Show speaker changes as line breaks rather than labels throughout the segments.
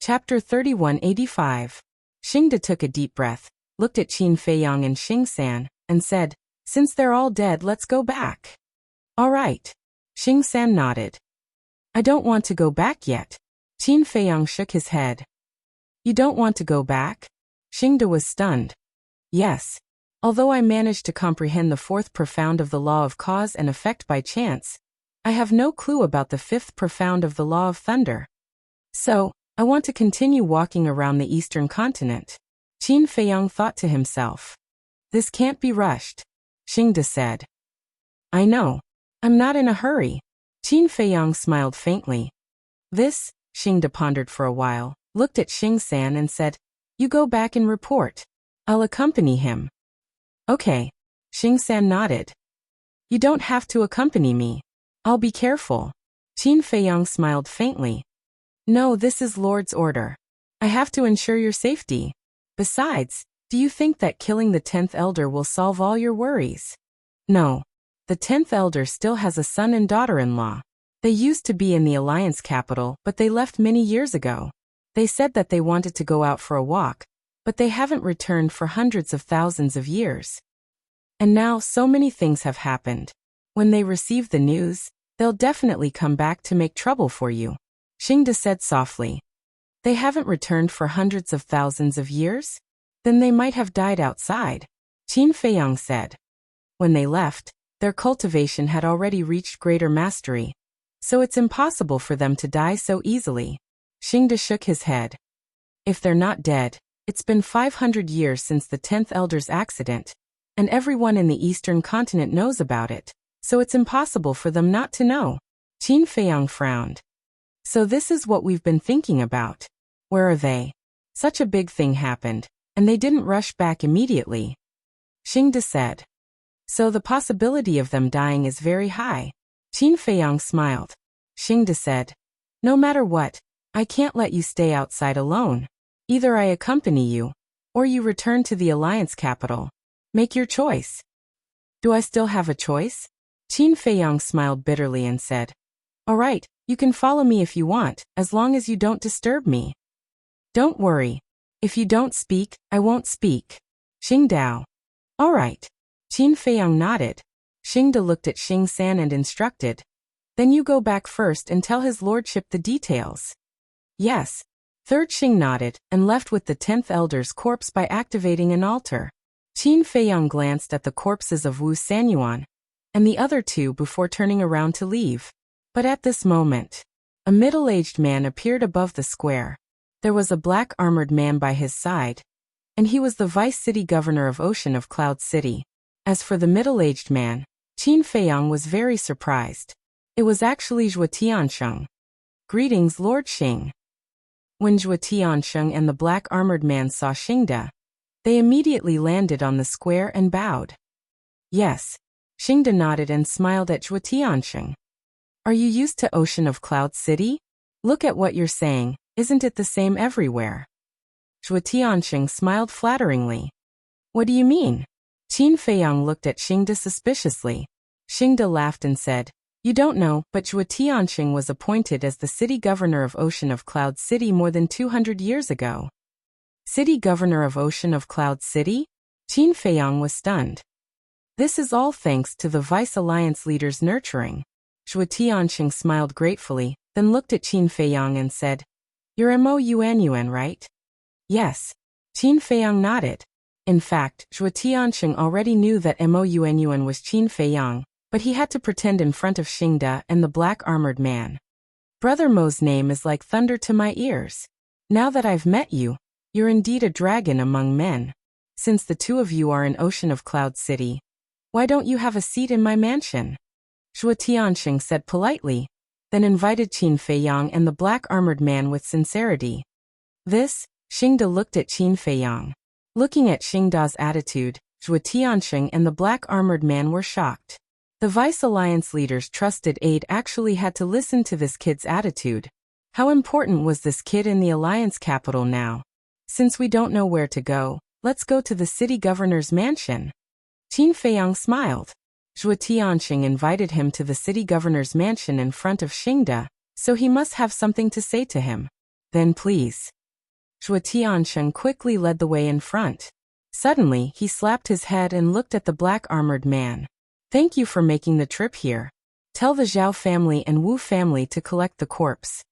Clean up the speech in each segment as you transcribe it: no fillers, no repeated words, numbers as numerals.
Chapter 3185. Xingde took a deep breath, looked at Qin Feiyang and Xing San, and said, "Since they're all dead, let's go back." "All right." Xing San nodded. "I don't want to go back yet." Qin Feiyang shook his head. "You don't want to go back?" Xingde was stunned. "Yes. Although I managed to comprehend the fourth profound of the law of cause and effect by chance, I have no clue about the fifth profound of the law of thunder. So, I want to continue walking around the eastern continent." Qin Feiyang thought to himself. "This can't be rushed," Xingde said. "I know. I'm not in a hurry." Qin Feiyang smiled faintly. "This," Xingde pondered for a while, looked at Xing San and said, "You go back and report. I'll accompany him." "Okay." Xing San nodded. "You don't have to accompany me. I'll be careful." Qin Feiyang smiled faintly. "No, this is Lord's order. I have to ensure your safety. Besides, do you think that killing the 10th elder will solve all your worries? No. The 10th elder still has a son and daughter-in-law. They used to be in the Alliance capital, but they left many years ago. They said that they wanted to go out for a walk, but they haven't returned for hundreds of thousands of years. And now so many things have happened. When they receive the news, they'll definitely come back to make trouble for you," Xingde said softly. "They haven't returned for hundreds of thousands of years? Then they might have died outside," Qin Feiyang said. "When they left, their cultivation had already reached greater mastery, so it's impossible for them to die so easily." Xingde shook his head. "If they're not dead, it's been 500 years since the 10th elder's accident, and everyone in the eastern continent knows about it, so it's impossible for them not to know." Qin Feiyang frowned. "So this is what we've been thinking about. Where are they? Such a big thing happened, and they didn't rush back immediately," Xingde said. "So the possibility of them dying is very high." Qin Feiyang smiled. Xingde said, "No matter what, I can't let you stay outside alone. Either I accompany you, or you return to the Alliance capital. Make your choice." "Do I still have a choice?" Qin Feiyang smiled bitterly and said, "All right, you can follow me if you want, as long as you don't disturb me." "Don't worry. If you don't speak, I won't speak." Xingdao. "All right." Qin Feiyang nodded. Xingde looked at Xing San and instructed, "Then you go back first and tell his lordship the details." "Yes." Third Xing nodded and left with the 10th elder's corpse by activating an altar. Qin Feiyang glanced at the corpses of Wu Sanyuan and the other two before turning around to leave. But at this moment, a middle-aged man appeared above the square. There was a black-armored man by his side, and he was the vice-city governor of Ocean of Cloud City. As for the middle-aged man, Qin Feiyang was very surprised. It was actually Zhuo Tiansheng. "Greetings, Lord Xing." When Zhuo Tiansheng and the black-armored man saw Xingde, they immediately landed on the square and bowed. "Yes." Xingde nodded and smiled at Zhuo Tiansheng. "Are you used to Ocean of Cloud City? Look at what you're saying, isn't it the same everywhere?" Zhuo Tiansheng smiled flatteringly. "What do you mean?" Qin Feiyang looked at Xingde suspiciously. Xingde laughed and said, "You don't know, but Zhuo Tiansheng was appointed as the city governor of Ocean of Cloud City more than 200 years ago." "City governor of Ocean of Cloud City?" Qin Feiyang was stunned. "This is all thanks to the Vice Alliance leader's nurturing." Zhuo Tiansheng smiled gratefully, then looked at Qin Feiyang and said, "You're Mo Yuanyuan, right?" "Yes." Qin Feiyang nodded. In fact, Zhuo Tiansheng already knew that Mo Yuanyuan was Qin Feiyang, but he had to pretend in front of Xingde and the black-armored man. "Brother Mo's name is like thunder to my ears. Now that I've met you, you're indeed a dragon among men. Since the two of you are in Ocean of Cloud City, why don't you have a seat in my mansion?" Zhuo Tiansheng said politely, then invited Qin Feiyang and the black-armored man with sincerity. "This?" Xingde looked at Qin Feiyang. Looking at Xingda's attitude, Zhuo Tiansheng and the black-armored man were shocked. The Vice Alliance leader's trusted aide actually had to listen to this kid's attitude. How important was this kid in the Alliance capital now? "Since we don't know where to go, let's go to the city governor's mansion." Qin Feiyang smiled. Zhuo Tiansheng invited him to the city governor's mansion in front of Xingde, so he must have something to say to him. "Then please," Zhuo Tiansheng quickly led the way in front. Suddenly, he slapped his head and looked at the black-armored man. Thank you for making the trip here. Tell the Zhao family and Wu family to collect the corpse.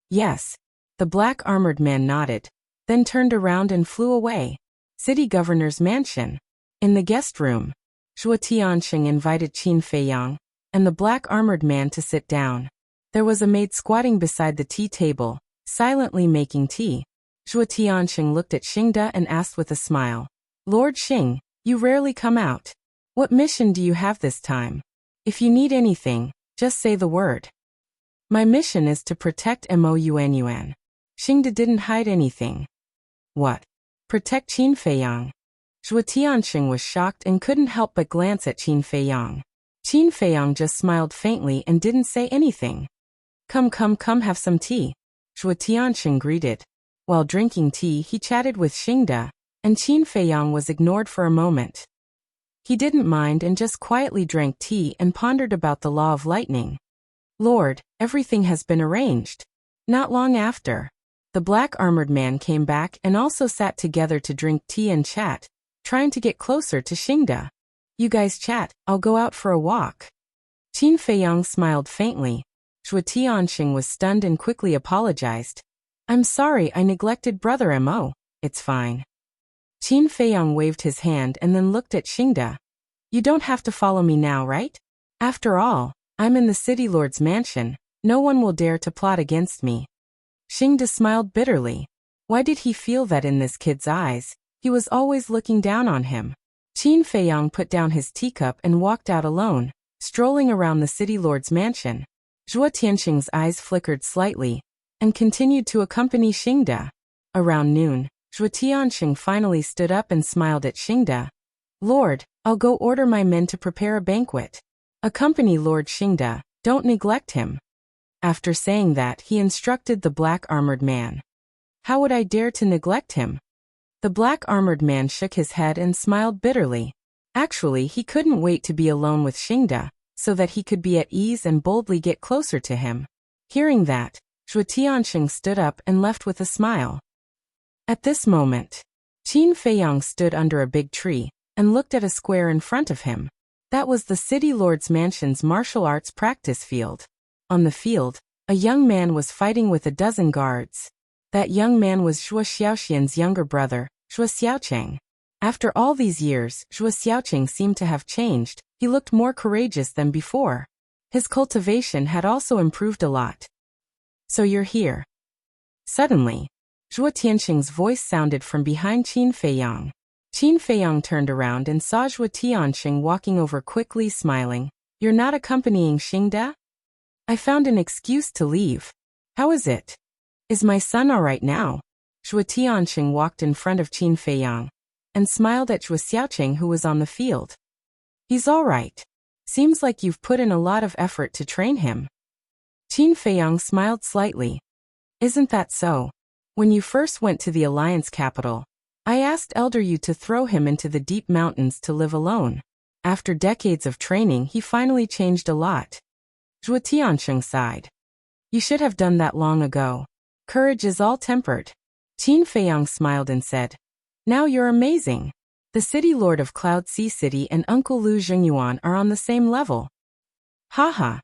Yes. The black-armored man nodded, then turned around and flew away. City governor's mansion. In the guest room, Zhuo Tiansheng invited Qin Feiyang and the black-armored man to sit down. There was a maid squatting beside the tea table, silently making tea. Zhuo Tiansheng looked at Xingde and asked with a smile, Lord Xing, you rarely come out. What mission do you have this time? If you need anything, just say the word. My mission is to protect Mo Yuanyuan. Xingde didn't hide anything. What? Protect Qin Feiyang? Zhuo Tiansheng was shocked and couldn't help but glance at Qin Feiyang. Qin Feiyang just smiled faintly and didn't say anything. Come have some tea. Zhuo Tiansheng greeted. While drinking tea, he chatted with Xingde, and Qin Feiyang was ignored for a moment. He didn't mind and just quietly drank tea and pondered about the law of lightning. Lord, everything has been arranged. Not long after, the black-armored man came back and also sat together to drink tea and chat, trying to get closer to Xingde. You guys chat, I'll go out for a walk. Qin Feiyang smiled faintly. Zhuo Tiansheng was stunned and quickly apologized. I'm sorry I neglected Brother Mo. It's fine. Qin Feiyang waved his hand and then looked at Xingde. You don't have to follow me now, right? After all, I'm in the city lord's mansion. No one will dare to plot against me. Xingde smiled bitterly. Why did he feel that in this kid's eyes, he was always looking down on him? Qin Feiyang put down his teacup and walked out alone, strolling around the city lord's mansion. Zhuo Tiansheng's eyes flickered slightly, and continued to accompany Xingde. Around noon, Zhuo Tiansheng finally stood up and smiled at Xingde. Lord, I'll go order my men to prepare a banquet. Accompany Lord Xingde, don't neglect him. After saying that, he instructed the black-armored man. How would I dare to neglect him? The black-armored man shook his head and smiled bitterly. Actually, he couldn't wait to be alone with Xingde, so that he could be at ease and boldly get closer to him. Hearing that, Zhuo Tiansheng stood up and left with a smile. At this moment, Qin Feiyang stood under a big tree and looked at a square in front of him. That was the city lord's mansion's martial arts practice field. On the field, a young man was fighting with a dozen guards. That young man was Zhuo Xiaoxian's younger brother, Zhuo Xiaocheng. After all these years, Zhuo Xiaocheng seemed to have changed. He looked more courageous than before. His cultivation had also improved a lot. So you're here. Suddenly, Zhuo Tiansheng's voice sounded from behind Qin Feiyang. Qin Feiyang turned around and saw Zhuo Tiansheng walking over quickly, smiling. You're not accompanying Xingde? I found an excuse to leave. How is it? Is my son all right now? Zhuo Tiansheng walked in front of Qin Feiyang and smiled at Zhuo Xiaocheng, who was on the field. He's all right. Seems like you've put in a lot of effort to train him. Qin Feiyang smiled slightly. Isn't that so? When you first went to the Alliance capital, I asked Elder Yu to throw him into the deep mountains to live alone. After decades of training, he finally changed a lot. Zhuo Tiansheng sighed. You should have done that long ago. Courage is all tempered. Qin Feiyang smiled and said, Now you're amazing. The city lord of Cloud Sea City and Uncle Lu Zhengyuan are on the same level. Ha.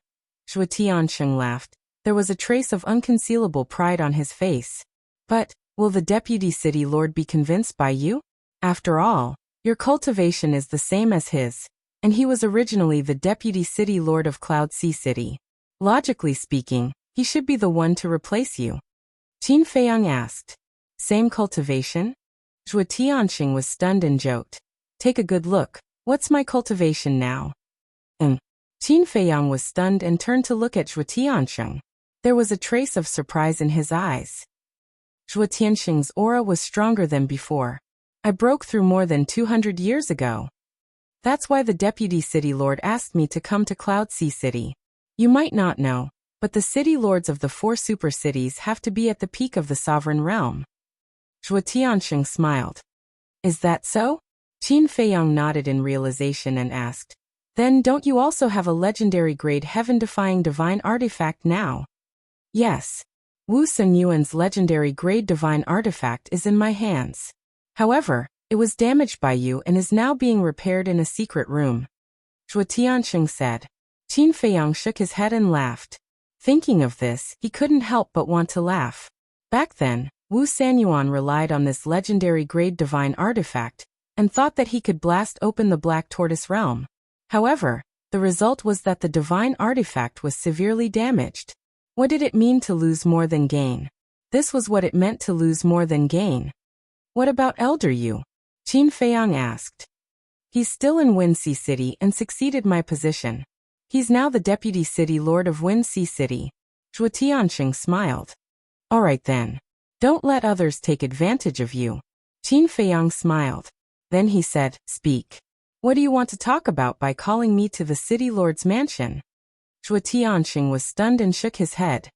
Zhuo Tiansheng laughed. There was a trace of unconcealable pride on his face. But, will the deputy city lord be convinced by you? After all, your cultivation is the same as his, and he was originally the deputy city lord of Cloud Sea City. Logically speaking, he should be the one to replace you. Qin Feiyang asked. Same cultivation? Zhuo Tiansheng was stunned and joked. Take a good look. What's my cultivation now? Qin Feiyang was stunned and turned to look at Zhuo Tiansheng. There was a trace of surprise in his eyes. Zhuo Tiansheng's aura was stronger than before. I broke through more than 200 years ago. That's why the deputy city lord asked me to come to Cloud Sea City. You might not know, but the city lords of the 4 super cities have to be at the peak of the sovereign realm. Zhuo Tiansheng smiled. Is that so? Qin Feiyang nodded in realization and asked. Then don't you also have a legendary grade heaven-defying divine artifact now? Yes. Wu Yuan's legendary grade divine artifact is in my hands. However, it was damaged by you and is now being repaired in a secret room. Zhuo Tianxing said. Qin Feiyang shook his head and laughed. Thinking of this, he couldn't help but want to laugh. Back then, Wu Sanyuan relied on this legendary grade divine artifact, and thought that he could blast open the Black Tortoise realm. However, the result was that the divine artifact was severely damaged. What did it mean to lose more than gain? This was what it meant to lose more than gain. What about Elder Yu? Qin Feiyang asked. He's still in Winxi City and succeeded my position. He's now the deputy city lord of Winxi City. Zhuo Tianxing smiled. Alright then. Don't let others take advantage of you. Qin Feiyang smiled. Then he said, Speak. What do you want to talk about by calling me to the city lord's mansion? Zhuo Tianxing was stunned and shook his head.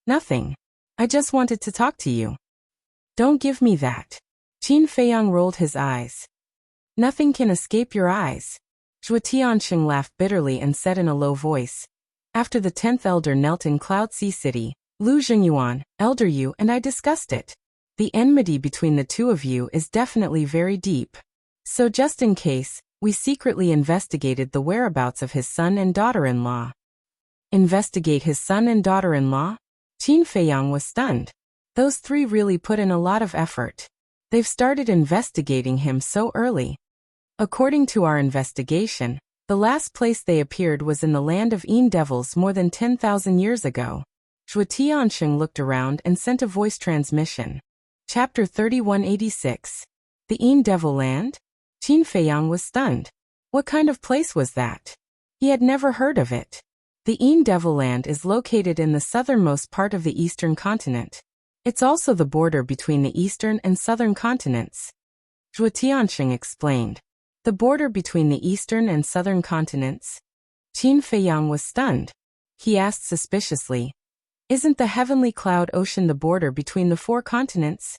Nothing. I just wanted to talk to you. Don't give me that. Qin Feiyang rolled his eyes. Nothing can escape your eyes. Zhuo Tianxing laughed bitterly and said in a low voice. After the 10th elder knelt in Cloud Sea City, Lu Xingyuan, Elder Yu and I discussed it. The enmity between the two of you is definitely very deep. So just in case, we secretly investigated the whereabouts of his son and daughter-in-law. Investigate his son and daughter-in-law? Qin Feiyang was stunned. Those three really put in a lot of effort. They've started investigating him so early. According to our investigation, the last place they appeared was in the land of Yin Devils more than 10,000 years ago. Zhuo Tianxing looked around and sent a voice transmission. Chapter 3186. The Yin Devil Land? Qin Feiyang was stunned. What kind of place was that? He had never heard of it. The Yin Devil Land is located in the southernmost part of the eastern continent. It's also the border between the eastern and southern continents. Zhuo Tianxing explained. The border between the eastern and southern continents? Qin Feiyang was stunned. He asked suspiciously. Isn't the heavenly cloud ocean the border between the 4 continents?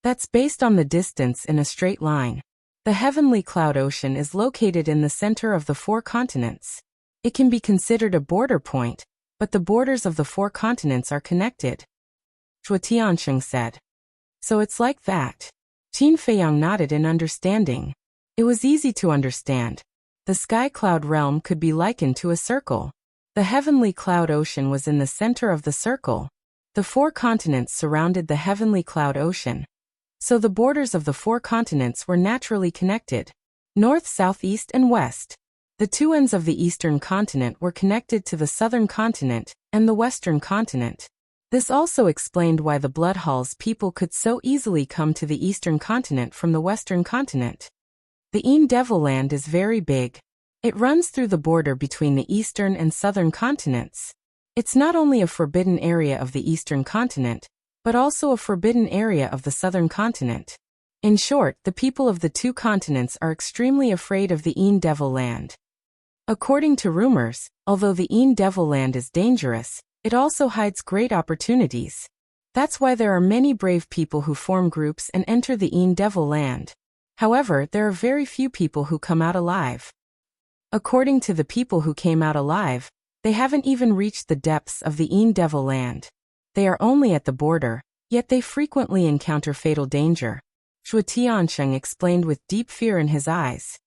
That's based on the distance in a straight line. The heavenly cloud ocean is located in the center of the 4 continents. It can be considered a border point, but the borders of the 4 continents are connected. Zhuo Tianxing said. So it's like that. Qin Feiyang nodded in understanding. It was easy to understand. The sky cloud realm could be likened to a circle. The heavenly cloud ocean was in the center of the circle. The 4 continents surrounded the heavenly cloud ocean. So the borders of the 4 continents were naturally connected. North, south, east, and west. The 2 ends of the eastern continent were connected to the southern continent and the western continent. This also explained why the Bloodhall's people could so easily come to the eastern continent from the western continent. The Yin Devil Land is very big. It runs through the border between the eastern and southern continents. It's not only a forbidden area of the eastern continent, but also a forbidden area of the southern continent. In short, the people of the 2 continents are extremely afraid of the Yin Devil Land. According to rumors, although the Yin Devil Land is dangerous, it also hides great opportunities. That's why there are many brave people who form groups and enter the Yin Devil Land. However, there are very few people who come out alive. According to the people who came out alive, they haven't even reached the depths of the Yin Devil Land. They are only at the border, yet they frequently encounter fatal danger. Zhuo Tianxing explained with deep fear in his eyes.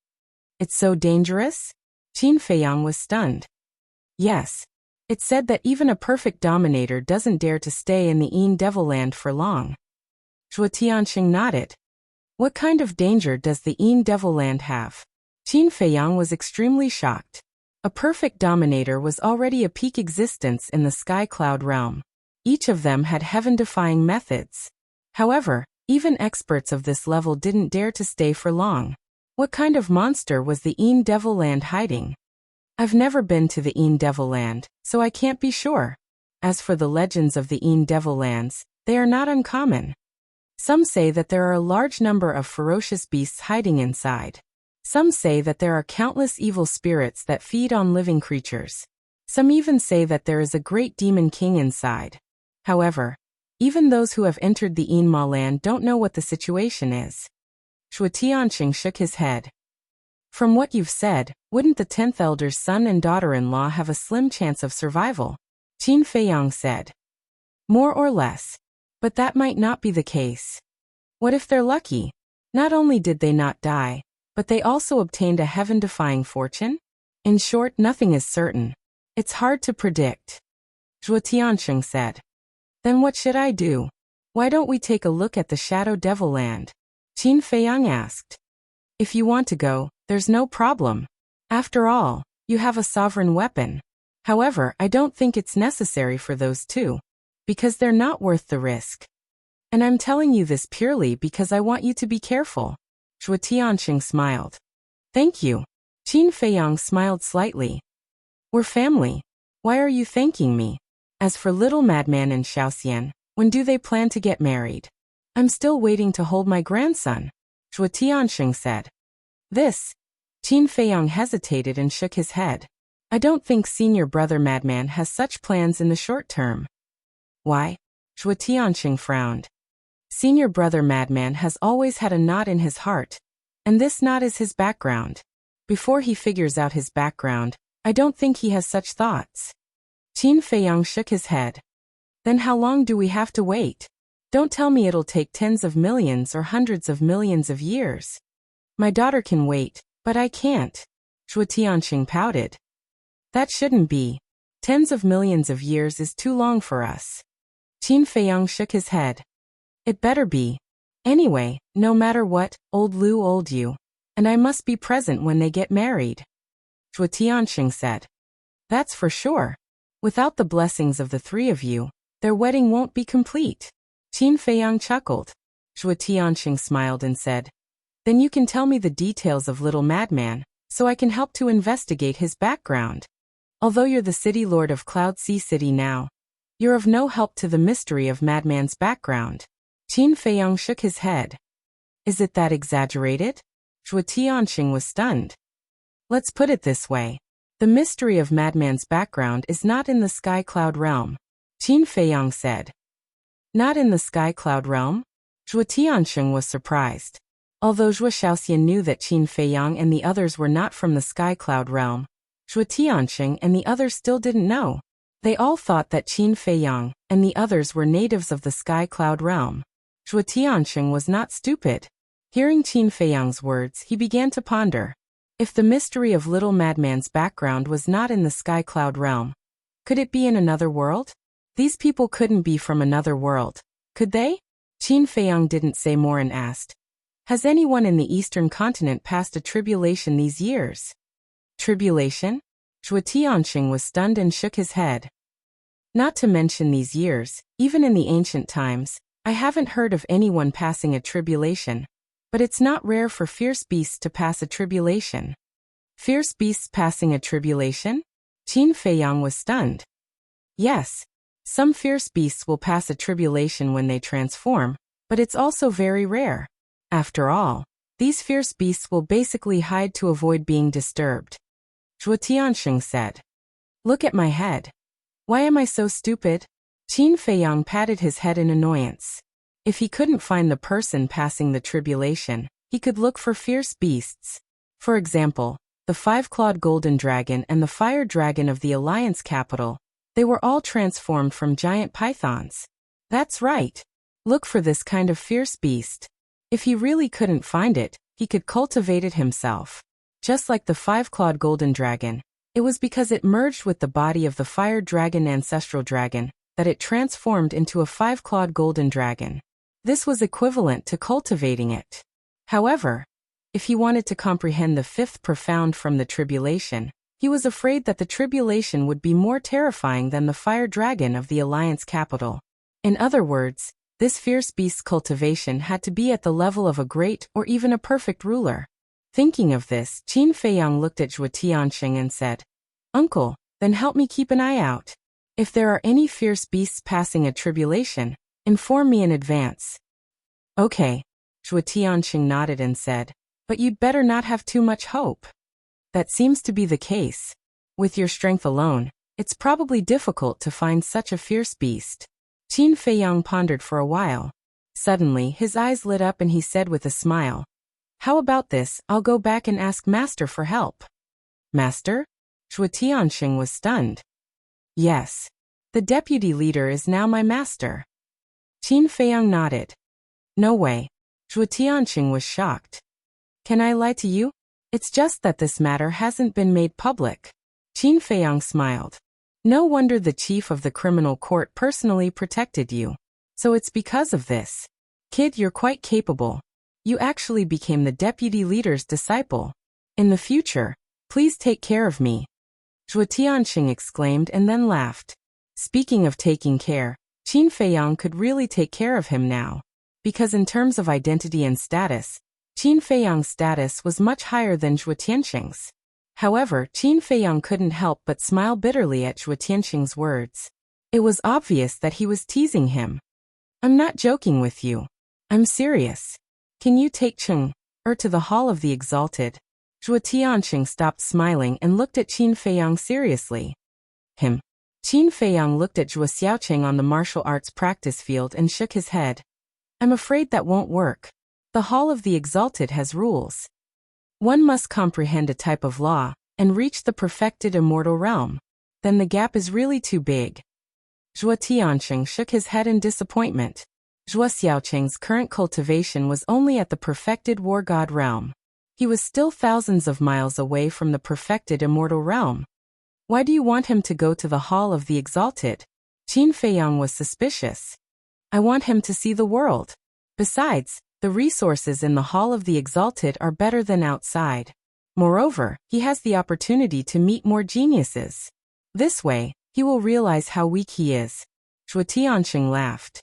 It's so dangerous? Qin Feiyang was stunned. Yes. It said that even a perfect dominator doesn't dare to stay in the Yin Devil Land for long. Zhuo Tianxing nodded. What kind of danger does the Yin Devil Land have? Qin Feiyang was extremely shocked. A perfect dominator was already a peak existence in the sky cloud realm. Each of them had heaven-defying methods. However, even experts of this level didn't dare to stay for long. What kind of monster was the Yin Devil Land hiding? I've never been to the Yin Devil Land, so I can't be sure. As for the legends of the Yin Devil Lands, they are not uncommon. Some say that there are a large number of ferocious beasts hiding inside. Some say that there are countless evil spirits that feed on living creatures. Some even say that there is a great demon king inside. However, even those who have entered the Yin Ma Land don't know what the situation is. Zhuo Tianxing shook his head. From what you've said, wouldn't the 10th elder's son and daughter-in-law have a slim chance of survival? Qin Feiyang said. More or less. But that might not be the case. What if they're lucky? Not only did they not die, but they also obtained a heaven-defying fortune? In short, nothing is certain. It's hard to predict. Zhuo Tianxing said. Then what should I do? Why don't we take a look at the Shadow Devil Land? Qin Feiyang asked. If you want to go, there's no problem. After all, you have a sovereign weapon. However, I don't think it's necessary for those two, because they're not worth the risk. And I'm telling you this purely because I want you to be careful. Zhuo Tianxing smiled. Thank you. Qin Feiyang smiled slightly. We're family. Why are you thanking me? As for little madman and Xiaoxian, when do they plan to get married? I'm still waiting to hold my grandson, Zhuo Tianxing said. This? Qin Feiyang hesitated and shook his head. I don't think senior brother madman has such plans in the short term. Why? Zhuo Tianxing frowned. Senior brother madman has always had a knot in his heart, and this knot is his background. Before he figures out his background, I don't think he has such thoughts. Qin Feiyang shook his head. Then how long do we have to wait? Don't tell me it'll take tens of millions or hundreds of millions of years. My daughter can wait, but I can't. Zhuo Tianxing pouted. That shouldn't be. Tens of millions of years is too long for us. Qin Feiyang shook his head. It better be. Anyway, no matter what, old you. And I must be present when they get married. Zhuo Tianxing said. That's for sure. Without the blessings of the three of you, their wedding won't be complete. Qin Feiyang chuckled. Zhuo Tianxing smiled and said, Then you can tell me the details of little madman, so I can help to investigate his background. Although you're the city lord of Cloud Sea City now, you're of no help to the mystery of madman's background. Qin Feiyang shook his head. Is it that exaggerated? Zhuo Tianxing was stunned. Let's put it this way. The mystery of madman's background is not in the sky cloud realm, Qin Feiyang said. Not in the sky cloud realm? Zhuo Tianxing was surprised. Although Zhuo Xiaoxian knew that Qin Feiyang and the others were not from the sky cloud realm, Zhuo Tianxing and the others still didn't know. They all thought that Qin Feiyang and the others were natives of the sky cloud realm. Zhuo Tianxing was not stupid. Hearing Qin Feiyang's words, he began to ponder. If the mystery of little madman's background was not in the sky cloud realm, could it be in another world? These people couldn't be from another world, could they? Qin Feiyang didn't say more and asked, Has anyone in the eastern continent passed a tribulation these years? Tribulation? Zhuo Tianxing was stunned and shook his head. Not to mention these years, even in the ancient times, I haven't heard of anyone passing a tribulation. But it's not rare for fierce beasts to pass a tribulation. Fierce beasts passing a tribulation? Qin Feiyang was stunned. Yes. Some fierce beasts will pass a tribulation when they transform, but it's also very rare. After all, these fierce beasts will basically hide to avoid being disturbed. Zhuo Tianxing said. Look at my head. Why am I so stupid? Qin Feiyang patted his head in annoyance. If he couldn't find the person passing the tribulation, he could look for fierce beasts. For example, the five-clawed golden dragon and the fire dragon of the Alliance capital, they were all transformed from giant pythons. That's right. Look for this kind of fierce beast. If he really couldn't find it, he could cultivate it himself. Just like the five-clawed golden dragon, it was because it merged with the body of the fire dragon ancestral dragon that it transformed into a five-clawed golden dragon. This was equivalent to cultivating it. However, if he wanted to comprehend the fifth profound from the tribulation, he was afraid that the tribulation would be more terrifying than the fire dragon of the Alliance capital. In other words, this fierce beast's cultivation had to be at the level of a great or even a perfect ruler. Thinking of this, Qin Feiyang looked at Zhuo Tianxing and said, Uncle, then help me keep an eye out. If there are any fierce beasts passing a tribulation, inform me in advance. Okay. Zhuo Tianxing nodded and said, But you'd better not have too much hope. That seems to be the case. With your strength alone, it's probably difficult to find such a fierce beast. Qin Feiyang pondered for a while. Suddenly, his eyes lit up and he said with a smile, How about this? I'll go back and ask Master for help. Master? Zhuo Tianxing was stunned. Yes. The deputy leader is now my master. Qin Feiyang nodded. No way. Zhuo Tianqing was shocked. Can I lie to you? It's just that this matter hasn't been made public. Qin Feiyang smiled. No wonder the chief of the criminal court personally protected you. So it's because of this. Kid, you're quite capable. You actually became the deputy leader's disciple. In the future, please take care of me. Zhuo Tianqing exclaimed and then laughed. Speaking of taking care, Qin Feiyang could really take care of him now. Because in terms of identity and status, Qin Feiyang's status was much higher than Zhuo Tianqing's. However, Qin Feiyang couldn't help but smile bitterly at Zhuo Tianqing's words. It was obvious that he was teasing him. I'm not joking with you. I'm serious. Can you take Cheng to the Hall of the Exalted? Zhuo Tianqing stopped smiling and looked at Qin Feiyang seriously. Him. Qin Feiyang looked at Zhuo Xiaoqing on the martial arts practice field and shook his head. I'm afraid that won't work. The Hall of the Exalted has rules. One must comprehend a type of law and reach the perfected immortal realm. Then the gap is really too big. Zhuo Tianqing shook his head in disappointment. Zhuo Xiaoqing's current cultivation was only at the perfected war god realm. He was still thousands of miles away from the perfected immortal realm. Why do you want him to go to the Hall of the Exalted? Qin Feiyang was suspicious. I want him to see the world. Besides, the resources in the Hall of the Exalted are better than outside. Moreover, he has the opportunity to meet more geniuses. This way, he will realize how weak he is. Zhuo Tianqing laughed.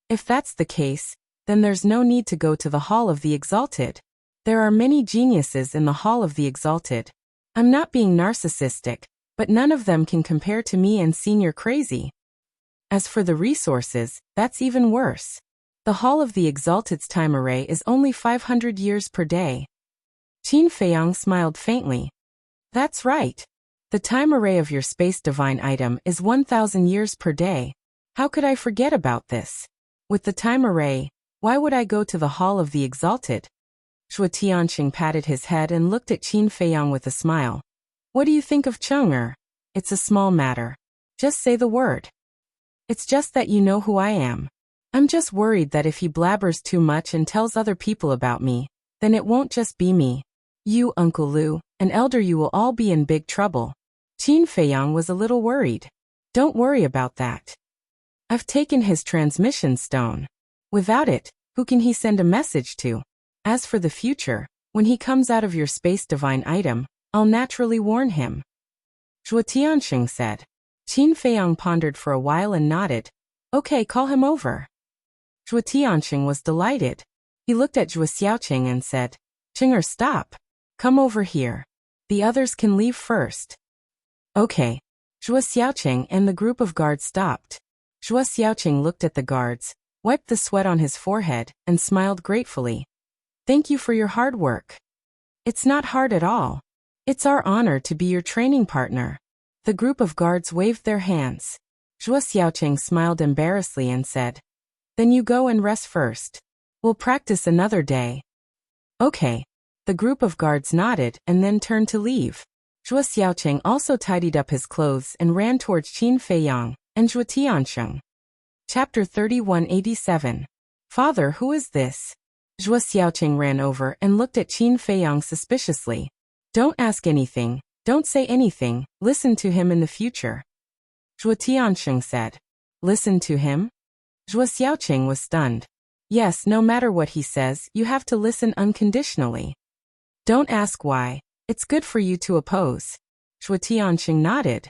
If that's the case, then there's no need to go to the Hall of the Exalted. There are many geniuses in the Hall of the Exalted. I'm not being narcissistic, but none of them can compare to me and Senior Crazy. As for the resources, that's even worse. The Hall of the Exalted's time array is only 500 years per day. Qin Feiyang smiled faintly. That's right. The time array of your space divine item is 1,000 years per day. How could I forget about this? With the time array, why would I go to the Hall of the Exalted? Zhuo Tianqing patted his head and looked at Qin Feiyang with a smile. What do you think of Cheng? It's a small matter. Just say the word. It's just that you know who I am. I'm just worried that if he blabbers too much and tells other people about me, then it won't just be me. You, Uncle Lu, and Elder Yu will all be in big trouble. Qin Feiyang was a little worried. Don't worry about that. I've taken his transmission stone. Without it, who can he send a message to? As for the future, when he comes out of your space divine item, I'll naturally warn him. Zhuo Tianqing said. Qin Feiyang pondered for a while and nodded. Okay, call him over. Zhuo Tianqing was delighted. He looked at Zhuo Xiaoqing and said, Chinger, stop. Come over here. The others can leave first. Okay. Zhuo Xiaoqing and the group of guards stopped. Zhuo Xiaoqing looked at the guards, wiped the sweat on his forehead, and smiled gratefully. Thank you for your hard work. It's not hard at all. It's our honor to be your training partner. The group of guards waved their hands. Zhuo Xiaoqing smiled embarrassedly and said, Then you go and rest first. We'll practice another day. Okay. The group of guards nodded and then turned to leave. Zhuo Xiaoqing also tidied up his clothes and ran towards Qin Feiyang and Zhuo Tianqing. Chapter 3187. Father, who is this? Zhuo Xiaoqing ran over and looked at Qin Feiyang suspiciously. Don't ask anything, don't say anything, listen to him in the future. Zhuo Tianqing said. Listen to him? Zhuo Xiaoqing was stunned. Yes, no matter what he says, you have to listen unconditionally. Don't ask why. It's good for you to oppose. Zhuo Tianqing nodded.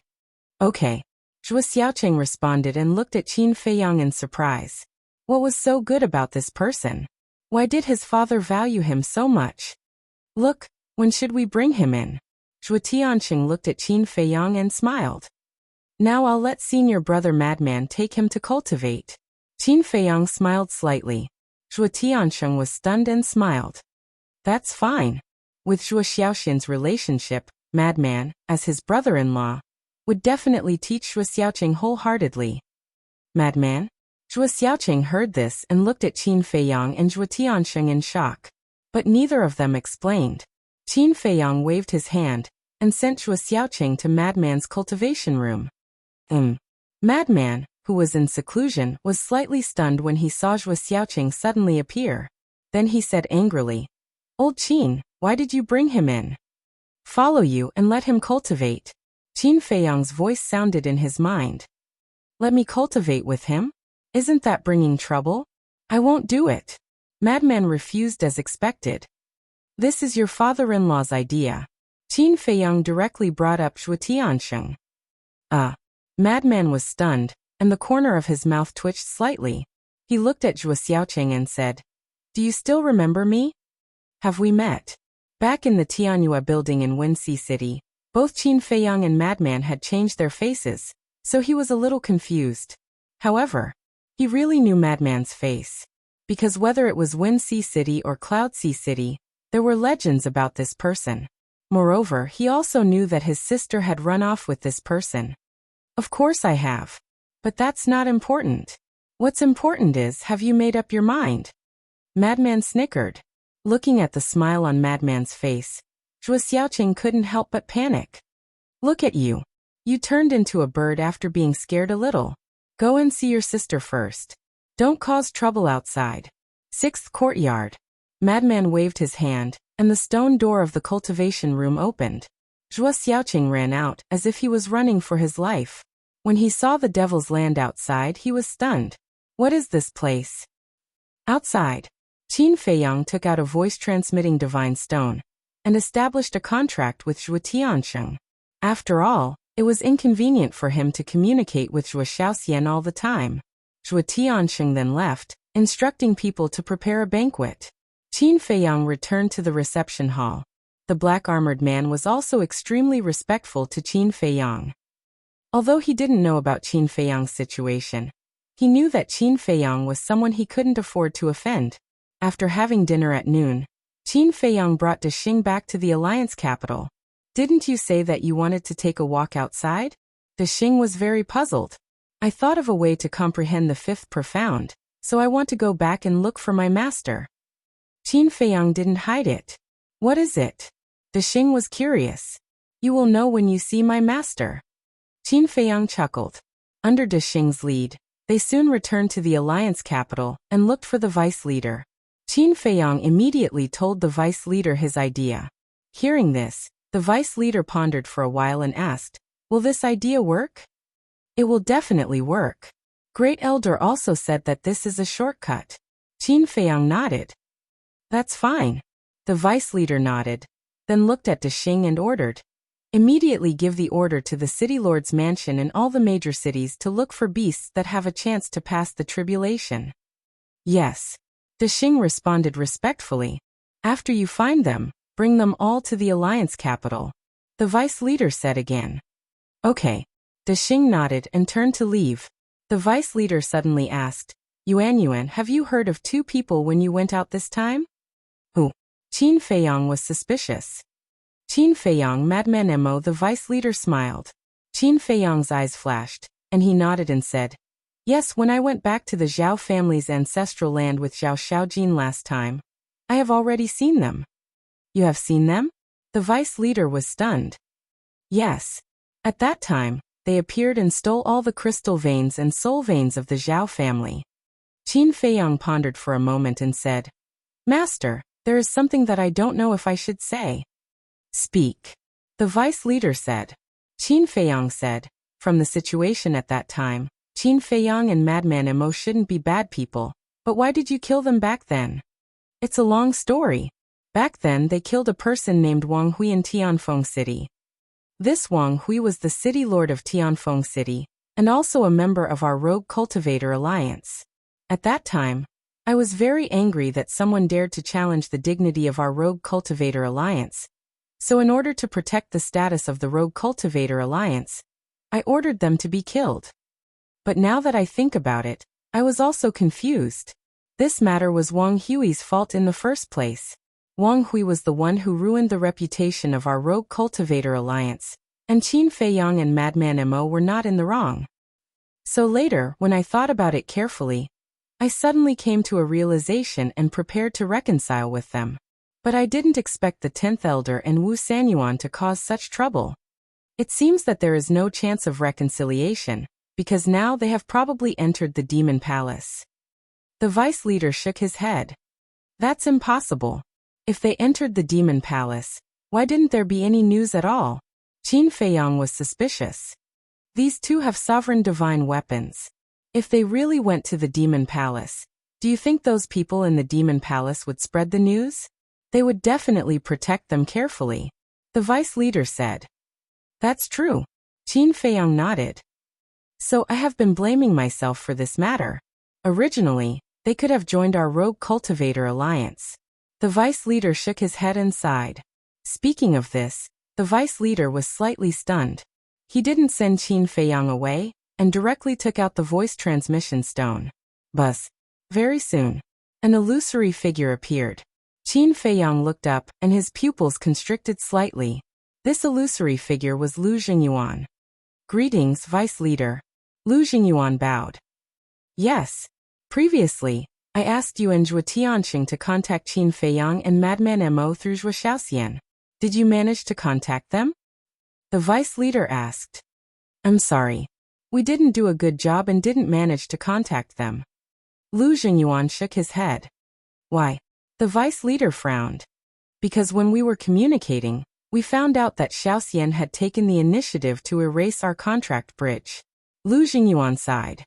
Okay. Zhuo Xiaoqing responded and looked at Qin Feiyang in surprise. What was so good about this person? Why did his father value him so much? Look, when should we bring him in? Zhuo Tianqing looked at Qin Feiyang and smiled. Now I'll let senior brother Madman take him to cultivate. Qin Feiyang smiled slightly. Zhuo Tianqing was stunned and smiled. That's fine. With Zhuo Xiaoxin's relationship, Madman, as his brother-in-law, would definitely teach Zhuo Xiaoqing wholeheartedly. Madman? Zhuo Xiaoqing heard this and looked at Qin Feiyang and Zhuo Tianqing in shock. But neither of them explained. Qin Feiyang waved his hand and sent Zhuo Xiaoqing to Madman's cultivation room. Madman, who was in seclusion, was slightly stunned when he saw Zhuo Xiaoqing suddenly appear. Then he said angrily, "Old Qin, why did you bring him in? Follow you and let him cultivate." Qin Feiyang's voice sounded in his mind. "Let me cultivate with him? Isn't that bringing trouble? I won't do it." Madman refused as expected. "This is your father-in-law's idea." Qin Feiyang directly brought up Zhuo Tiansheng. Madman was stunned, and the corner of his mouth twitched slightly. He looked at Zhuo Xiaoqing and said, "Do you still remember me? Have we met?" Back in the Tianyue building in Wuxia City, both Qin Feiyang and Madman had changed their faces, so he was a little confused. However, he really knew Madman's face. Because whether it was Wuxia City or Cloud Sea City, there were legends about this person. Moreover, he also knew that his sister had run off with this person. "Of course I have. But that's not important. What's important is, have you made up your mind?" Madman snickered. Looking at the smile on Madman's face, Zhuo Xiaoqing couldn't help but panic. "Look at you. You turned into a bird after being scared a little. Go and see your sister first. Don't cause trouble outside." 6th courtyard. Madman waved his hand, and the stone door of the cultivation room opened. Zhuo Xiaoqing ran out, as if he was running for his life. When he saw the devil's land outside, he was stunned. "What is this place?" Outside, Qin Feiyang took out a voice-transmitting divine stone and established a contract with Zhuo Tiansheng. After all, it was inconvenient for him to communicate with Zhuo Xiaoxian all the time. Zhuo Tiansheng then left, instructing people to prepare a banquet. Qin Feiyang returned to the reception hall. The black-armored man was also extremely respectful to Qin Feiyang. Although he didn't know about Qin Feiyang's situation, he knew that Qin Feiyang was someone he couldn't afford to offend. After having dinner at noon, Qin Feiyang brought Dexing back to the Alliance capital. "Didn't you say that you wanted to take a walk outside?" Dexing was very puzzled. "I thought of a way to comprehend the fifth profound, so I want to go back and look for my master." Qin Feiyang didn't hide it. "What is it?" Dexing was curious. "You will know when you see my master." Qin Feiyang chuckled. Under Dexing's lead, they soon returned to the Alliance capital and looked for the vice leader. Qin Feiyang immediately told the vice leader his idea. Hearing this, the vice leader pondered for a while and asked, "Will this idea work?" "It will definitely work. Great Elder also said that this is a shortcut." Qin Feiyang nodded. "That's fine." The vice leader nodded, then looked at Dexing and ordered, "Immediately give the order to the city lord's mansion in all the major cities to look for beasts that have a chance to pass the tribulation." "Yes." Dexing responded respectfully. "After you find them, bring them all to the Alliance capital." The vice leader said again. "Okay." Dexing nodded and turned to leave. The vice leader suddenly asked, Yuan, have you heard of two people when you went out this time?" "Who?" Qin Feiyang was suspicious. "Qin Feiyang, Madman Mo." The vice leader smiled. Qin Feiyang's eyes flashed, and he nodded and said, "Yes, when I went back to the Zhao family's ancestral land with Zhao Xiaojin last time, I have already seen them." "You have seen them?" The vice leader was stunned. "Yes. At that time, they appeared and stole all the crystal veins and soul veins of the Zhao family." Qin Feiyang pondered for a moment and said, "Master, there is something that I don't know if I should say." "Speak." The vice leader said. Qin Feiyang said, "From the situation at that time, Qin Feiyang and Madman Mo shouldn't be bad people, but why did you kill them back then?" "It's a long story. Back then they killed a person named Wang Hui in Tianfeng City. This Wang Hui was the city lord of Tianfeng City, and also a member of our Rogue Cultivator Alliance. At that time, I was very angry that someone dared to challenge the dignity of our Rogue Cultivator Alliance. So in order to protect the status of the Rogue Cultivator Alliance, I ordered them to be killed. But now that I think about it, I was also confused. This matter was Wang Hui's fault in the first place. Wang Hui was the one who ruined the reputation of our Rogue Cultivator Alliance, and Qin Feiyang and Madman Mo were not in the wrong. So later, when I thought about it carefully, I suddenly came to a realization and prepared to reconcile with them. But I didn't expect the 10th Elder and Wu Sanyuan to cause such trouble. It seems that there is no chance of reconciliation, because now they have probably entered the demon palace. The vice leader shook his head. That's impossible. If they entered the demon palace, why didn't there be any news at all? Qin Feiyang was suspicious. These two have sovereign divine weapons. If they really went to the demon palace, do you think those people in the demon palace would spread the news? They would definitely protect them carefully. The vice leader said. That's true. Qin Feiyang nodded. So I have been blaming myself for this matter. Originally, they could have joined our rogue cultivator alliance. The vice leader shook his head and sighed. Speaking of this, the vice leader was slightly stunned. He didn't send Qin Feiyang away, and directly took out the voice transmission stone. Buzz. Very soon, an illusory figure appeared. Qin Feiyang looked up, and his pupils constricted slightly. This illusory figure was Lu Jingyuan. Greetings, vice leader. Lu Jingyuan bowed. Yes. Previously, I asked you and Zhuo Tianxing to contact Qin Feiyang and Madman Mo through Zhuo Xiaoxian. Did you manage to contact them? The vice leader asked. I'm sorry. We didn't do a good job and didn't manage to contact them. Lu Jingyuan shook his head. Why? The vice leader frowned. Because when we were communicating, we found out that Xiaoxian had taken the initiative to erase our contract bridge. Lu Jingyuan sighed.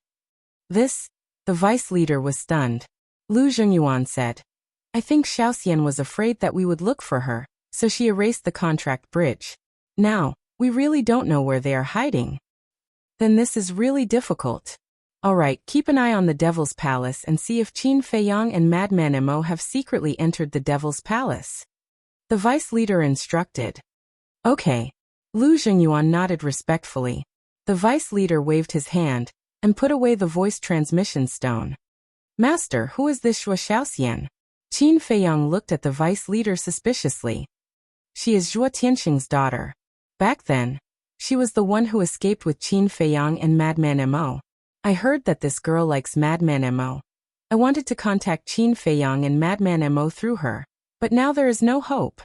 The vice leader was stunned. Lu Jingyuan said. I think Xiaoxian was afraid that we would look for her, so she erased the contract bridge. Now, we really don't know where they are hiding. Then this is really difficult. Alright, keep an eye on the Devil's Palace and see if Qin Feiyang and Madman Mo have secretly entered the Devil's Palace. The vice leader instructed. Okay. Lu Jingyuan nodded respectfully. The vice leader waved his hand, and put away the voice transmission stone. Master, who is this Zhuo Xiaoxian? Qin Feiyang looked at the vice leader suspiciously. She is Zhuo Tianxing's daughter. Back then, she was the one who escaped with Qin Feiyang and Madman Mo. I heard that this girl likes Madman Mo. I wanted to contact Qin Feiyang and Madman Mo through her, but now there is no hope.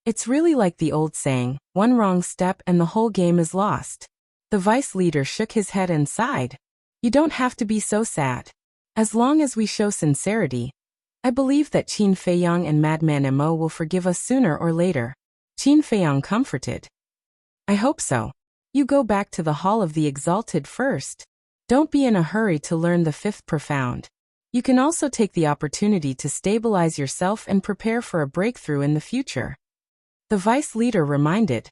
It's really like the old saying, one wrong step and the whole game is lost. The vice leader shook his head and sighed. You don't have to be so sad. As long as we show sincerity, I believe that Qin Feiyang and Madman Mo will forgive us sooner or later. Qin Feiyang comforted. I hope so. You go back to the Hall of the Exalted first. Don't be in a hurry to learn the fifth profound. You can also take the opportunity to stabilize yourself and prepare for a breakthrough in the future. The vice leader reminded.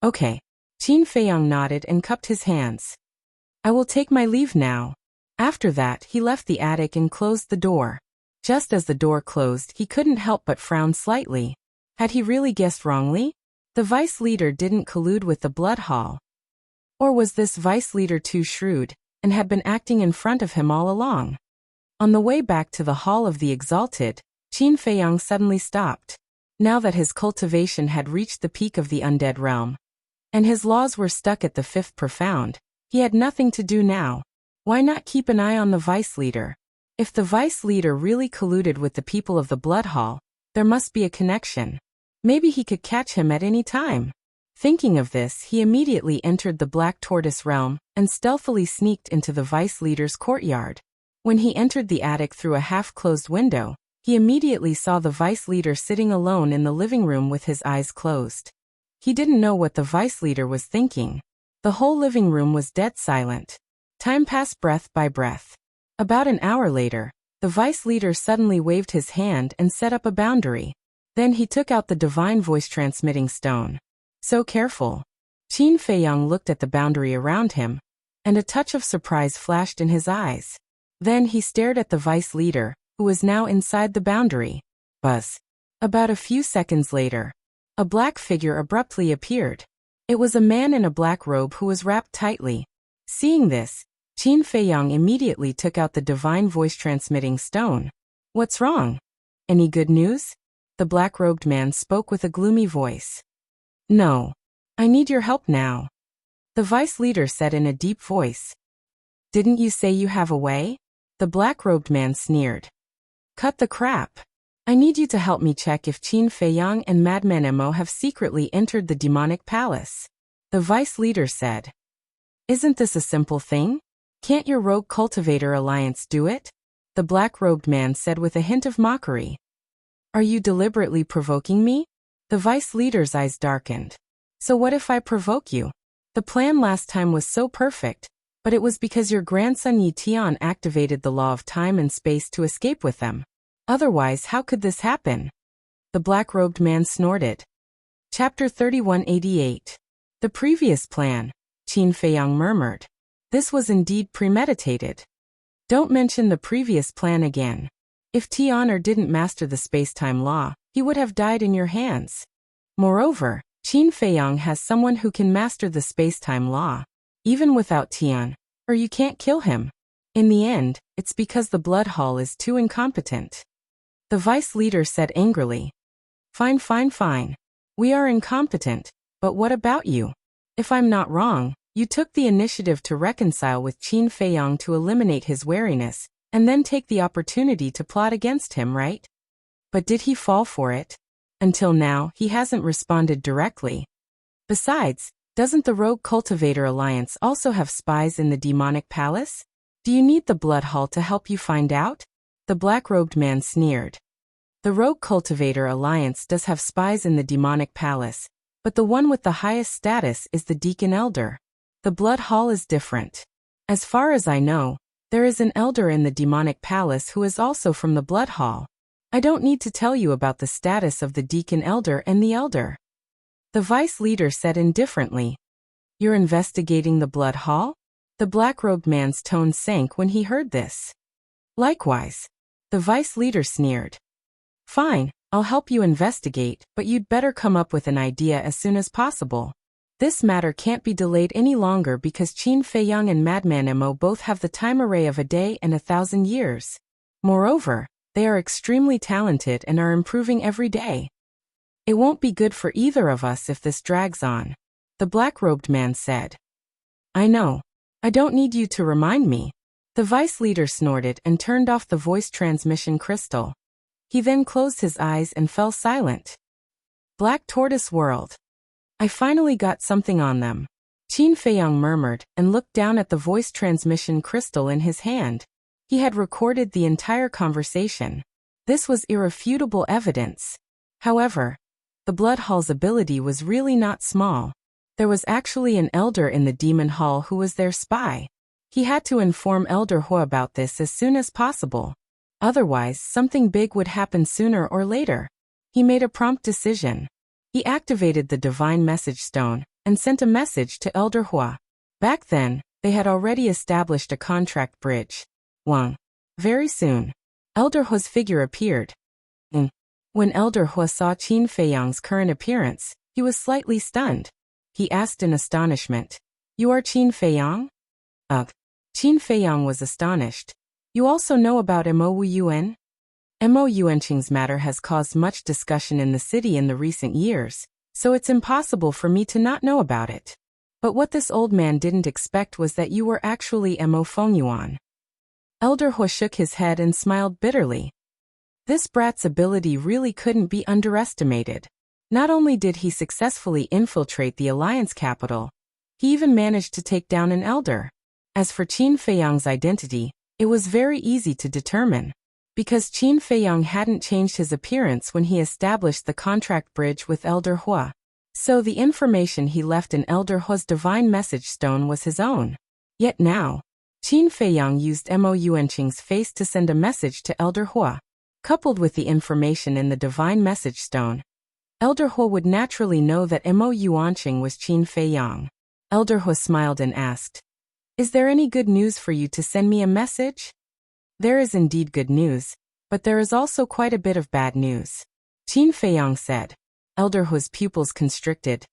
Okay. Qin Feiyang nodded and cupped his hands. I will take my leave now. After that, he left the attic and closed the door. Just as the door closed, he couldn't help but frown slightly. Had he really guessed wrongly? The vice leader didn't collude with the blood hall. Or was this vice leader too shrewd, and had been acting in front of him all along? On the way back to the Hall of the Exalted, Qin Feiyang suddenly stopped. Now that his cultivation had reached the peak of the undead realm, and his laws were stuck at the fifth profound, he had nothing to do now. Why not keep an eye on the vice leader? If the vice leader really colluded with the people of the blood hall, there must be a connection. Maybe he could catch him at any time. Thinking of this, he immediately entered the Black Tortoise realm and stealthily sneaked into the vice leader's courtyard. When he entered the attic through a half-closed window, he immediately saw the vice leader sitting alone in the living room with his eyes closed. He didn't know what the vice leader was thinking. The whole living room was dead silent. Time passed breath by breath. About an hour later, the vice leader suddenly waved his hand and set up a boundary. Then he took out the divine voice transmitting stone. So careful. Qin Feiyang looked at the boundary around him, and a touch of surprise flashed in his eyes. Then he stared at the vice leader, who was now inside the boundary. Buzz. About a few seconds later, a black figure abruptly appeared. It was a man in a black robe who was wrapped tightly. Seeing this, Qin Feiyang immediately took out the divine voice transmitting stone. What's wrong? Any good news? The black-robed man spoke with a gloomy voice. No. I need your help now. The vice leader said in a deep voice. Didn't you say you have a way? The black-robed man sneered. Cut the crap. I need you to help me check if Qin Feiyang and Madman Mo have secretly entered the demonic palace. The vice leader said. Isn't this a simple thing? Can't your rogue cultivator alliance do it? The black-robed man said with a hint of mockery. Are you deliberately provoking me? The vice leader's eyes darkened. So what if I provoke you? The plan last time was so perfect, but it was because your grandson Yi Tian activated the law of time and space to escape with them. Otherwise, how could this happen? The black-robed man snorted. Chapter 3188. The previous plan, Qin Feiyang murmured. This was indeed premeditated. Don't mention the previous plan again. If Tian'er didn't master the space-time law, he would have died in your hands. Moreover, Qin Feiyang has someone who can master the space-time law. Even without Tian, or you can't kill him. In the end, it's because the blood hall is too incompetent. The vice leader said angrily. Fine. We are incompetent, but what about you? If I'm not wrong, you took the initiative to reconcile with Qin Feiyang to eliminate his wariness, and then take the opportunity to plot against him, right? But did he fall for it? Until now, he hasn't responded directly. Besides, doesn't the Rogue Cultivator Alliance also have spies in the demonic palace? Do you need the Blood Hall to help you find out? The black-robed man sneered. The Rogue Cultivator Alliance does have spies in the demonic palace, but the one with the highest status is the Deacon Elder. The Blood Hall is different. As far as I know, there is an elder in the demonic palace who is also from the Blood Hall. I don't need to tell you about the status of the Deacon Elder and the Elder. The vice leader said indifferently. You're investigating the Blood Hall? The black-robed man's tone sank when he heard this. Likewise. The vice leader sneered. Fine, I'll help you investigate, but you'd better come up with an idea as soon as possible. This matter can't be delayed any longer because Qin Feiyang and Madman Mo both have the time array of a day and 1,000 years. Moreover, they are extremely talented and are improving every day. It won't be good for either of us if this drags on, the black-robed man said. I know. I don't need you to remind me. The vice leader snorted and turned off the voice transmission crystal. He then closed his eyes and fell silent. Black Tortoise World. I finally got something on them. Qin Feiyang murmured and looked down at the voice transmission crystal in his hand. He had recorded the entire conversation. This was irrefutable evidence. However, the Blood Hall's ability was really not small. There was actually an elder in the Demon Hall who was their spy. He had to inform Elder Hua about this as soon as possible. Otherwise, something big would happen sooner or later. He made a prompt decision. He activated the Divine Message Stone and sent a message to Elder Hua. Back then, they had already established a contract bridge. Very soon, Elder Hua's figure appeared. When Elder Hua saw Qin Feiyang's current appearance, he was slightly stunned. He asked in astonishment, You are Qin Feiyang? Qin Feiyang was astonished. You also know about Mo Wu Yuan? Mo Yuanqing's matter has caused much discussion in the city in the recent years, so it's impossible for me to not know about it. But what this old man didn't expect was that you were actually Mo Fengyuan. Elder Hua shook his head and smiled bitterly. This brat's ability really couldn't be underestimated. Not only did he successfully infiltrate the Alliance capital, he even managed to take down an elder. As for Qin Feiyang's identity, it was very easy to determine. Because Qin Feiyang hadn't changed his appearance when he established the contract bridge with Elder Hua. So the information he left in Elder Hua's Divine Message Stone was his own. Yet now, Qin Feiyang used Mo Yuanqing's face to send a message to Elder Hua. Coupled with the information in the Divine Message Stone, Elder Hua would naturally know that Mo Yuanqing was Qin Feiyang. Elder Hua smiled and asked, Is there any good news for you to send me a message? There is indeed good news, but there is also quite a bit of bad news. Qin Feiyang said. Elder Hua's pupils constricted.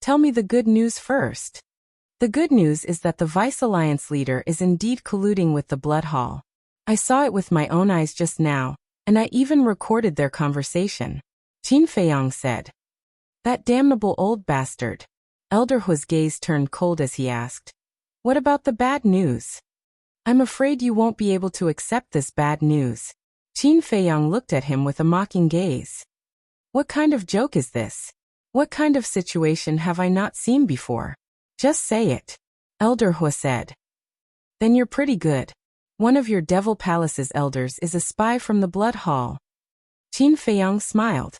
Tell me the good news first. The good news is that the Vice Alliance leader is indeed colluding with the Blood Hall. I saw it with my own eyes just now, and I even recorded their conversation. Qin Feiyang said. That damnable old bastard. Elder Hua's gaze turned cold as he asked. What about the bad news? I'm afraid you won't be able to accept this bad news. Qin Feiyang looked at him with a mocking gaze. What kind of joke is this? What kind of situation have I not seen before? Just say it. Elder Hua said. Then you're pretty good. One of your Devil Palace's elders is a spy from the Blood Hall. Qin Feiyang smiled.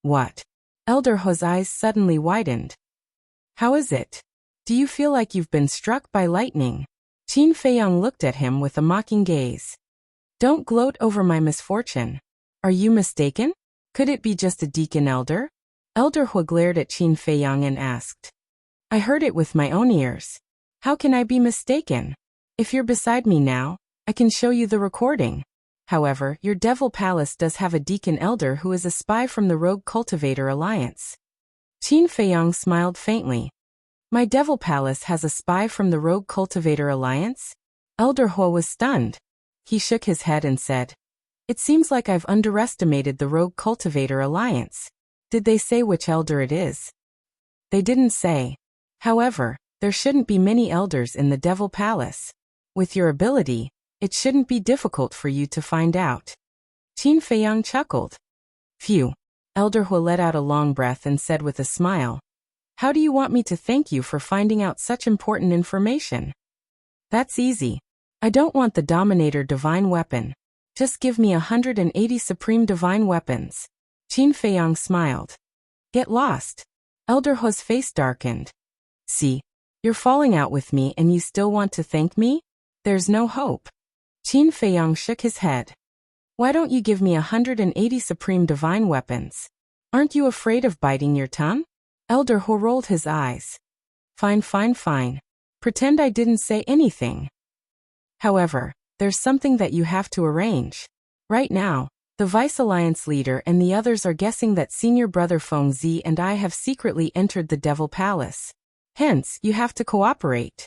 What? Elder Hua's eyes suddenly widened. How is it? Do you feel like you've been struck by lightning? Qin Feiyang looked at him with a mocking gaze. Don't gloat over my misfortune. Are you mistaken? Could it be just a deacon elder? Elder Hua glared at Qin Feiyang and asked. I heard it with my own ears. How can I be mistaken? If you're beside me now, I can show you the recording. However, your Devil Palace does have a deacon elder who is a spy from the Rogue Cultivator Alliance. Qin Feiyang smiled faintly. My Devil Palace has a spy from the Rogue Cultivator Alliance? Elder Hua was stunned. He shook his head and said, It seems like I've underestimated the Rogue Cultivator Alliance. Did they say which elder it is? They didn't say. However, there shouldn't be many elders in the Devil Palace. With your ability, it shouldn't be difficult for you to find out. Qin Feiyang chuckled. Phew. Elder Hua let out a long breath and said with a smile, How do you want me to thank you for finding out such important information? That's easy. I don't want the Dominator Divine Weapon. Just give me 180 Supreme Divine Weapons. Qin Feiyang smiled. Get lost. Elder Hua's face darkened. See, you're falling out with me and you still want to thank me? There's no hope. Qin Feiyang shook his head. Why don't you give me 180 Supreme Divine Weapons? Aren't you afraid of biting your tongue? Elder Hua rolled his eyes. Fine. Pretend I didn't say anything. However, there's something that you have to arrange. Right now, the Vice Alliance leader and the others are guessing that senior brother Feng Zi and I have secretly entered the Devil Palace. Hence, you have to cooperate.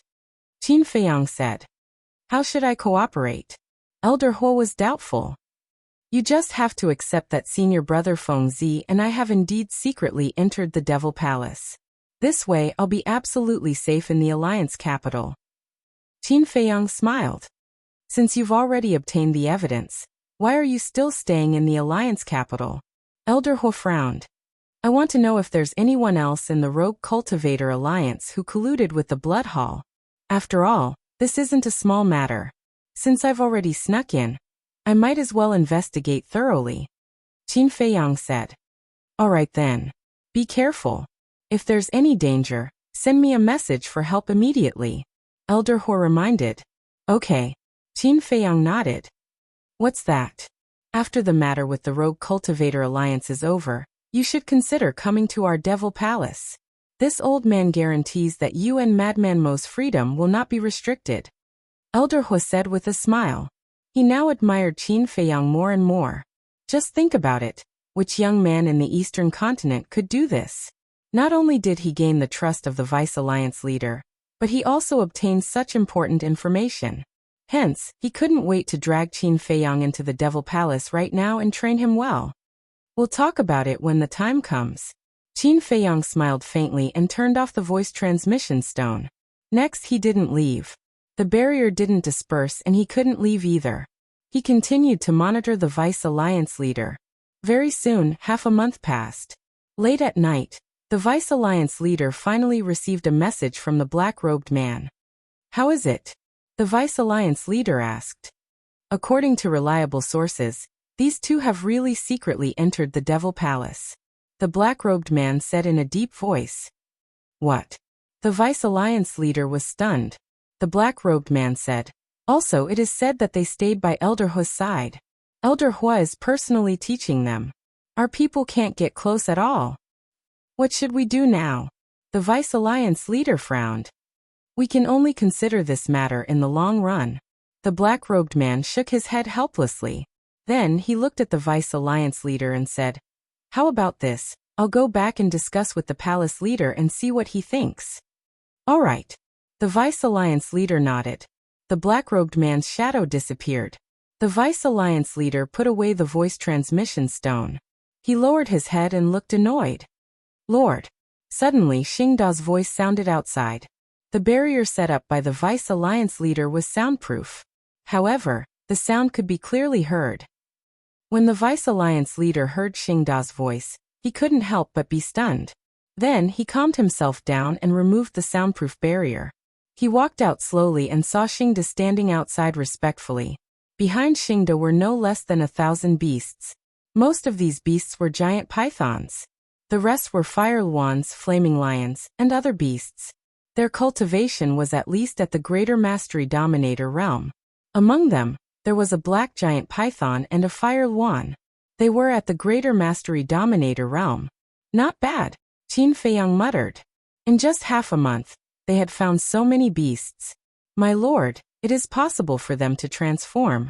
Qin Feiyang said. How should I cooperate? Elder Hua was doubtful. You just have to accept that senior brother Feng Zi and I have indeed secretly entered the Devil Palace. This way I'll be absolutely safe in the Alliance capital. Qin Feiyang smiled. Since you've already obtained the evidence, why are you still staying in the Alliance capital? Elder Hua frowned. I want to know if there's anyone else in the Rogue Cultivator Alliance who colluded with the Blood Hall. After all, this isn't a small matter. Since I've already snuck in, I might as well investigate thoroughly. Qin Feiyang said. All right then. Be careful. If there's any danger, send me a message for help immediately. Elder Hua reminded. Okay. Qin Feiyang nodded. What's that? After the matter with the Rogue Cultivator Alliance is over, you should consider coming to our Devil Palace. This old man guarantees that you and Madman Mo's freedom will not be restricted. Elder Hua said with a smile. He now admired Qin Feiyang more and more. Just think about it. Which young man in the Eastern continent could do this? Not only did he gain the trust of the Vice Alliance leader, but he also obtained such important information. Hence, he couldn't wait to drag Qin Feiyang into the Devil Palace right now and train him well. We'll talk about it when the time comes. Qin Feiyang smiled faintly and turned off the voice transmission stone. Next, he didn't leave. The barrier didn't disperse and he couldn't leave either. He continued to monitor the Vice Alliance leader. Very soon, half a month passed. Late at night, the Vice Alliance leader finally received a message from the black-robed man. How is it? The Vice Alliance leader asked. According to reliable sources, these two have really secretly entered the Devil Palace. The black-robed man said in a deep voice. What? The Vice Alliance leader was stunned. The black-robed man said. Also, it is said that they stayed by Elder Hua's side. Elder Hua is personally teaching them. Our people can't get close at all. What should we do now? The Vice Alliance leader frowned. We can only consider this matter in the long run. The black-robed man shook his head helplessly. Then he looked at the Vice Alliance leader and said, How about this? I'll go back and discuss with the palace leader and see what he thinks. All right. The Vice Alliance leader nodded. The black-robed man's shadow disappeared. The Vice Alliance leader put away the voice transmission stone. He lowered his head and looked annoyed. Lord. Suddenly Xingda's voice sounded outside. The barrier set up by the Vice Alliance leader was soundproof. However, the sound could be clearly heard. When the Vice Alliance leader heard Xingda's voice, he couldn't help but be stunned. Then he calmed himself down and removed the soundproof barrier. He walked out slowly and saw Xingda standing outside respectfully. Behind Xingda were no less than 1,000 beasts. Most of these beasts were giant pythons. The rest were fire luans, flaming lions, and other beasts. Their cultivation was at least at the Greater Mastery Dominator realm. Among them, there was a black giant python and a fire luan. They were at the Greater Mastery Dominator realm. Not bad, Qin Feiyang muttered. In just half a month, they had found so many beasts. My lord, it is possible for them to transform.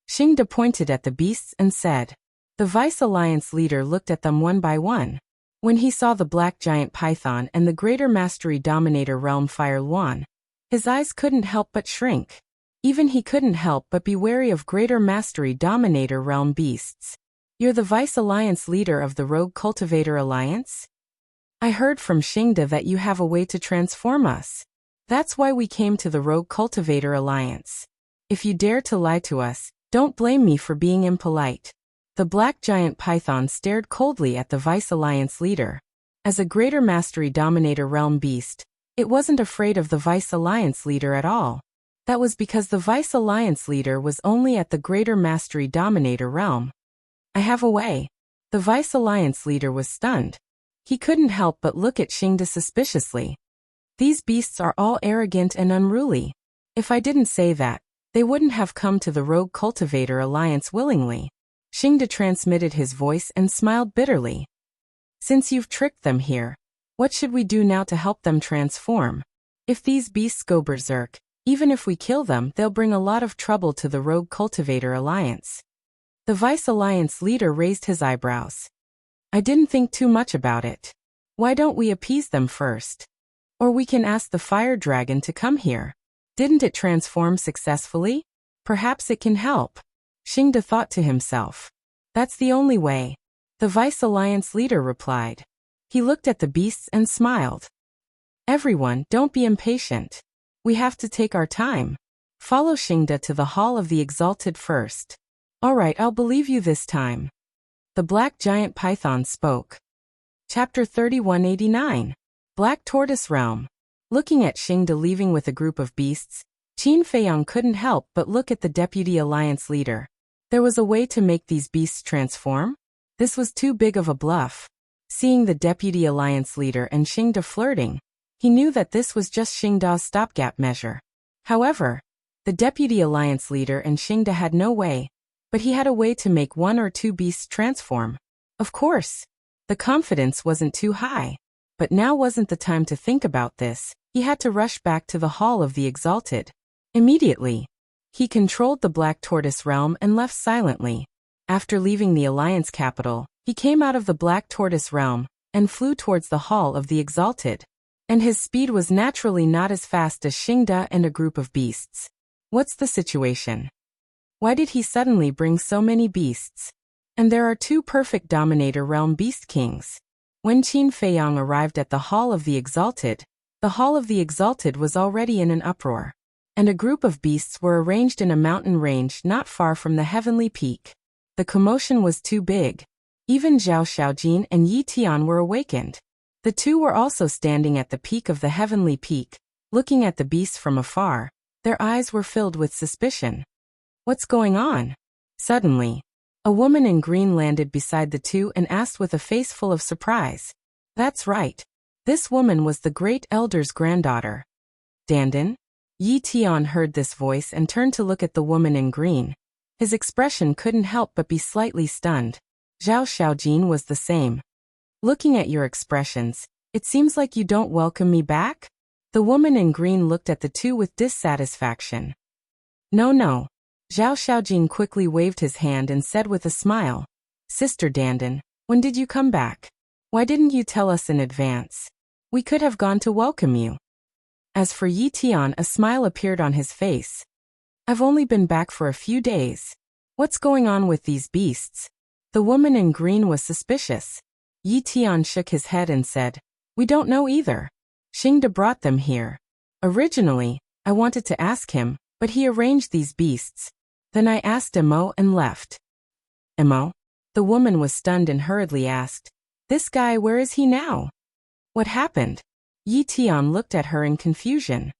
Xingda pointed at the beasts and said. The Vice Alliance leader looked at them one by one. When he saw the black giant python and the Greater Mastery Dominator realm fire luan, his eyes couldn't help but shrink. Even he couldn't help but be wary of Greater Mastery Dominator realm beasts. You're the Vice Alliance leader of the Rogue Cultivator Alliance? I heard from Xingda that you have a way to transform us. That's why we came to the Rogue Cultivator Alliance. If you dare to lie to us, don't blame me for being impolite. The black giant python stared coldly at the Vice Alliance leader. As a Greater Mastery Dominator realm beast, it wasn't afraid of the Vice Alliance leader at all. That was because the Vice Alliance leader was only at the Greater Mastery Dominator realm. I have a way. The Vice Alliance leader was stunned. He couldn't help but look at Xingda suspiciously. These beasts are all arrogant and unruly. If I didn't say that, they wouldn't have come to the Rogue Cultivator Alliance willingly. Xingda transmitted his voice and smiled bitterly. Since you've tricked them here, what should we do now to help them transform? If these beasts go berserk, even if we kill them, they'll bring a lot of trouble to the Rogue Cultivator Alliance. The Vice Alliance leader raised his eyebrows. I didn't think too much about it. Why don't we appease them first? Or we can ask the fire dragon to come here. Didn't it transform successfully? Perhaps it can help. Xingda thought to himself. That's the only way. The Vice Alliance leader replied. He looked at the beasts and smiled. Everyone, don't be impatient. We have to take our time. Follow Xingda to the Hall of the Exalted first. All right, I'll believe you this time. The black giant python spoke. Chapter 3189. Black Tortoise Realm. Looking at Xingda leaving with a group of beasts, Qin Feiyang couldn't help but look at the Deputy Alliance leader. There was a way to make these beasts transform? This was too big of a bluff. Seeing the Deputy Alliance leader and Xingda flirting, he knew that this was just Xingda's stopgap measure. However, the Deputy Alliance leader and Xingda had no way, but he had a way to make one or two beasts transform. Of course, the confidence wasn't too high. But now wasn't the time to think about this. He had to rush back to the Hall of the Exalted. Immediately, he controlled the Black Tortoise Realm and left silently. After leaving the Alliance capital, he came out of the Black Tortoise Realm and flew towards the Hall of the Exalted. And his speed was naturally not as fast as Xingda and a group of beasts. What's the situation? Why did he suddenly bring so many beasts? And there are two perfect Dominator Realm Beast Kings. When Qin Feiyang arrived at the Hall of the Exalted was already in an uproar. And a group of beasts were arranged in a mountain range not far from the heavenly peak. The commotion was too big. Even Zhao Xiaojin and Yi Tian were awakened. The two were also standing at the peak of the heavenly peak, looking at the beasts from afar. Their eyes were filled with suspicion. What's going on? Suddenly, a woman in green landed beside the two and asked with a face full of surprise. That's right. This woman was the Great Elder's granddaughter. Dandan? Yi Tian heard this voice and turned to look at the woman in green. His expression couldn't help but be slightly stunned. Zhao Xiaojin was the same. Looking at your expressions, it seems like you don't welcome me back? The woman in green looked at the two with dissatisfaction. No. Zhao Xiaojin quickly waved his hand and said with a smile, Sister Dandan, when did you come back? Why didn't you tell us in advance? We could have gone to welcome you. As for Yi Tian, a smile appeared on his face. I've only been back for a few days. What's going on with these beasts? The woman in green was suspicious. Yi Tian shook his head and said, We don't know either. Xingda brought them here. Originally, I wanted to ask him, but he arranged these beasts. Then I asked Emo and left. Emo? The woman was stunned and hurriedly asked, This guy, where is he now? What happened? Yi Tian looked at her in confusion.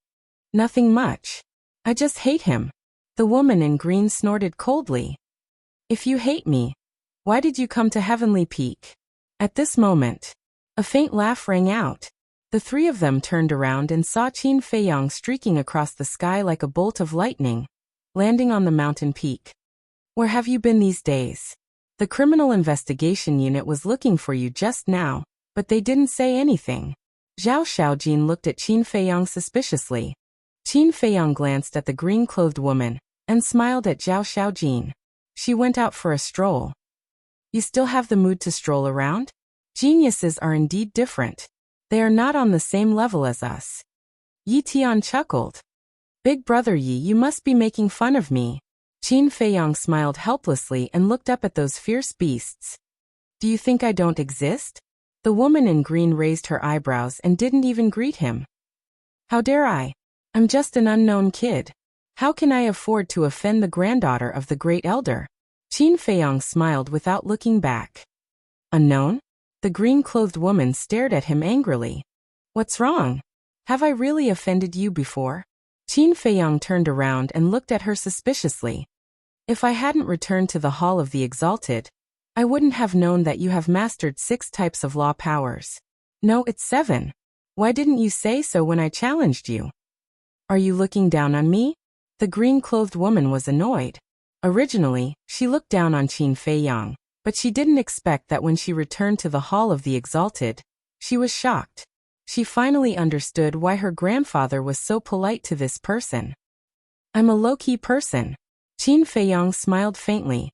Nothing much. I just hate him. The woman in green snorted coldly. If you hate me, why did you come to Heavenly Peak? At this moment, a faint laugh rang out. The three of them turned around and saw Qin Feiyang streaking across the sky like a bolt of lightning, landing on the mountain peak. Where have you been these days? The Criminal Investigation Unit was looking for you just now, but they didn't say anything. Zhao Xiaojin looked at Qin Feiyang suspiciously. Qin Feiyang glanced at the green-clothed woman and smiled at Zhao Xiaojin. She went out for a stroll. You still have the mood to stroll around? Geniuses are indeed different. They are not on the same level as us. Yi Tian chuckled. Big brother Yi, you must be making fun of me. Qin Feiyang smiled helplessly and looked up at those fierce beasts. Do you think I don't exist? The woman in green raised her eyebrows and didn't even greet him. How dare I? I'm just an unknown kid. How can I afford to offend the granddaughter of the great elder? Qin Feiyang smiled without looking back. Unknown? The green-clothed woman stared at him angrily. What's wrong? Have I really offended you before? Qin Feiyang turned around and looked at her suspiciously. If I hadn't returned to the Hall of the Exalted, I wouldn't have known that you have mastered 6 types of law powers. No, it's 7. Why didn't you say so when I challenged you? Are you looking down on me? The green-clothed woman was annoyed. Originally, she looked down on Qin Feiyang, but she didn't expect that when she returned to the Hall of the Exalted, she was shocked. She finally understood why her grandfather was so polite to this person. I'm a low-key person. Qin Feiyang smiled faintly.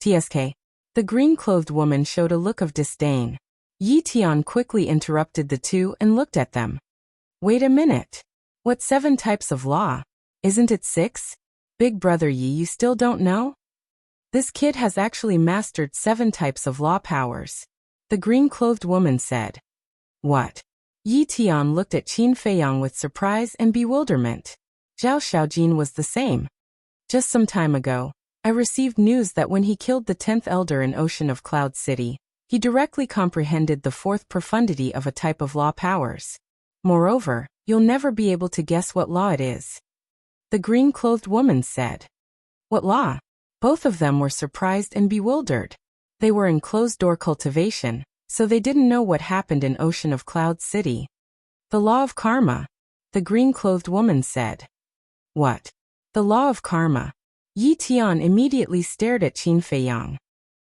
TSK. The green-clothed woman showed a look of disdain. Yi Tian quickly interrupted the two and looked at them. Wait a minute. What 7 types of law? Isn't it 6? Big brother Yi, you still don't know? This kid has actually mastered 7 types of law powers. The green-clothed woman said. What? Yi Tian looked at Qin Feiyang with surprise and bewilderment. Zhao Xiaojin was the same. Just some time ago, I received news that when he killed the 10th elder in Ocean of Cloud City, he directly comprehended the 4th profundity of a type of law powers. Moreover, you'll never be able to guess what law it is. The green-clothed woman said. What law? Both of them were surprised and bewildered. They were in closed-door cultivation, so they didn't know what happened in Ocean of Cloud City. The law of karma, the green-clothed woman said. What? The law of karma. Yi Tian immediately stared at Qin Feiyang.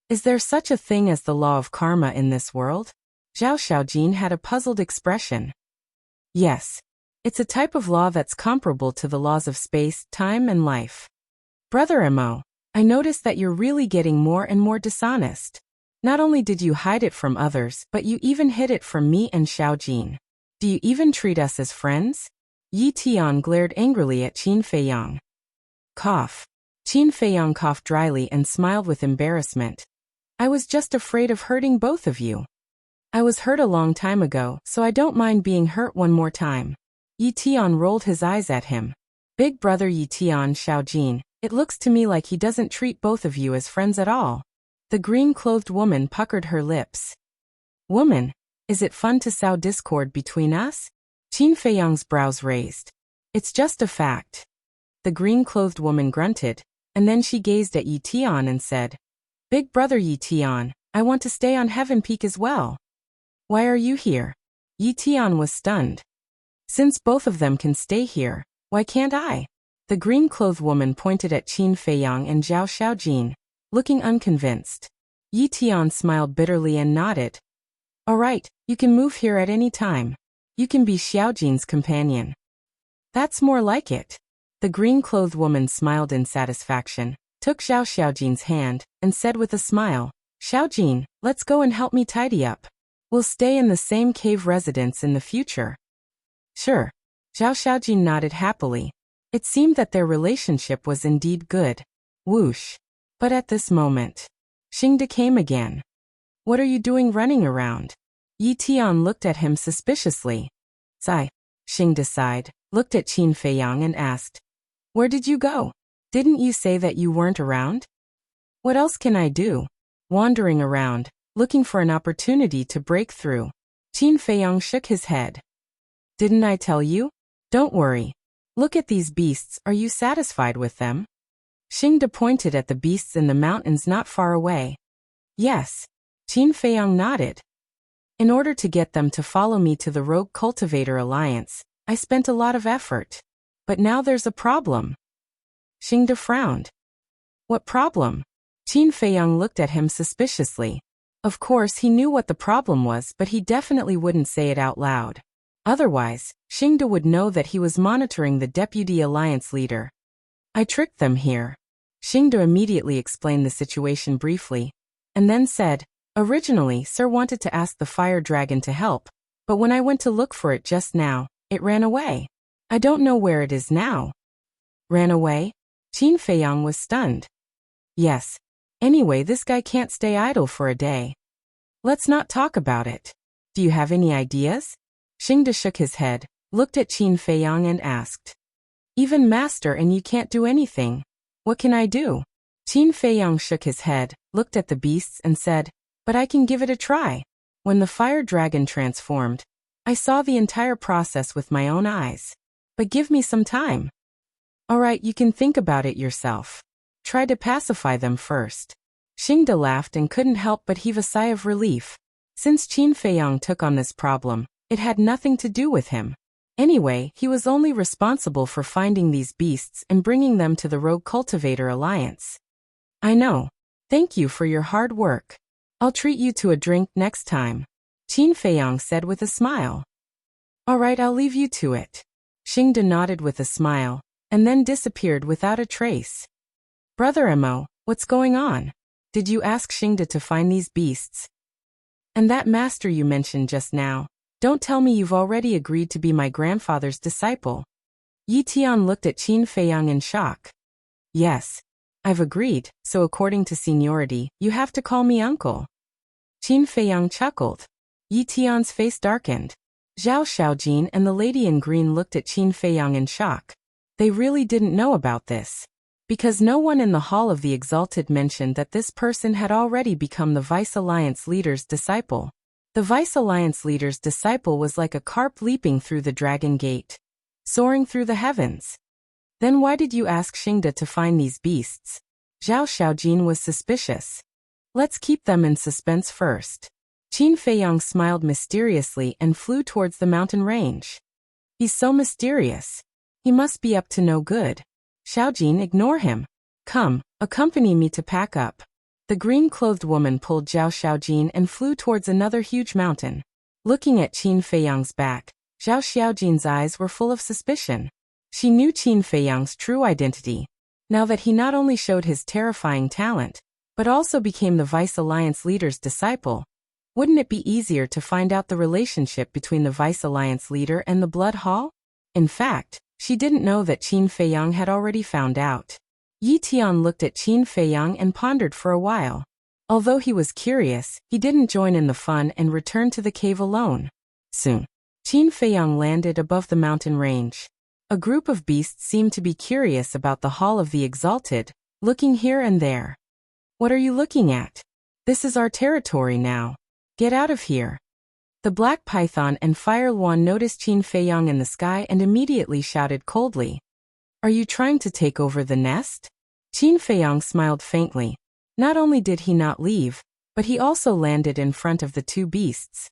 Is there such a thing as the law of karma in this world? Zhao Xiaojin had a puzzled expression. Yes. It's a type of law that's comparable to the laws of space, time, and life. Brother Mo, I noticed that you're really getting more and more dishonest. Not only did you hide it from others, but you even hid it from me and Xiaojin. Do you even treat us as friends? Yi Tian glared angrily at Qin Feiyang. Cough. Qin Feiyang coughed dryly and smiled with embarrassment. I was just afraid of hurting both of you. I was hurt a long time ago, so I don't mind being hurt one more time. Yi Tian rolled his eyes at him. Big brother Yi Tian Xiaojin, it looks to me like he doesn't treat both of you as friends at all. The green-clothed woman puckered her lips. Woman, is it fun to sow discord between us? Qin Feiyang's brows raised. It's just a fact. The green-clothed woman grunted, and then she gazed at Yi Tian and said, Big brother Yi Tian, I want to stay on Heaven Peak as well. Why are you here? Yi Tian was stunned. Since both of them can stay here, why can't I? The green-clothed woman pointed at Qin Feiyang and Zhao Xiaojin, looking unconvinced. Yi Tian smiled bitterly and nodded. All right, you can move here at any time. You can be Xiaojin's companion. That's more like it. The green-clothed woman smiled in satisfaction, took Zhao Xiaojin's hand, and said with a smile, Xiaojin, let's go and help me tidy up. We'll stay in the same cave residence in the future. Sure. Zhao Xiaojin nodded happily. It seemed that their relationship was indeed good. Whoosh. But at this moment, Xingde came again. What are you doing running around? Yi Tian looked at him suspiciously. Sigh. Xingde sighed, looked at Qin Feiyang and asked, Where did you go? Didn't you say that you weren't around? What else can I do? Wandering around, looking for an opportunity to break through. Qin Feiyang shook his head. Didn't I tell you? Don't worry. Look at these beasts, are you satisfied with them? Xingde pointed at the beasts in the mountains not far away. Yes. Qin Feiyang nodded. In order to get them to follow me to the Rogue Cultivator Alliance, I spent a lot of effort. But now there's a problem. Xingde frowned. What problem? Qin Feiyang looked at him suspiciously. Of course he knew what the problem was, but he definitely wouldn't say it out loud. Otherwise, Xingde would know that he was monitoring the Deputy Alliance leader. I tricked them here. Xingde immediately explained the situation briefly, and then said, originally Sir wanted to ask the fire dragon to help, but when I went to look for it just now, it ran away. I don't know where it is now. Ran away? Qin Feiyang was stunned. Yes. Anyway, this guy can't stay idle for a day. Let's not talk about it. Do you have any ideas? Xingde shook his head, looked at Qin Feiyang and asked. Even master and you can't do anything. What can I do? Qin Feiyang shook his head, looked at the beasts and said, but I can give it a try. When the fire dragon transformed, I saw the entire process with my own eyes. But give me some time. Alright, you can think about it yourself. Try to pacify them first. Xingde laughed and couldn't help but heave a sigh of relief. Since Qin Feiyang took on this problem, it had nothing to do with him. Anyway, he was only responsible for finding these beasts and bringing them to the Rogue Cultivator Alliance. I know. Thank you for your hard work. I'll treat you to a drink next time. Qin Feiyang said with a smile. Alright, I'll leave you to it. Xingde nodded with a smile, and then disappeared without a trace. Brother Mo, what's going on? Did you ask Xingde to find these beasts? And that master you mentioned just now, don't tell me you've already agreed to be my grandfather's disciple. Yi Tian looked at Qin Feiyang in shock. Yes. I've agreed, so according to seniority, you have to call me uncle. Qin Feiyang chuckled. Yi Tian's face darkened. Zhao Xiaojin and the lady in green looked at Qin Feiyang in shock. They really didn't know about this. Because no one in the Hall of the Exalted mentioned that this person had already become the Vice Alliance leader's disciple. The Vice Alliance leader's disciple was like a carp leaping through the dragon gate, soaring through the heavens. Then why did you ask Xingde to find these beasts? Zhao Xiaojin was suspicious. Let's keep them in suspense first. Qin Feiyang smiled mysteriously and flew towards the mountain range. He's so mysterious. He must be up to no good. Xiaojin, ignore him. Come, accompany me to pack up. The green-clothed woman pulled Zhao Xiaojin and flew towards another huge mountain. Looking at Qin Feiyang's back, Zhao Xiaojin's eyes were full of suspicion. She knew Qin Feiyang's true identity, now that he not only showed his terrifying talent, but also became the Vice Alliance leader's disciple. Wouldn't it be easier to find out the relationship between the Vice Alliance leader and the Blood Hall? In fact, she didn't know that Qin Feiyang had already found out. Yi Tian looked at Qin Feiyang and pondered for a while. Although he was curious, he didn't join in the fun and returned to the cave alone. Soon, Qin Feiyang landed above the mountain range. A group of beasts seemed to be curious about the Hall of the Exalted, looking here and there. What are you looking at? This is our territory now. Get out of here. The Black Python and Fire Luan noticed Qin Feiyang in the sky and immediately shouted coldly. Are you trying to take over the nest? Qin Feiyang smiled faintly. Not only did he not leave, but he also landed in front of the two beasts.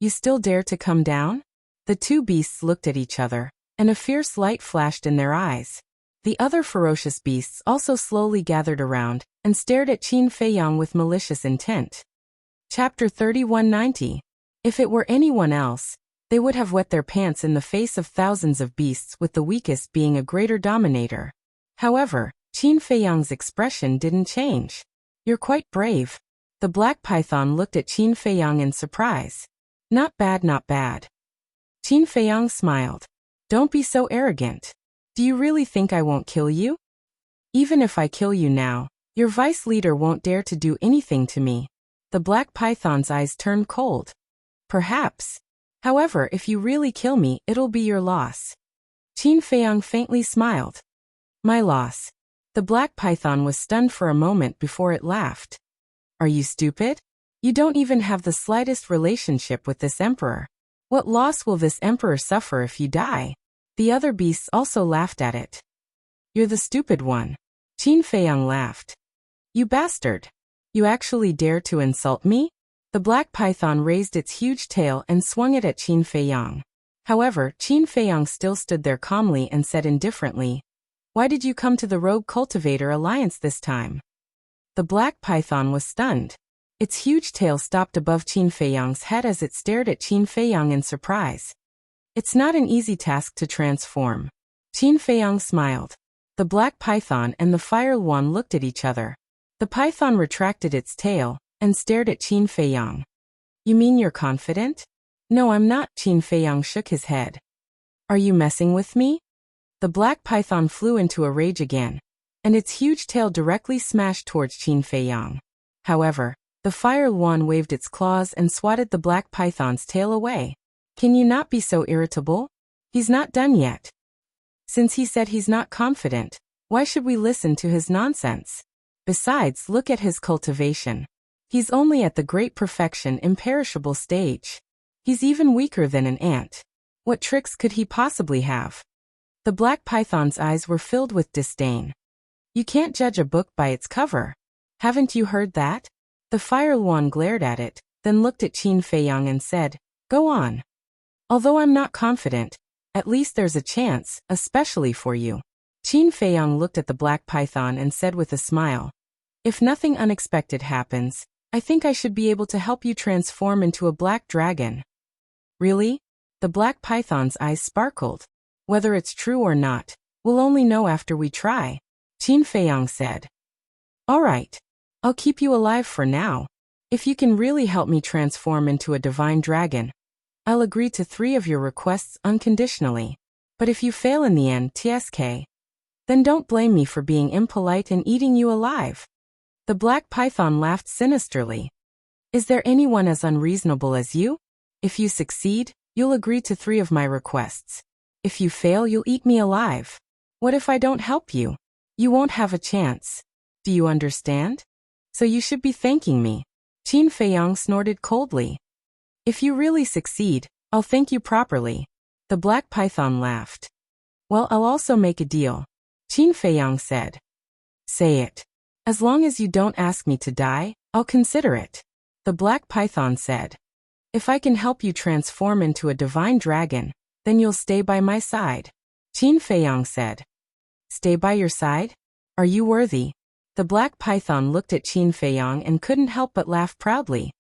You still dare to come down? The two beasts looked at each other, and a fierce light flashed in their eyes. The other ferocious beasts also slowly gathered around and stared at Qin Feiyang with malicious intent. Chapter 3190. If it were anyone else, they would have wet their pants in the face of thousands of beasts, with the weakest being a greater dominator. However, Qin Feiyang's expression didn't change. You're quite brave. The Black Python looked at Qin Feiyang in surprise. Not bad, not bad. Qin Feiyang smiled. Don't be so arrogant. Do you really think I won't kill you? Even if I kill you now, your vice leader won't dare to do anything to me. The Black Python's eyes turned cold. Perhaps. However, if you really kill me, it'll be your loss. Qin Feiyang faintly smiled. My loss. The Black Python was stunned for a moment before it laughed. Are you stupid? You don't even have the slightest relationship with this emperor. What loss will this emperor suffer if you die? The other beasts also laughed at it. You're the stupid one. Qin Feiyang laughed. You bastard. You actually dare to insult me? The black python raised its huge tail and swung it at Qin Feiyang. However, Qin Feiyang still stood there calmly and said indifferently, Why did you come to the Rogue Cultivator Alliance this time? The black python was stunned. Its huge tail stopped above Qin Feiyang's head as it stared at Qin Feiyang in surprise. It's not an easy task to transform. Qin Feiyang smiled. The black python and the fire one looked at each other. The python retracted its tail and stared at Qin Feiyang. You mean you're confident? No, I'm not. Qin Feiyang shook his head. Are you messing with me? The black python flew into a rage again, and its huge tail directly smashed towards Qin Feiyang. However, the fire one waved its claws and swatted the black python's tail away. Can you not be so irritable? He's not done yet. Since he said he's not confident, why should we listen to his nonsense? Besides, look at his cultivation. He's only at the great perfection imperishable stage. He's even weaker than an ant. What tricks could he possibly have? The black python's eyes were filled with disdain. You can't judge a book by its cover. Haven't you heard that? The fire one glared at it, then looked at Qin Feiyang and said, Go on. Although I'm not confident, at least there's a chance, especially for you. Qin Feiyang looked at the black python and said with a smile, If nothing unexpected happens, I think I should be able to help you transform into a black dragon. Really? The black python's eyes sparkled. Whether it's true or not, we'll only know after we try, Qin Feiyang said. All right. I'll keep you alive for now. If you can really help me transform into a divine dragon, I'll agree to 3 of your requests unconditionally. But if you fail in the end, TSK, then don't blame me for being impolite and eating you alive. The black python laughed sinisterly. Is there anyone as unreasonable as you? If you succeed, you'll agree to 3 of my requests. If you fail, you'll eat me alive. What if I don't help you? You won't have a chance. Do you understand? So you should be thanking me. Qin Feiyang snorted coldly. If you really succeed, I'll thank you properly. The black python laughed. Well, I'll also make a deal, Qin Feiyang said. Say it. As long as you don't ask me to die, I'll consider it. The black python said. If I can help you transform into a divine dragon, then you'll stay by my side. Qin Feiyang said. Stay by your side? Are you worthy? The black python looked at Qin Feiyang and couldn't help but laugh proudly.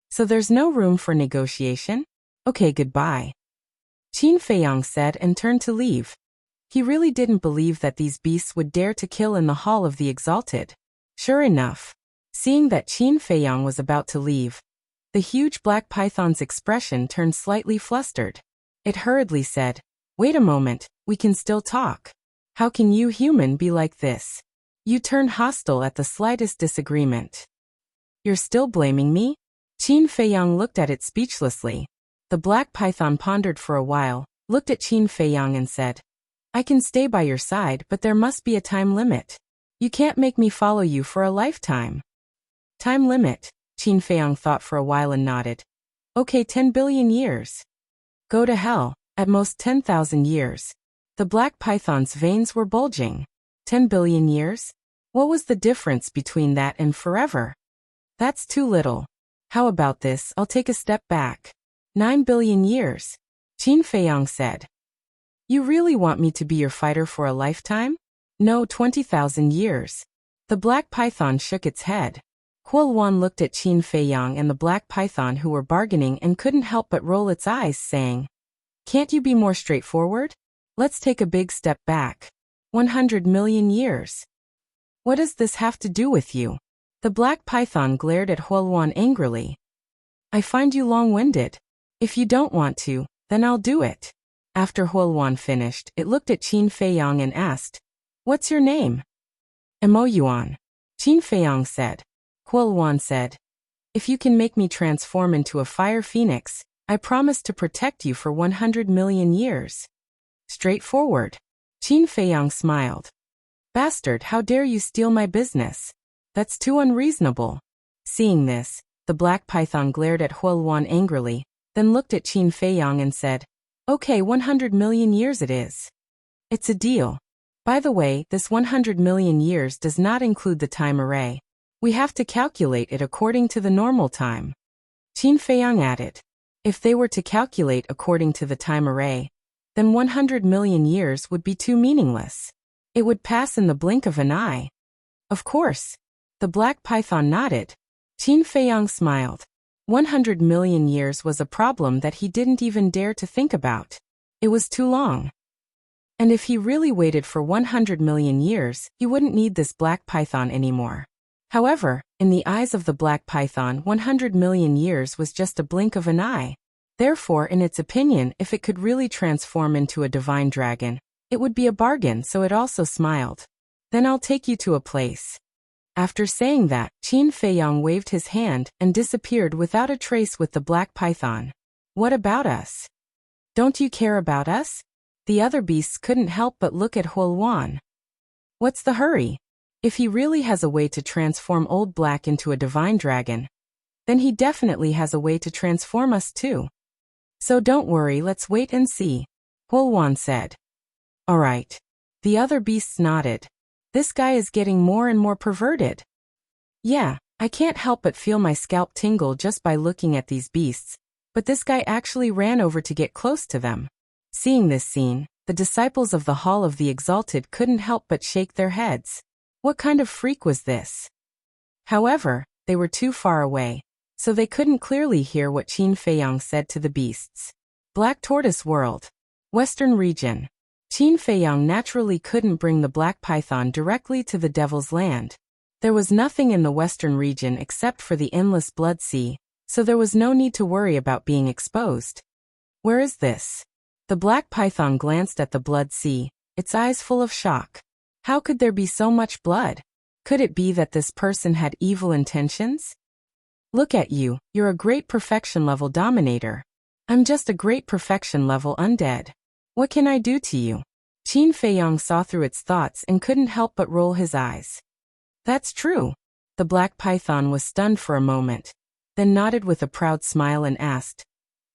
So there's no room for negotiation? Okay, goodbye. Qin Feiyang said and turned to leave. He really didn't believe that these beasts would dare to kill in the Hall of the Exalted. Sure enough, seeing that Qin Feiyang was about to leave, the huge black python's expression turned slightly flustered. It hurriedly said, Wait a moment, we can still talk. How can you human be like this? You turn hostile at the slightest disagreement. You're still blaming me? Qin Feiyang looked at it speechlessly. The black python pondered for a while, looked at Qin Feiyang and said, I can stay by your side, but there must be a time limit. You can't make me follow you for a lifetime. Time limit, Qin Feiyang thought for a while and nodded. Okay, 10 billion years. Go to hell, at most 10,000 years. The black python's veins were bulging. 10 billion years? What was the difference between that and forever? That's too little. How about this? I'll take a step back. 9 billion years. Qin Feiyang said. You really want me to be your fighter for a lifetime? No, 20,000 years. The black python shook its head. Huoluan looked at Qin Feiyang and the black python who were bargaining and couldn't help but roll its eyes, saying, Can't you be more straightforward? Let's take a big step back. 100 million years. What does this have to do with you? The black python glared at Huoluan angrily. I find you long-winded. If you don't want to, then I'll do it. After Huoluan finished, it looked at Qin Feiyang and asked, What's your name? Emoyuan. Qin Feiyang said. Huoluan said, If you can make me transform into a fire phoenix, I promise to protect you for 100 million years. Straightforward. Qin Feiyang smiled. Bastard, how dare you steal my business? That's too unreasonable. Seeing this, the black python glared at Huoluan angrily, then looked at Qin Feiyang and said, Okay, 100 million years it is. It's a deal. By the way, this 100 million years does not include the time array. We have to calculate it according to the normal time. Qin Feiyang added. If they were to calculate according to the time array, then 100 million years would be too meaningless. It would pass in the blink of an eye. Of course. The black python nodded. Qin Feiyang smiled. 100 million years was a problem that he didn't even dare to think about. It was too long. And if he really waited for 100 million years, he wouldn't need this black python anymore. However, in the eyes of the black python, 100 million years was just a blink of an eye. Therefore, in its opinion, if it could really transform into a divine dragon, it would be a bargain, so it also smiled. Then I'll take you to a place. After saying that, Qin Feiyang waved his hand and disappeared without a trace with the black python. What about us? Don't you care about us? The other beasts couldn't help but look at Huoluan. What's the hurry? If he really has a way to transform Old Black into a divine dragon, then he definitely has a way to transform us too. So don't worry, let's wait and see, Huoluan said. All right. The other beasts nodded. This guy is getting more and more perverted. Yeah, I can't help but feel my scalp tingle just by looking at these beasts, but this guy actually ran over to get close to them. Seeing this scene, the disciples of the Hall of the Exalted couldn't help but shake their heads. What kind of freak was this? However, they were too far away, so they couldn't clearly hear what Qin Feiyang said to the beasts. Black Tortoise World. Western Region. Qin Feiyang naturally couldn't bring the black python directly to the Devil's Land. There was nothing in the Western region except for the endless Blood Sea, so there was no need to worry about being exposed. Where is this? The black python glanced at the Blood Sea, its eyes full of shock. How could there be so much blood? Could it be that this person had evil intentions? Look at you, you're a great perfection level dominator. I'm just a great perfection level undead. What can I do to you? Qin Feiyang saw through its thoughts and couldn't help but roll his eyes. That's true. The black python was stunned for a moment, then nodded with a proud smile and asked,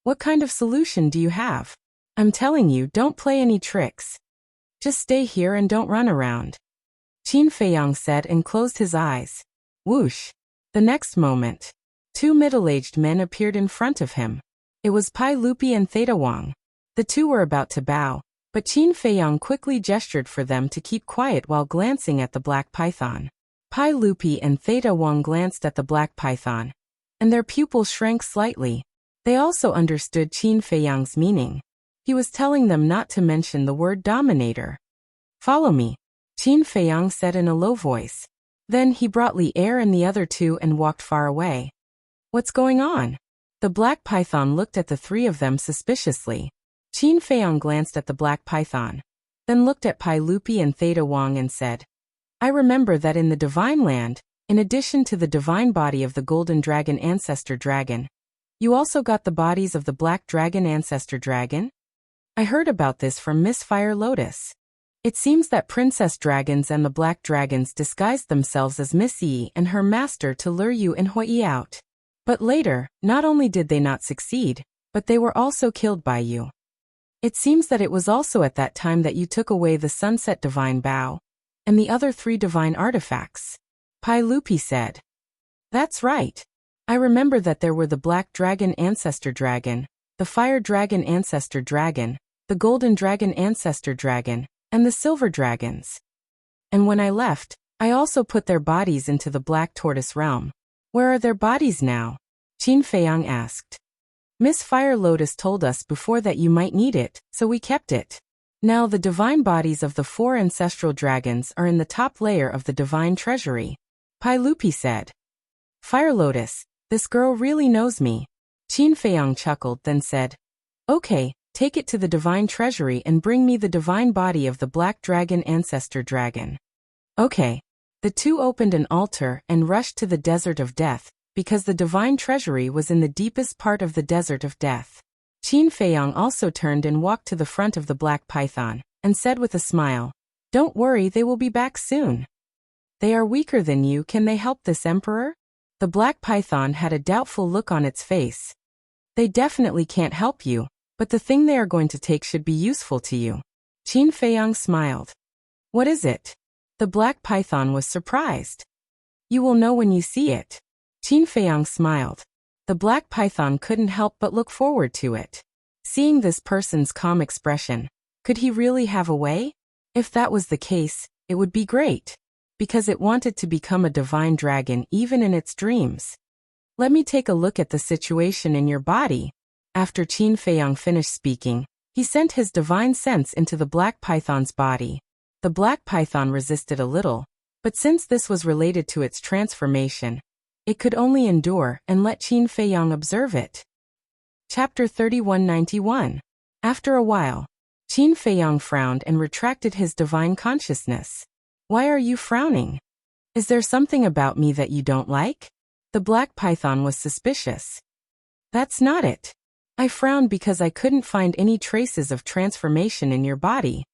What kind of solution do you have? I'm telling you, don't play any tricks. Just stay here and don't run around. Qin Feiyang said and closed his eyes. Whoosh. The next moment, two middle-aged men appeared in front of him. It was Pai Lupi and Theta Wang. The two were about to bow, but Qin Feiyang quickly gestured for them to keep quiet while glancing at the black python. Pai Lupi and Theta Wang glanced at the black python, and their pupils shrank slightly. They also understood Qin Feiyang's meaning. He was telling them not to mention the word dominator. Follow me, Qin Feiyang said in a low voice. Then he brought Li Er and the other two and walked far away. What's going on? The black python looked at the three of them suspiciously. Qin Feiyang glanced at the black python, then looked at Pai Lupi and Theta Wang and said, I remember that in the Divine Land, in addition to the divine body of the Golden Dragon Ancestor Dragon, you also got the bodies of the Black Dragon Ancestor Dragon? I heard about this from Miss Fire Lotus. It seems that Princess Dragons and the Black Dragons disguised themselves as Miss Yi and her master to lure you and Hui out. But later, not only did they not succeed, but they were also killed by you. It seems that it was also at that time that you took away the Sunset Divine Bow and the other 3 divine artifacts. Pai Lupi said. That's right. I remember that there were the Black Dragon Ancestor Dragon, the Fire Dragon Ancestor Dragon, the Golden Dragon Ancestor Dragon, and the Silver Dragons. And when I left, I also put their bodies into the Black Tortoise realm. Where are their bodies now? Qin Feiyang asked. Miss Fire Lotus told us before that you might need it, so we kept it. Now the divine bodies of the 4 ancestral dragons are in the top layer of the divine treasury, Pai Lupi said. Fire Lotus, this girl really knows me. Qin Feiyang chuckled, then said, Okay, take it to the divine treasury and bring me the divine body of the Black Dragon Ancestor Dragon. Okay. The two opened an altar and rushed to the Desert of Death, because the divine treasury was in the deepest part of the Desert of Death. Qin Feiyang also turned and walked to the front of the black python, and said with a smile, Don't worry, they will be back soon. They are weaker than you, can they help this emperor? The black python had a doubtful look on its face. They definitely can't help you, but the thing they are going to take should be useful to you. Qin Feiyang smiled. What is it? The black python was surprised. You will know when you see it. Qin Feiyang smiled. The black python couldn't help but look forward to it. Seeing this person's calm expression, could he really have a way? If that was the case, it would be great, because it wanted to become a divine dragon even in its dreams. Let me take a look at the situation in your body. After Qin Feiyang finished speaking, he sent his divine sense into the black python's body. The black python resisted a little, but since this was related to its transformation, it could only endure and let Qin Feiyang observe it. Chapter 3191. After a while, Qin Feiyang frowned and retracted his divine consciousness. Why are you frowning? Is there something about me that you don't like? The black python was suspicious. That's not it. I frowned because I couldn't find any traces of transformation in your body.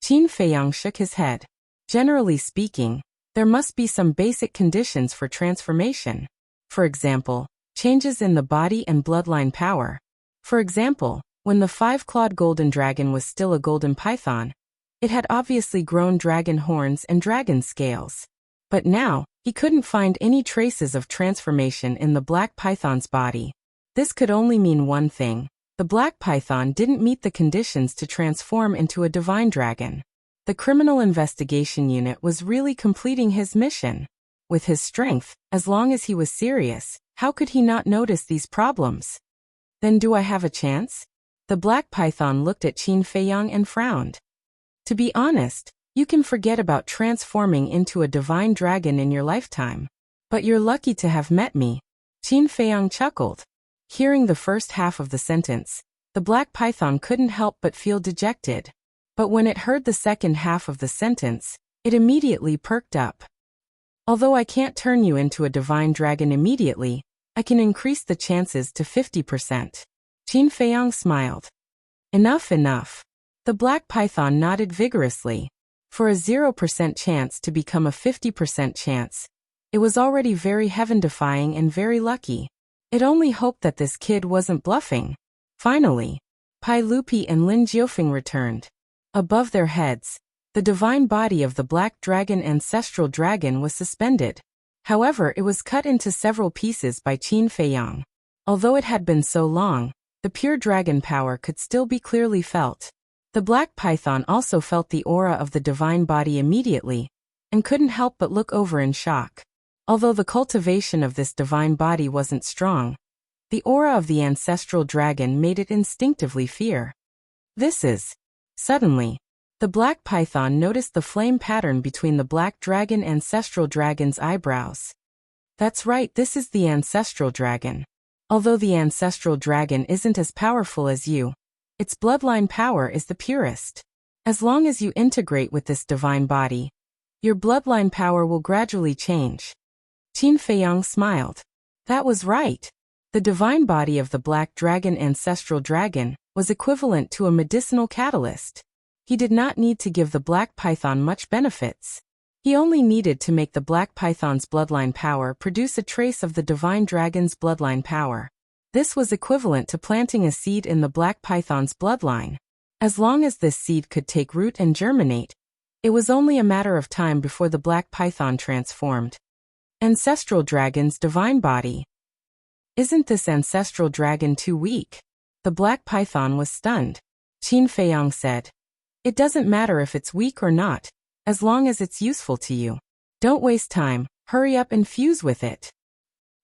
Qin Feiyang shook his head. Generally speaking, there must be some basic conditions for transformation. For example, changes in the body and bloodline power. For example, when the five-clawed golden dragon was still a golden python, it had obviously grown dragon horns and dragon scales. But now, he couldn't find any traces of transformation in the black python's body. This could only mean one thing. The black python didn't meet the conditions to transform into a divine dragon. The Criminal Investigation Unit was really completing his mission. With his strength, as long as he was serious, how could he not notice these problems? Then do I have a chance? The black python looked at Qin Feiyang and frowned. To be honest, you can forget about transforming into a divine dragon in your lifetime. But you're lucky to have met me. Qin Feiyang chuckled. Hearing the first half of the sentence, the black python couldn't help but feel dejected. But when it heard the second half of the sentence, it immediately perked up. Although I can't turn you into a divine dragon immediately, I can increase the chances to 50%. Qin Feiyang smiled. Enough, enough. The black python nodded vigorously. For a 0% chance to become a 50% chance, it was already very heaven-defying and very lucky. It only hoped that this kid wasn't bluffing. Finally, Pai Lupi and Lin Jiufeng returned. Above their heads, the divine body of the black dragon ancestral dragon was suspended. However, it was cut into several pieces by Qin Feiyang. Although it had been so long, the pure dragon power could still be clearly felt. The black python also felt the aura of the divine body immediately, and couldn't help but look over in shock. Although the cultivation of this divine body wasn't strong, the aura of the ancestral dragon made it instinctively fear. This is. Suddenly, the black python noticed the flame pattern between the black dragon ancestral dragon's eyebrows. That's right, this is the ancestral dragon. Although the ancestral dragon isn't as powerful as you, its bloodline power is the purest. As long as you integrate with this divine body, your bloodline power will gradually change. Qin Feiyang smiled. That was right. The divine body of the black dragon ancestral dragon was equivalent to a medicinal catalyst. He did not need to give the black python much benefits. He only needed to make the black python's bloodline power produce a trace of the divine dragon's bloodline power. This was equivalent to planting a seed in the black python's bloodline. As long as this seed could take root and germinate, it was only a matter of time before the black python transformed. Ancestral dragon's divine body. Isn't this ancestral dragon too weak? The black python was stunned. Qin Feiyang said. It doesn't matter if it's weak or not, as long as it's useful to you. Don't waste time, hurry up and fuse with it.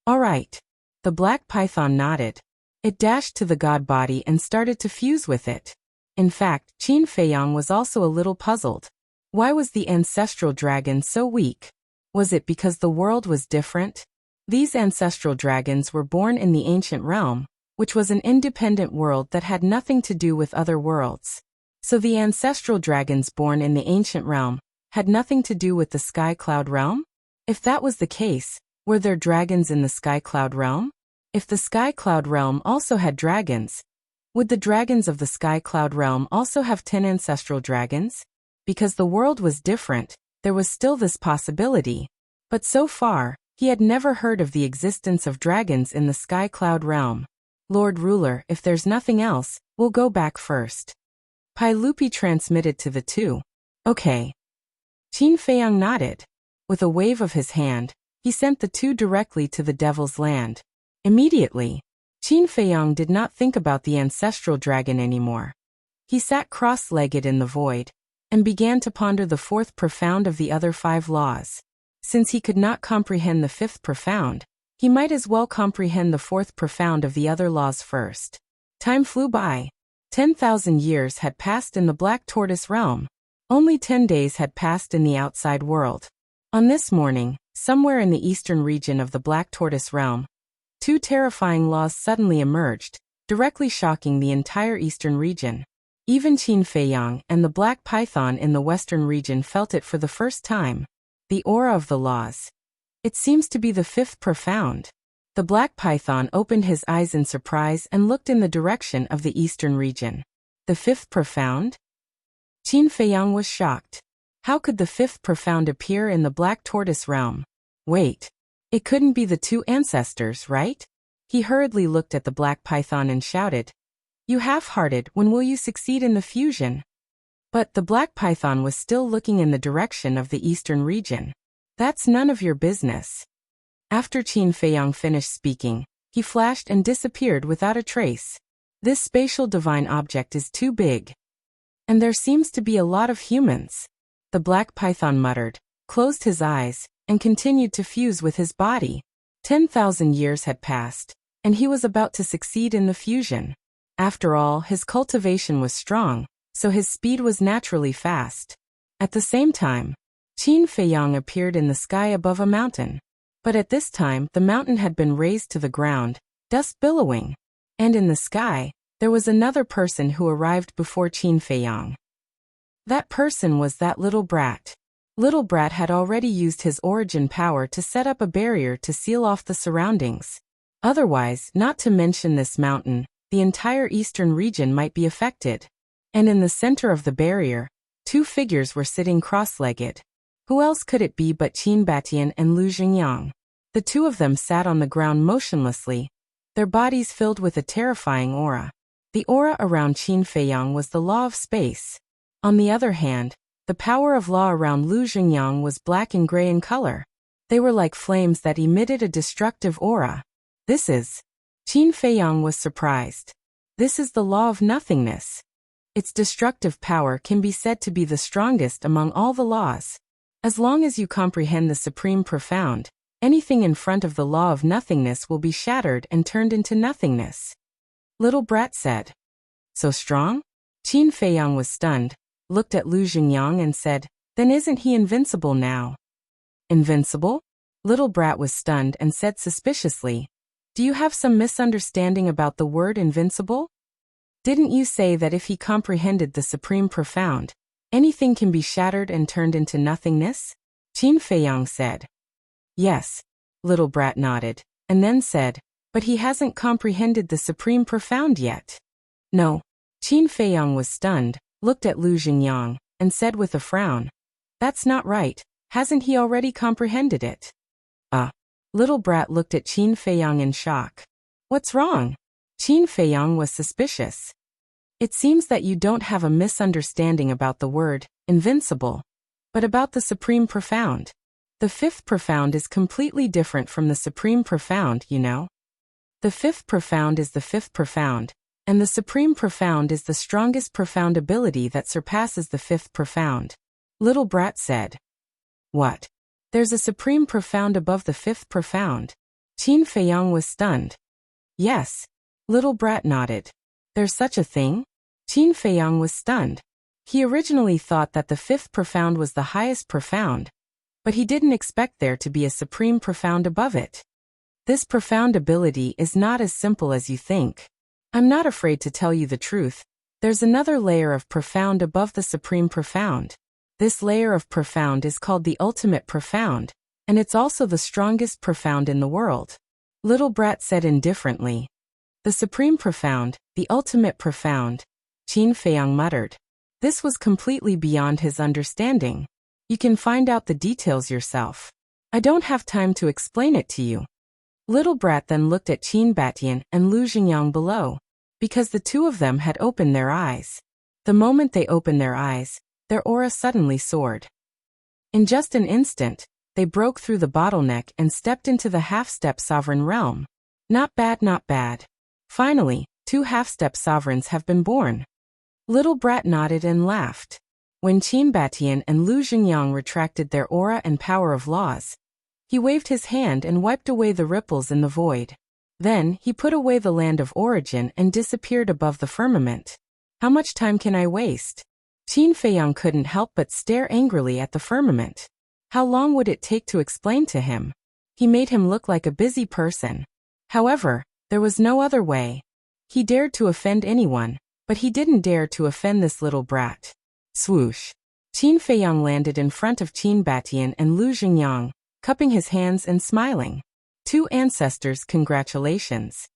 All right. The black python nodded. It dashed to the god body and started to fuse with it. In fact, Qin Feiyang was also a little puzzled. Why was the ancestral dragon so weak? Was it because the world was different? These ancestral dragons were born in the ancient realm, which was an independent world that had nothing to do with other worlds. So the ancestral dragons born in the ancient realm had nothing to do with the Sky Cloud realm? If that was the case, were there dragons in the Sky Cloud realm? If the Sky Cloud realm also had dragons, would the dragons of the Sky Cloud realm also have 10 ancestral dragons? Because the world was different, there was still this possibility. But so far, he had never heard of the existence of dragons in the Sky Cloud realm. Lord Ruler, if there's nothing else, we'll go back first. Pai Lupi transmitted to the two. Okay. Qin Feiyang nodded. With a wave of his hand, he sent the two directly to the Devil's Land. Immediately, Qin Feiyang did not think about the ancestral dragon anymore. He sat cross-legged in the void, and began to ponder the fourth profound of the other 5 laws. Since he could not comprehend the fifth profound, he might as well comprehend the fourth profound of the other laws first. Time flew by. 10,000 years had passed in the Black Tortoise realm. Only 10 days had passed in the outside world. On this morning, somewhere in the eastern region of the Black Tortoise realm, 2 terrifying laws suddenly emerged, directly shocking the entire eastern region. Even Qin Feiyang and the Black Python in the western region felt it for the first time. The aura of the laws. It seems to be the fifth profound. The Black Python opened his eyes in surprise and looked in the direction of the eastern region. The fifth profound? Qin Feiyang was shocked. How could the fifth profound appear in the Black Tortoise realm? Wait. It couldn't be the 2 ancestors, right? He hurriedly looked at the Black Python and shouted, "You half-hearted, when will you succeed in the fusion?" But the Black Python was still looking in the direction of the eastern region. That's none of your business. After Qin Feiyang finished speaking, he flashed and disappeared without a trace. This spatial divine object is too big. And there seems to be a lot of humans. The Black Python muttered, closed his eyes, and continued to fuse with his body. 10,000 years had passed, and he was about to succeed in the fusion. After all, his cultivation was strong, so his speed was naturally fast. At the same time, Qin Feiyang appeared in the sky above a mountain. But at this time, the mountain had been razed to the ground, dust billowing. And in the sky, there was another person who arrived before Qin Feiyang. That person was that little brat. Little Brat had already used his origin power to set up a barrier to seal off the surroundings. Otherwise, not to mention this mountain, the entire eastern region might be affected. And in the center of the barrier, 2 figures were sitting cross-legged. Who else could it be but Qin Batian and Lu Jingyang? The 2 of them sat on the ground motionlessly, their bodies filled with a terrifying aura. The aura around Qin Feiyang was the law of space. On the other hand, the power of law around Lu Jingyang was black and gray in color. They were like flames that emitted a destructive aura. This is... Qin Feiyang was surprised. This is the law of nothingness. Its destructive power can be said to be the strongest among all the laws. As long as you comprehend the supreme profound, anything in front of the law of nothingness will be shattered and turned into nothingness. Little Brat said. So strong? Qin Feiyang was stunned, looked at Lu Jingyang and said, then isn't he invincible now? Invincible? Little Brat was stunned and said suspiciously, do you have some misunderstanding about the word invincible? Didn't you say that if he comprehended the supreme profound, anything can be shattered and turned into nothingness? Qin Feiyang said. Yes. Little Brat nodded, and then said, but he hasn't comprehended the supreme profound yet. No. Qin Feiyang was stunned, looked at Lu Jingyang, and said with a frown, that's not right, hasn't he already comprehended it? Little Brat looked at Qin Feiyang in shock. What's wrong? Qin Feiyang was suspicious. It seems that you don't have a misunderstanding about the word, invincible, but about the supreme profound. The fifth profound is completely different from the supreme profound, you know. The fifth profound is the fifth profound, and the supreme profound is the strongest profound ability that surpasses the fifth profound. Little Brat said. What? There's a supreme profound above the fifth profound? Qin Feiyang was stunned. Yes. Little Brat nodded. There's such a thing? Qin Feiyang was stunned. He originally thought that the fifth profound was the highest profound, but he didn't expect there to be a supreme profound above it. This profound ability is not as simple as you think. I'm not afraid to tell you the truth. There's another layer of profound above the supreme profound. This layer of profound is called the ultimate profound, and it's also the strongest profound in the world. Little Brat said indifferently. The supreme profound, the ultimate profound, Qin Feiyang muttered. This was completely beyond his understanding. You can find out the details yourself. I don't have time to explain it to you. Little Brat then looked at Qin Batian and Lu Xingyang below, because the two of them had opened their eyes. The moment they opened their eyes, their aura suddenly soared. In just an instant, they broke through the bottleneck and stepped into the half-step sovereign realm. Not bad, not bad. Finally, 2 half-step sovereigns have been born. Little Brat nodded and laughed. When Qin Batian and Lu Xingyang retracted their aura and power of laws, he waved his hand and wiped away the ripples in the void. Then, he put away the land of origin and disappeared above the firmament. How much time can I waste? Qin Feiyang couldn't help but stare angrily at the firmament. How long would it take to explain to him? He made him look like a busy person. However, there was no other way. He dared to offend anyone, but he didn't dare to offend this little brat. Swoosh. Qin Feiyang landed in front of Qin Batian and Lu Xingyang, cupping his hands and smiling. 2 ancestors, congratulations.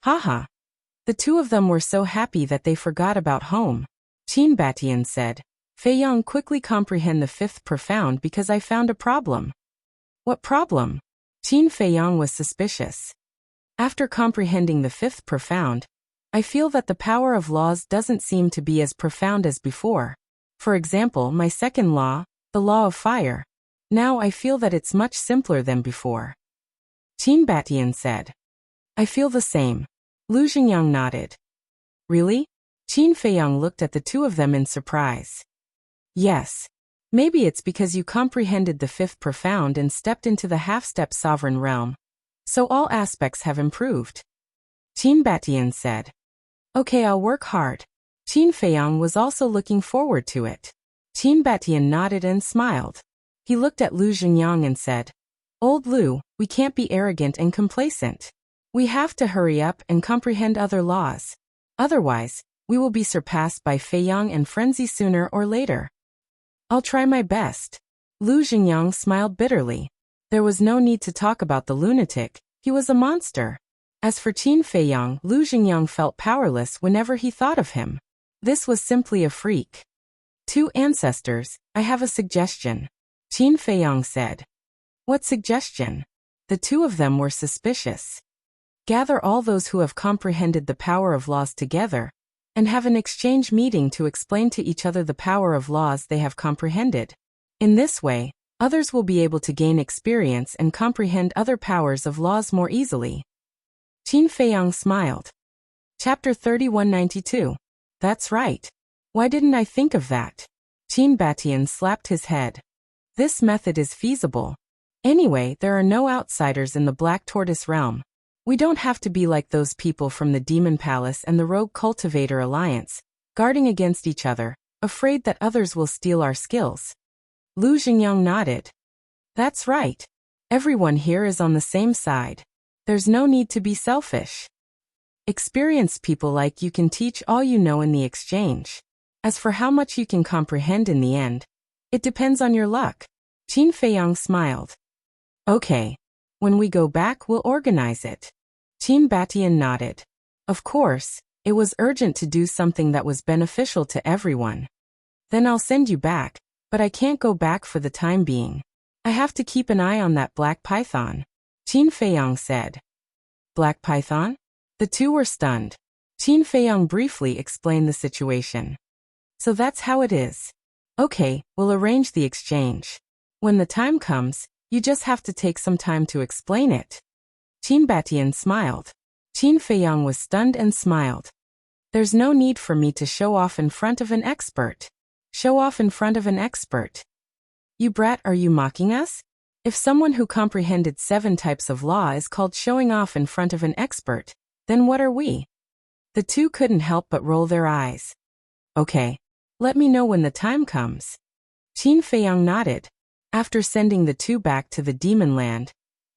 Haha. The 2 of them were so happy that they forgot about home. Qin Batian said, Feiyang, quickly comprehend the 5th profound because I found a problem. What problem? Qin Feiyang was suspicious. After comprehending the 5th profound, I feel that the power of laws doesn't seem to be as profound as before. For example, my 2nd law, the law of fire. Now I feel that it's much simpler than before. Qin Batian said. I feel the same. Lu Xingyang nodded. Really? Qin Feiyang looked at the 2 of them in surprise. Yes. Maybe it's because you comprehended the 5th profound and stepped into the half-step sovereign realm. So all aspects have improved. Qin Batian said. Okay, I'll work hard. Qin Feiyang was also looking forward to it. Qin Batian nodded and smiled. He looked at Lu Xingyang and said, Old Lu, we can't be arrogant and complacent. We have to hurry up and comprehend other laws. Otherwise, we will be surpassed by Feiyang and Frenzy sooner or later. I'll try my best. Lu Xingyang smiled bitterly. There was no need to talk about the lunatic, he was a monster. As for Qin Feiyang, Lu Xingyang felt powerless whenever he thought of him. This was simply a freak. 2 ancestors, I have a suggestion. Qin Feiyang said. What suggestion? The 2 of them were suspicious. Gather all those who have comprehended the power of laws together, and have an exchange meeting to explain to each other the power of laws they have comprehended. In this way, others will be able to gain experience and comprehend other powers of laws more easily. Qin Feiyang smiled. Chapter 3192. That's right. Why didn't I think of that? Qin Batian slapped his head. This method is feasible. Anyway, there are no outsiders in the Black Tortoise realm. We don't have to be like those people from the Demon Palace and the Rogue Cultivator Alliance, guarding against each other, afraid that others will steal our skills. Lu Xingyang nodded. That's right. Everyone here is on the same side. There's no need to be selfish. Experienced people like you can teach all you know in the exchange. As for how much you can comprehend in the end, it depends on your luck. Qin Feiyang smiled. Okay. When we go back, we'll organize it. Qin Batian nodded. Of course, it was urgent to do something that was beneficial to everyone. Then I'll send you back, but I can't go back for the time being. I have to keep an eye on that black python. Qin Feiyang said. Black python? The 2 were stunned. Qin Feiyang briefly explained the situation. So that's how it is. Okay, we'll arrange the exchange. When the time comes, you just have to take some time to explain it. Qin Batian smiled. Qin Feiyang was stunned and smiled. There's no need for me to show off in front of an expert. Show off in front of an expert. You brat, are you mocking us? If someone who comprehended 7 types of law is called showing off in front of an expert, then what are we? The 2 couldn't help but roll their eyes. Okay. Let me know when the time comes. Qin Feiyang nodded. After sending the 2 back to the demon land,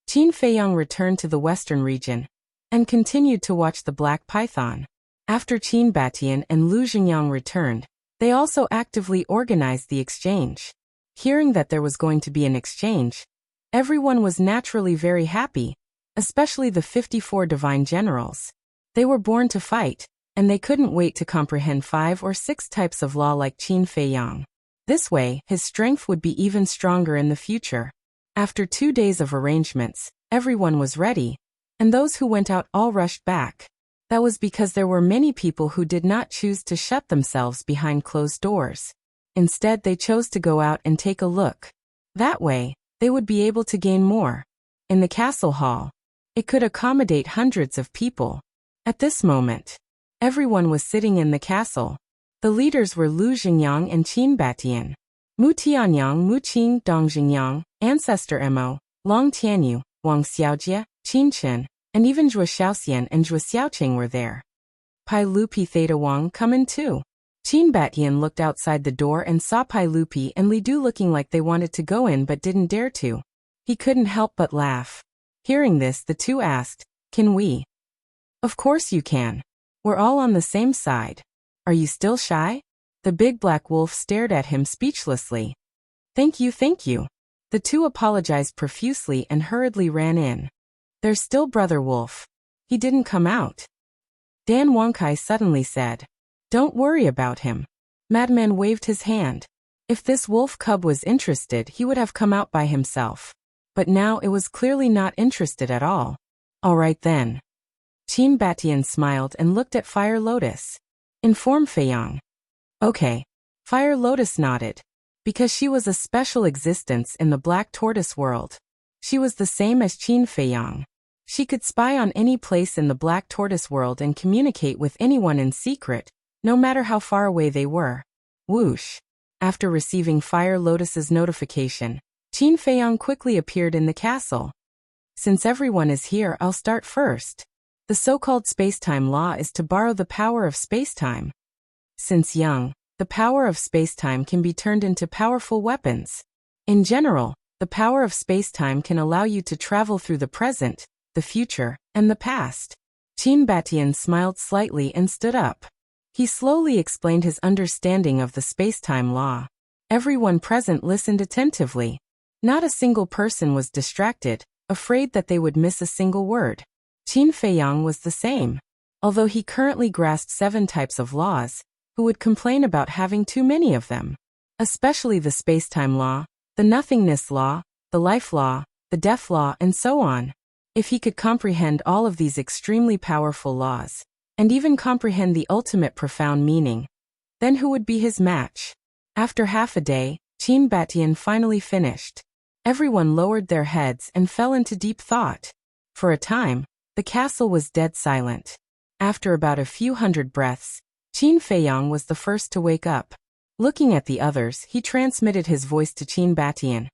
Qin Feiyang returned to the western region and continued to watch the black python. After Qin Batian and Lu Xingyang returned, they also actively organized the exchange. Hearing that there was going to be an exchange, everyone was naturally very happy, especially the 54 divine generals. They were born to fight, and they couldn't wait to comprehend 5 or 6 types of law like Qin Feiyang. This way, his strength would be even stronger in the future. After 2 days of arrangements, everyone was ready, and those who went out all rushed back. That was because there were many people who did not choose to shut themselves behind closed doors. Instead, they chose to go out and take a look. That way, they would be able to gain more. In the castle hall, it could accommodate hundreds of people. At this moment, everyone was sitting in the castle. The leaders were Lu Xingyang and Qin Batian. Mu Tianyang, Mu Qing, Dong Xingyang, Ancestor Mo, Long Tianyu, Wang Xiaojie, Qin Chen, and even Zhuo Xiaoxian and Zhuo Xiaoqing were there. Pai Lupi Theta Wang come in too. Qin Batian looked outside the door and saw Pai Lupi and Li Du looking like they wanted to go in but didn't dare to. He couldn't help but laugh. Hearing this, the two asked, "Can we?" "Of course you can. We're all on the same side. Are you still shy?" The big black wolf stared at him speechlessly. Thank you. The two apologized profusely and hurriedly ran in. "There's still Brother Wolf. He didn't come out." Dan Wangkai suddenly said. "Don't worry about him." Madman waved his hand. If this wolf cub was interested, he would have come out by himself. But now it was clearly not interested at all. "All right then." Qin Batian smiled and looked at Fire Lotus. "Inform Feiyang." "Okay." Fire Lotus nodded. Because she was a special existence in the Black Tortoise world. She was the same as Qin Feiyang. She could spy on any place in the Black Tortoise world and communicate with anyone in secret, no matter how far away they were. Whoosh. After receiving Fire Lotus's notification, Qin Feiyang quickly appeared in the castle. "Since everyone is here, I'll start first. The so-called space-time law is to borrow the power of space-time. Since young, the power of space-time can be turned into powerful weapons. In general, the power of space-time can allow you to travel through the present, the future, and the past." Qin Batian smiled slightly and stood up. He slowly explained his understanding of the space-time law. Everyone present listened attentively. Not a single person was distracted, afraid that they would miss a single word. Qin Feiyang was the same. Although he currently grasped 7 types of laws, who would complain about having too many of them? Especially the space-time law, the nothingness law, the life law, the death law, and so on. If he could comprehend all of these extremely powerful laws, and even comprehend the ultimate profound meaning, then who would be his match? After half a day, Qin Batian finally finished. Everyone lowered their heads and fell into deep thought. For a time, the castle was dead silent. After about a few hundred breaths, Qin Feiyang was the first to wake up. Looking at the others, he transmitted his voice to Qin Batian.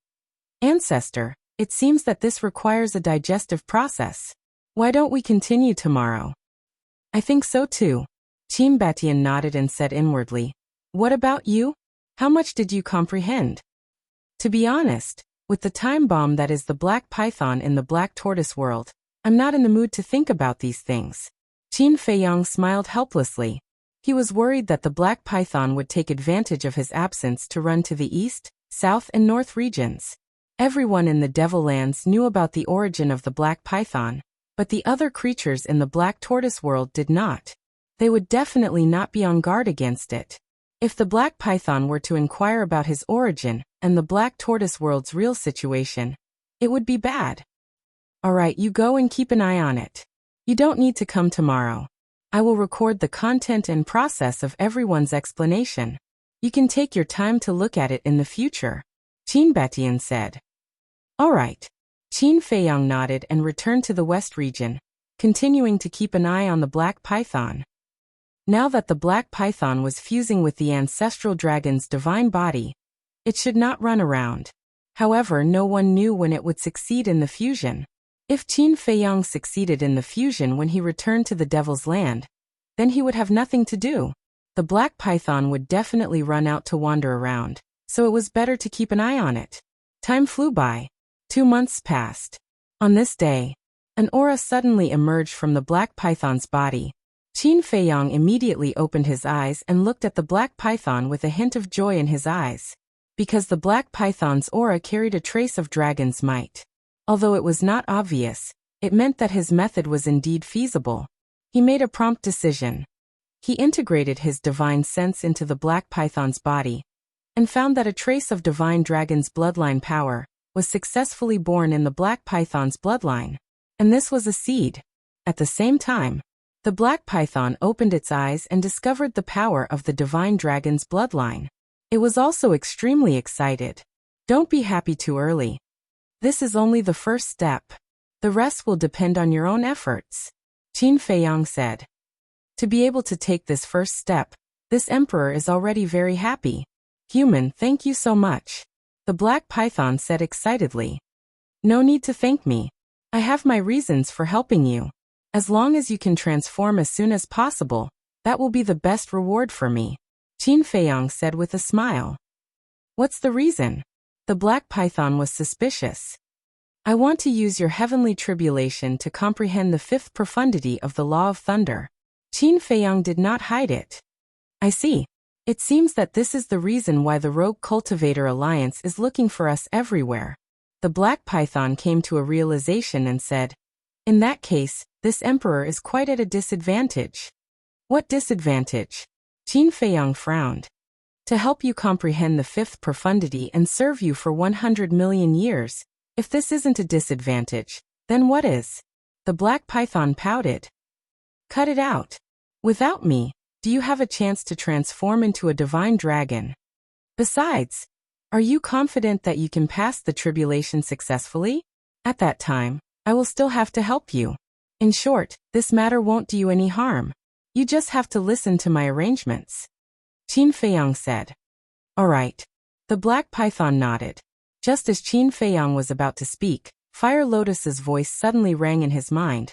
"Ancestor, it seems that this requires a digestive process. Why don't we continue tomorrow?" "I think so too." Qin Batian nodded and said inwardly, "What about you? How much did you comprehend?" "To be honest, with the time bomb that is the black python in the Black Tortoise world, I'm not in the mood to think about these things." Qin Feiyang smiled helplessly. He was worried that the black python would take advantage of his absence to run to the east, south, and north regions. Everyone in the Devil Lands knew about the origin of the black python, but the other creatures in the Black Tortoise world did not. They would definitely not be on guard against it. If the black python were to inquire about his origin and the Black Tortoise world's real situation, it would be bad. "All right, you go and keep an eye on it. You don't need to come tomorrow. I will record the content and process of everyone's explanation. You can take your time to look at it in the future," Qin Batian said. "All right." Qin Feiyang nodded and returned to the west region, continuing to keep an eye on the black python. Now that the black python was fusing with the ancestral dragon's divine body, it should not run around. However, no one knew when it would succeed in the fusion. If Qin Feiyang succeeded in the fusion when he returned to the Devil's Land, then he would have nothing to do. The black python would definitely run out to wander around, so it was better to keep an eye on it. Time flew by. 2 months passed. On this day, an aura suddenly emerged from the black python's body. Qin Feiyang immediately opened his eyes and looked at the black python with a hint of joy in his eyes. Because the black python's aura carried a trace of dragon's might. Although it was not obvious, it meant that his method was indeed feasible. He made a prompt decision. He integrated his divine sense into the black python's body, and found that a trace of divine dragon's bloodline power was successfully born in the black python's bloodline. And this was a seed. At the same time, the black python opened its eyes and discovered the power of the divine dragon's bloodline. It was also extremely excited. Don't be happy too early. This is only the first step. The rest will depend on your own efforts, Qin Feiyang said. To be able to take this first step, this emperor is already very happy. Human, thank you so much, the black python said excitedly. No need to thank me. I have my reasons for helping you. As long as you can transform as soon as possible, that will be the best reward for me, Qin Feiyang said with a smile. What's the reason? The black python was suspicious. I want to use your heavenly tribulation to comprehend the fifth profundity of the law of thunder. Qin Feiyang did not hide it. I see. It seems that this is the reason why the Rogue Cultivator Alliance is looking for us everywhere. The black python came to a realization and said, in that case, this emperor is quite at a disadvantage. What disadvantage? Qin Feiyang frowned. To help you comprehend the fifth profundity and serve you for 100 million years. If this isn't a disadvantage, then what is? The black python pouted. Cut it out. Without me, do you have a chance to transform into a divine dragon? Besides, are you confident that you can pass the tribulation successfully? At that time, I will still have to help you. In short, this matter won't do you any harm. You just have to listen to my arrangements, Qin Feiyang said. All right. The black python nodded. Just as Qin Feiyang was about to speak, Fire Lotus's voice suddenly rang in his mind.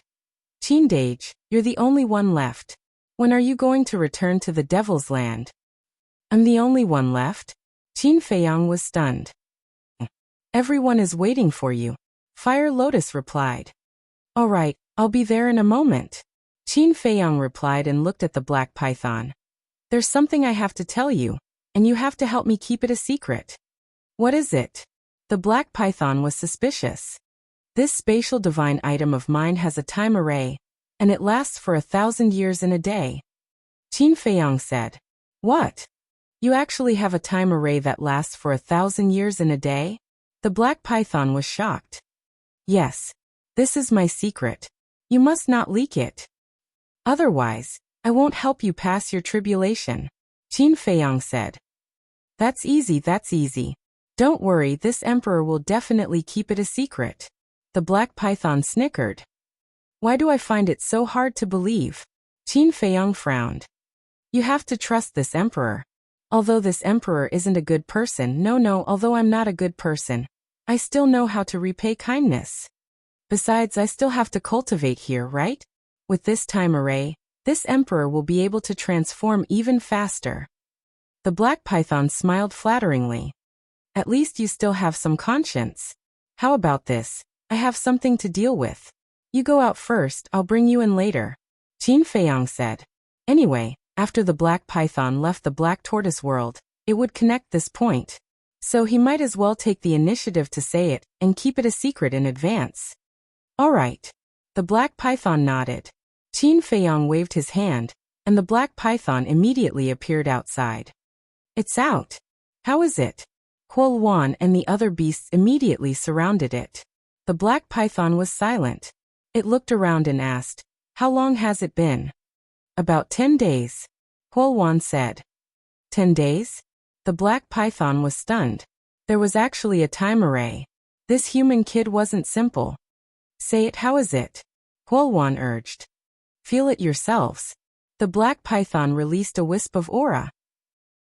Qin Dage, you're the only one left. When are you going to return to the Devil's Land? I'm the only one left? Qin Feiyang was stunned. Everyone is waiting for you, Fire Lotus replied. All right, I'll be there in a moment, Qin Feiyang replied and looked at the black python. There's something I have to tell you, and you have to help me keep it a secret. What is it? The black python was suspicious. This spatial divine item of mine has a time array, and it lasts for 1,000 years in a day. Qin Feiyang said. What? You actually have a time array that lasts for 1,000 years in a day? The black python was shocked. Yes. This is my secret. You must not leak it. Otherwise, I won't help you pass your tribulation, Qin Feiyang said. That's easy, that's easy. Don't worry, this emperor will definitely keep it a secret. The black python snickered. Why do I find it so hard to believe? Qin Feiyang frowned. You have to trust this emperor. Although this emperor isn't a good person, although I'm not a good person, I still know how to repay kindness. Besides, I still have to cultivate here, right? With this time array, this emperor will be able to transform even faster. The black python smiled flatteringly. At least you still have some conscience. How about this? I have something to deal with. You go out first, I'll bring you in later, Qin Feiyang said. Anyway, after the black python left the black tortoise world, it would connect this point. So he might as well take the initiative to say it and keep it a secret in advance. All right. The black python nodded. Qin Feiyang waved his hand, and the black python immediately appeared outside. It's out. How is it? Huo Wan and the other beasts immediately surrounded it. The black python was silent. It looked around and asked, how long has it been? About 10 days, Huo Wan said. 10 days? The black python was stunned. There was actually a time array. This human kid wasn't simple. Say it, how is it? Huo Wan urged. Feel it yourselves. The black python released a wisp of aura.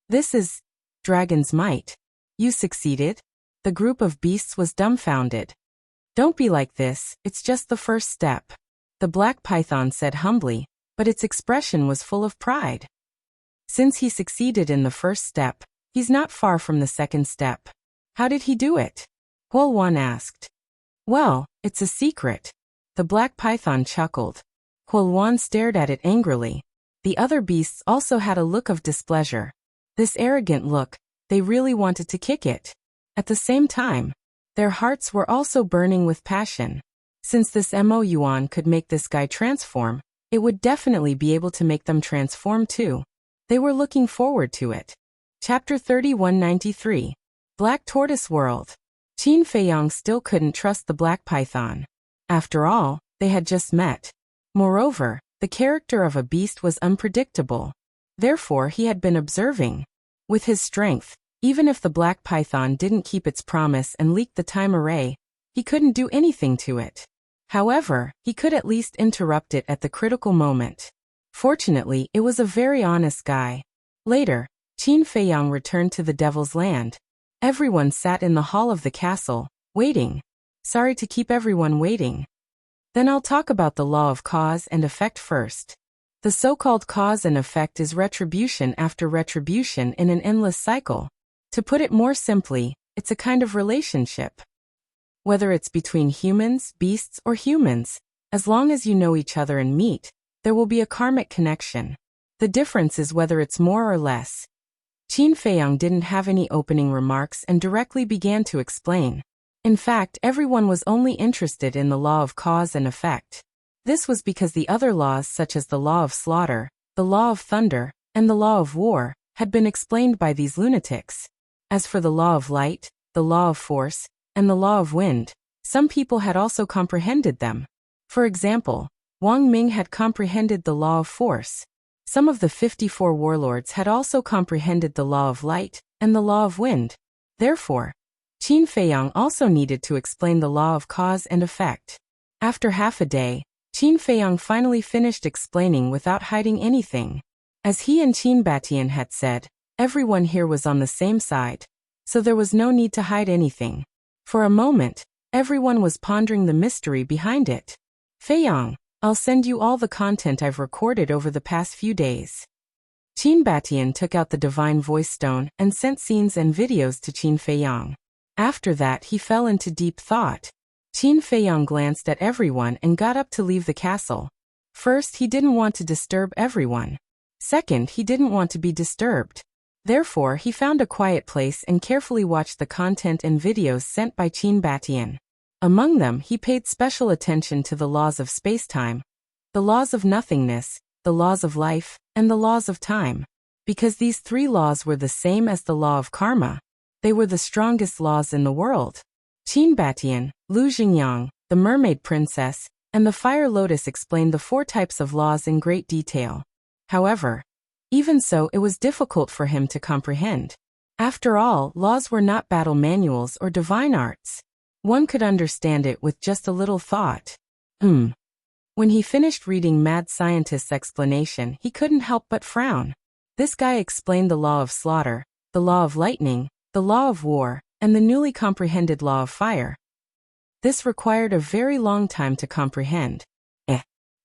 This is dragon's might. You succeeded? The group of beasts was dumbfounded. Don't be like this, it's just the first step, the black python said humbly, but its expression was full of pride. Since he succeeded in the first step, he's not far from the second step. How did he do it? Huo Wan asked. Well, it's a secret. The black python chuckled. Huo Wan stared at it angrily. The other beasts also had a look of displeasure. This arrogant look, they really wanted to kick it. At the same time, their hearts were also burning with passion. Since this Mo Yuan could make this guy transform, it would definitely be able to make them transform too. They were looking forward to it. Chapter 3193. Black Tortoise World. Qin Feiyang still couldn't trust the black python. After all, they had just met. Moreover, the character of a beast was unpredictable. Therefore, he had been observing. With his strength, even if the black python didn't keep its promise and leaked the time array, he couldn't do anything to it. However, he could at least interrupt it at the critical moment. Fortunately, it was a very honest guy. Later, Qin Feiyang returned to the Devil's Land. Everyone sat in the hall of the castle, waiting. Sorry to keep everyone waiting. Then I'll talk about the law of cause and effect first. The so-called cause and effect is retribution after retribution in an endless cycle. To put it more simply, it's a kind of relationship. Whether it's between humans, beasts, or humans, as long as you know each other and meet, there will be a karmic connection. The difference is whether it's more or less. Qin Feiyang didn't have any opening remarks and directly began to explain. In fact, everyone was only interested in the law of cause and effect. This was because the other laws such as the law of slaughter, the law of thunder, and the law of war, had been explained by these lunatics. As for the law of light, the law of force, and the law of wind, some people had also comprehended them. For example, Wang Ming had comprehended the law of force. Some of the 54 warlords had also comprehended the law of light and the law of wind. Therefore, Qin Feiyang also needed to explain the law of cause and effect. After half a day, Qin Feiyang finally finished explaining without hiding anything. As he and Qin Batian had said, everyone here was on the same side, so there was no need to hide anything. For a moment, everyone was pondering the mystery behind it. Feiyang, I'll send you all the content I've recorded over the past few days. Qin Batian took out the divine voice stone and sent scenes and videos to Qin Feiyang. After that, he fell into deep thought. Qin Feiyang glanced at everyone and got up to leave the castle. First, he didn't want to disturb everyone. Second, he didn't want to be disturbed. Therefore, he found a quiet place and carefully watched the content and videos sent by Qin Batian. Among them, he paid special attention to the laws of space-time, the laws of nothingness, the laws of life, and the laws of time. Because these three laws were the same as the law of karma, they were the strongest laws in the world. Qin Batian, Lu Xingyang, the Mermaid Princess, and the Fire Lotus explained the four types of laws in great detail. However, even so, it was difficult for him to comprehend. After all, laws were not battle manuals or divine arts. One could understand it with just a little thought. When he finished reading Mad Scientist's explanation, he couldn't help but frown. This guy explained the law of slaughter, the law of lightning, the law of war, and the newly comprehended law of fire. This required a very long time to comprehend.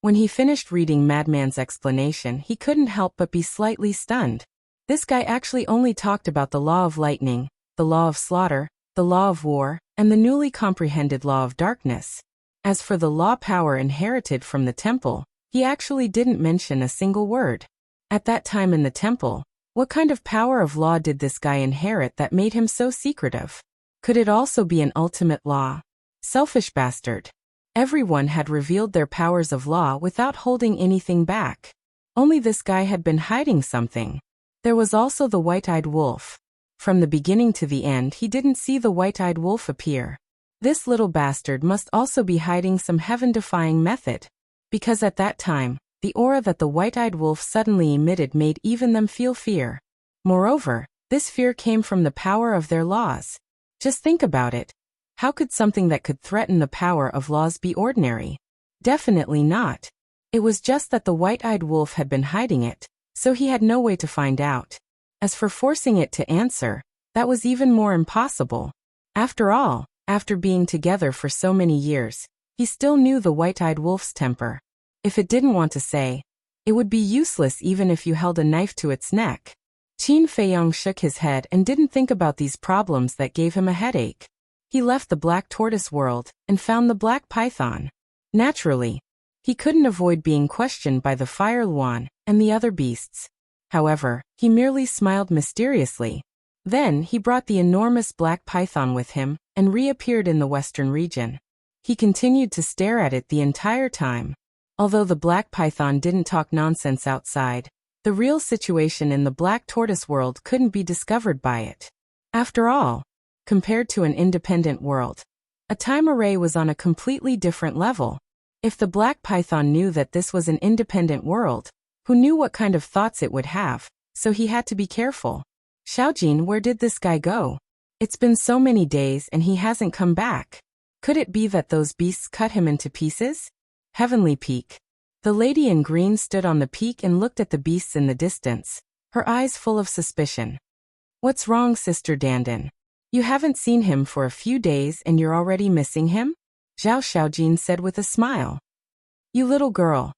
When he finished reading Madman's explanation, he couldn't help but be slightly stunned. This guy actually only talked about the law of lightning, the law of slaughter, the law of war, and the newly comprehended law of darkness. As for the law power inherited from the temple, he actually didn't mention a single word. At that time in the temple, what kind of power of law did this guy inherit that made him so secretive? Could it also be an ultimate law? Selfish bastard. Everyone had revealed their powers of law without holding anything back. Only this guy had been hiding something. There was also the white-eyed wolf. From the beginning to the end, he didn't see the white-eyed wolf appear. This little bastard must also be hiding some heaven-defying method. Because at that time, the aura that the white-eyed wolf suddenly emitted made even them feel fear. Moreover, this fear came from the power of their laws. Just think about it. How could something that could threaten the power of laws be ordinary? Definitely not. It was just that the white-eyed wolf had been hiding it, so he had no way to find out. As for forcing it to answer, that was even more impossible. After all, after being together for so many years, he still knew the white-eyed wolf's temper. If it didn't want to say, it would be useless even if you held a knife to its neck. Qin Feiyang shook his head and didn't think about these problems that gave him a headache. He left the black tortoise world and found the black python. Naturally, he couldn't avoid being questioned by the fire luan and the other beasts. However, he merely smiled mysteriously. Then he brought the enormous black python with him and reappeared in the western region. He continued to stare at it the entire time. Although the black python didn't talk nonsense outside, the real situation in the black tortoise world couldn't be discovered by it. After all, compared to an independent world, a time array was on a completely different level. If the black python knew that this was an independent world, who knew what kind of thoughts it would have, so he had to be careful. Xiaojin, where did this guy go? It's been so many days and he hasn't come back. Could it be that those beasts cut him into pieces? Heavenly Peak. The lady in green stood on the peak and looked at the beasts in the distance, her eyes full of suspicion. What's wrong, Sister Dandan? You haven't seen him for a few days and you're already missing him? Zhao Xiaojin said with a smile. You little girl.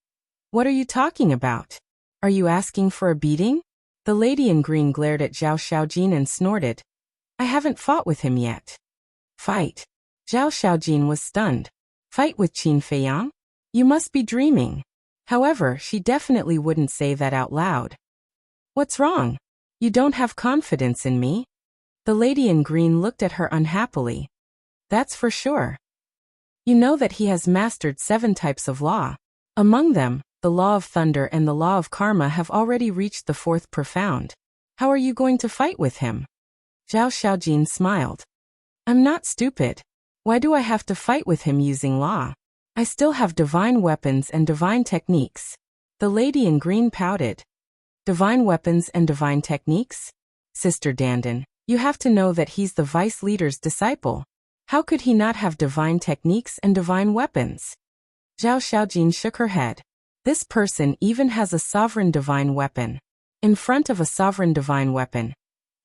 What are you talking about? Are you asking for a beating? The lady in green glared at Zhao Xiaojin and snorted. I haven't fought with him yet. Fight. Zhao Xiaojin was stunned. Fight with Qin Feiyang? You must be dreaming. However, she definitely wouldn't say that out loud. What's wrong? You don't have confidence in me? The lady in green looked at her unhappily. That's for sure. You know that he has mastered 7 types of law. Among them, the law of thunder and the law of karma have already reached the 4th profound. How are you going to fight with him? Zhao Xiaojin smiled. I'm not stupid. Why do I have to fight with him using law? I still have divine weapons and divine techniques. The lady in green pouted. Divine weapons and divine techniques? Sister Dandan, you have to know that he's the vice leader's disciple. How could he not have divine techniques and divine weapons? Zhao Xiaojin shook her head. This person even has a sovereign divine weapon. In front of a sovereign divine weapon.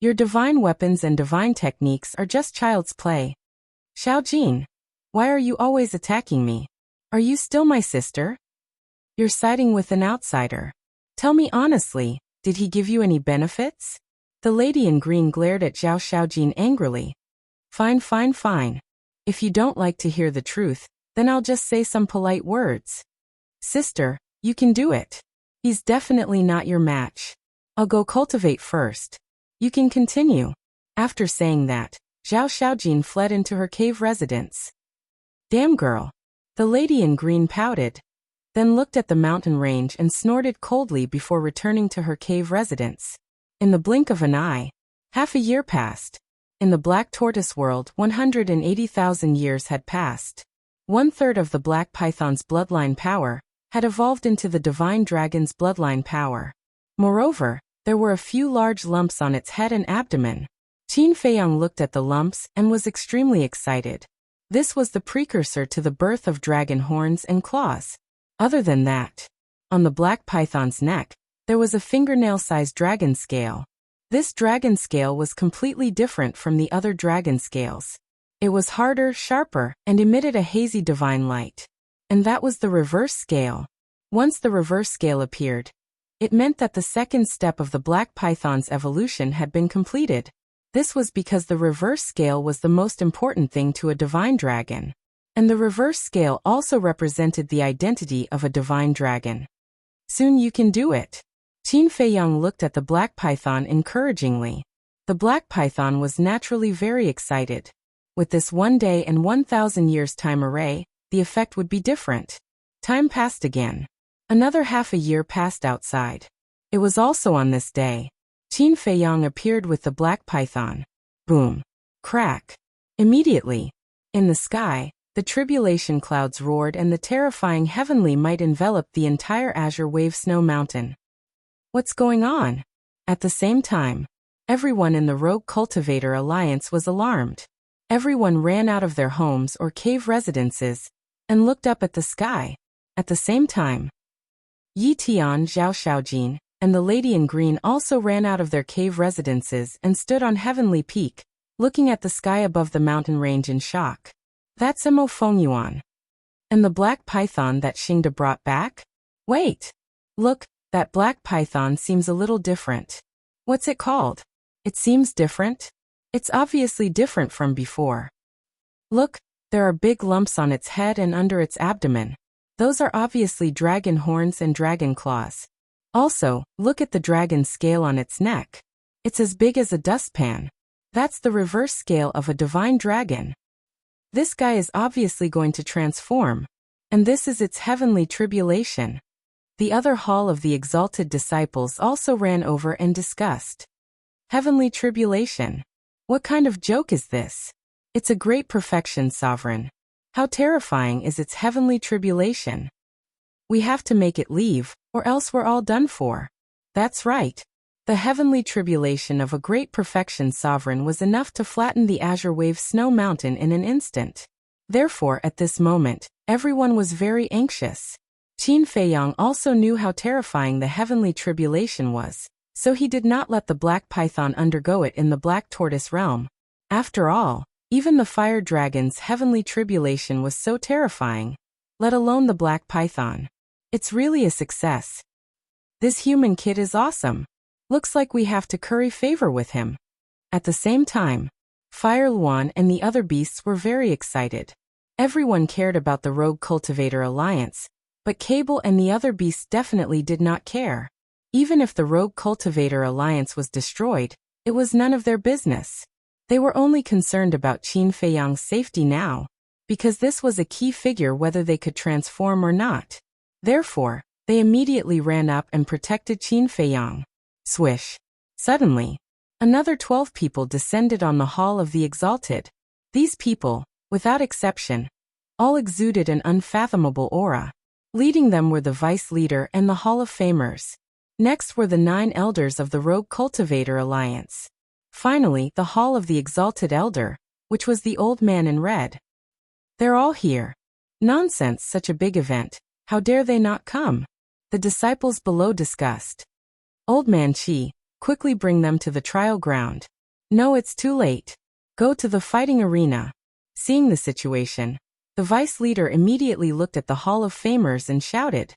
Your divine weapons and divine techniques are just child's play. Xiaojin, why are you always attacking me? Are you still my sister? You're siding with an outsider. Tell me honestly, did he give you any benefits? The lady in green glared at Zhao Xiaojin angrily. Fine, fine, fine. If you don't like to hear the truth, then I'll just say some polite words. Sister, you can do it. He's definitely not your match. I'll go cultivate first. You can continue. After saying that, Zhao Xiaojin fled into her cave residence. Damn girl. The lady in green pouted, then looked at the mountain range and snorted coldly before returning to her cave residence. In the blink of an eye, half a year passed. In the Black Tortoise world, 180,000 years had passed. 1/3 of the Black Python's bloodline power had evolved into the Divine Dragon's bloodline power. Moreover, there were a few large lumps on its head and abdomen. Qin Feiyang looked at the lumps and was extremely excited. This was the precursor to the birth of dragon horns and claws. Other than that, on the black python's neck, there was a fingernail-sized dragon scale. This dragon scale was completely different from the other dragon scales. It was harder, sharper, and emitted a hazy divine light. And that was the reverse scale. Once the reverse scale appeared, it meant that the second step of the black python's evolution had been completed. This was because the reverse scale was the most important thing to a divine dragon. And the reverse scale also represented the identity of a divine dragon. Soon you can do it. Qin Feiyang looked at the black python encouragingly. The black python was naturally very excited. With this 1 day and 1,000 years time array, the effect would be different. Time passed again. Another half a year passed outside. It was also on this day. Qin Feiyang appeared with the black python. Boom. Crack. Immediately, in the sky, the tribulation clouds roared and the terrifying heavenly might enveloped the entire azure wave snow mountain. What's going on? At the same time, everyone in the Rogue Cultivator Alliance was alarmed. Everyone ran out of their homes or cave residences and looked up at the sky. At the same time, Yi Tian, Zhao Xiaojin, and the lady in green also ran out of their cave residences and stood on Heavenly Peak, looking at the sky above the mountain range in shock. That's Mo Fengyuan. And the black python that Xingda brought back? Wait! Look, that black python seems a little different. What's it called? It seems different? It's obviously different from before. Look, there are big lumps on its head and under its abdomen. Those are obviously dragon horns and dragon claws. Also, look at the dragon scale on its neck. It's as big as a dustpan. That's the reverse scale of a divine dragon. This guy is obviously going to transform. And this is its heavenly tribulation. The other hall of the exalted disciples also ran over and discussed. Heavenly tribulation. What kind of joke is this? It's a great perfection, sovereign. How terrifying is its heavenly tribulation? We have to make it leave, or else we're all done for. That's right. The heavenly tribulation of a great perfection sovereign was enough to flatten the azure wave snow mountain in an instant. Therefore, at this moment, everyone was very anxious. Qin Feiyang also knew how terrifying the heavenly tribulation was, so he did not let the black python undergo it in the black tortoise realm. After all, even the fire dragon's heavenly tribulation was so terrifying, let alone the black python. It's really a success. This human kid is awesome. Looks like we have to curry favor with him. At the same time, Fire Luan and the other beasts were very excited. Everyone cared about the Rogue Cultivator Alliance, but Cable and the other beasts definitely did not care. Even if the Rogue Cultivator Alliance was destroyed, it was none of their business. They were only concerned about Qin Feiyang's safety now, because this was a key figure whether they could transform or not. Therefore, they immediately ran up and protected Qin Feiyang. Swish. Suddenly, another 12 people descended on the Hall of the Exalted. These people, without exception, all exuded an unfathomable aura. Leading them were the Vice Leader and the Hall of Famers. Next were the 9 elders of the Rogue Cultivator Alliance. Finally, the Hall of the Exalted Elder, which was the old man in red. They're all here. Nonsense, such a big event. How dare they not come? The disciples below discussed. Old Man Qi, quickly bring them to the trial ground. No, it's too late. Go to the fighting arena. Seeing the situation, the Vice Leader immediately looked at the Hall of Famers and shouted.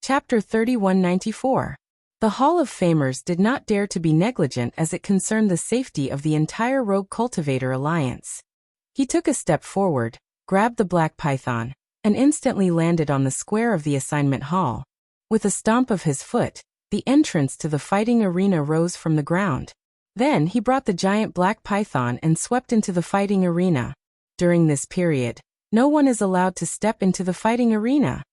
Chapter 3194. The Hall of Famers did not dare to be negligent as it concerned the safety of the entire Rogue Cultivator Alliance. He took a step forward, grabbed the black python, and instantly landed on the square of the assignment hall. With a stomp of his foot, the entrance to the fighting arena rose from the ground. Then he brought the giant black python and swept into the fighting arena. During this period, no one is allowed to step into the fighting arena.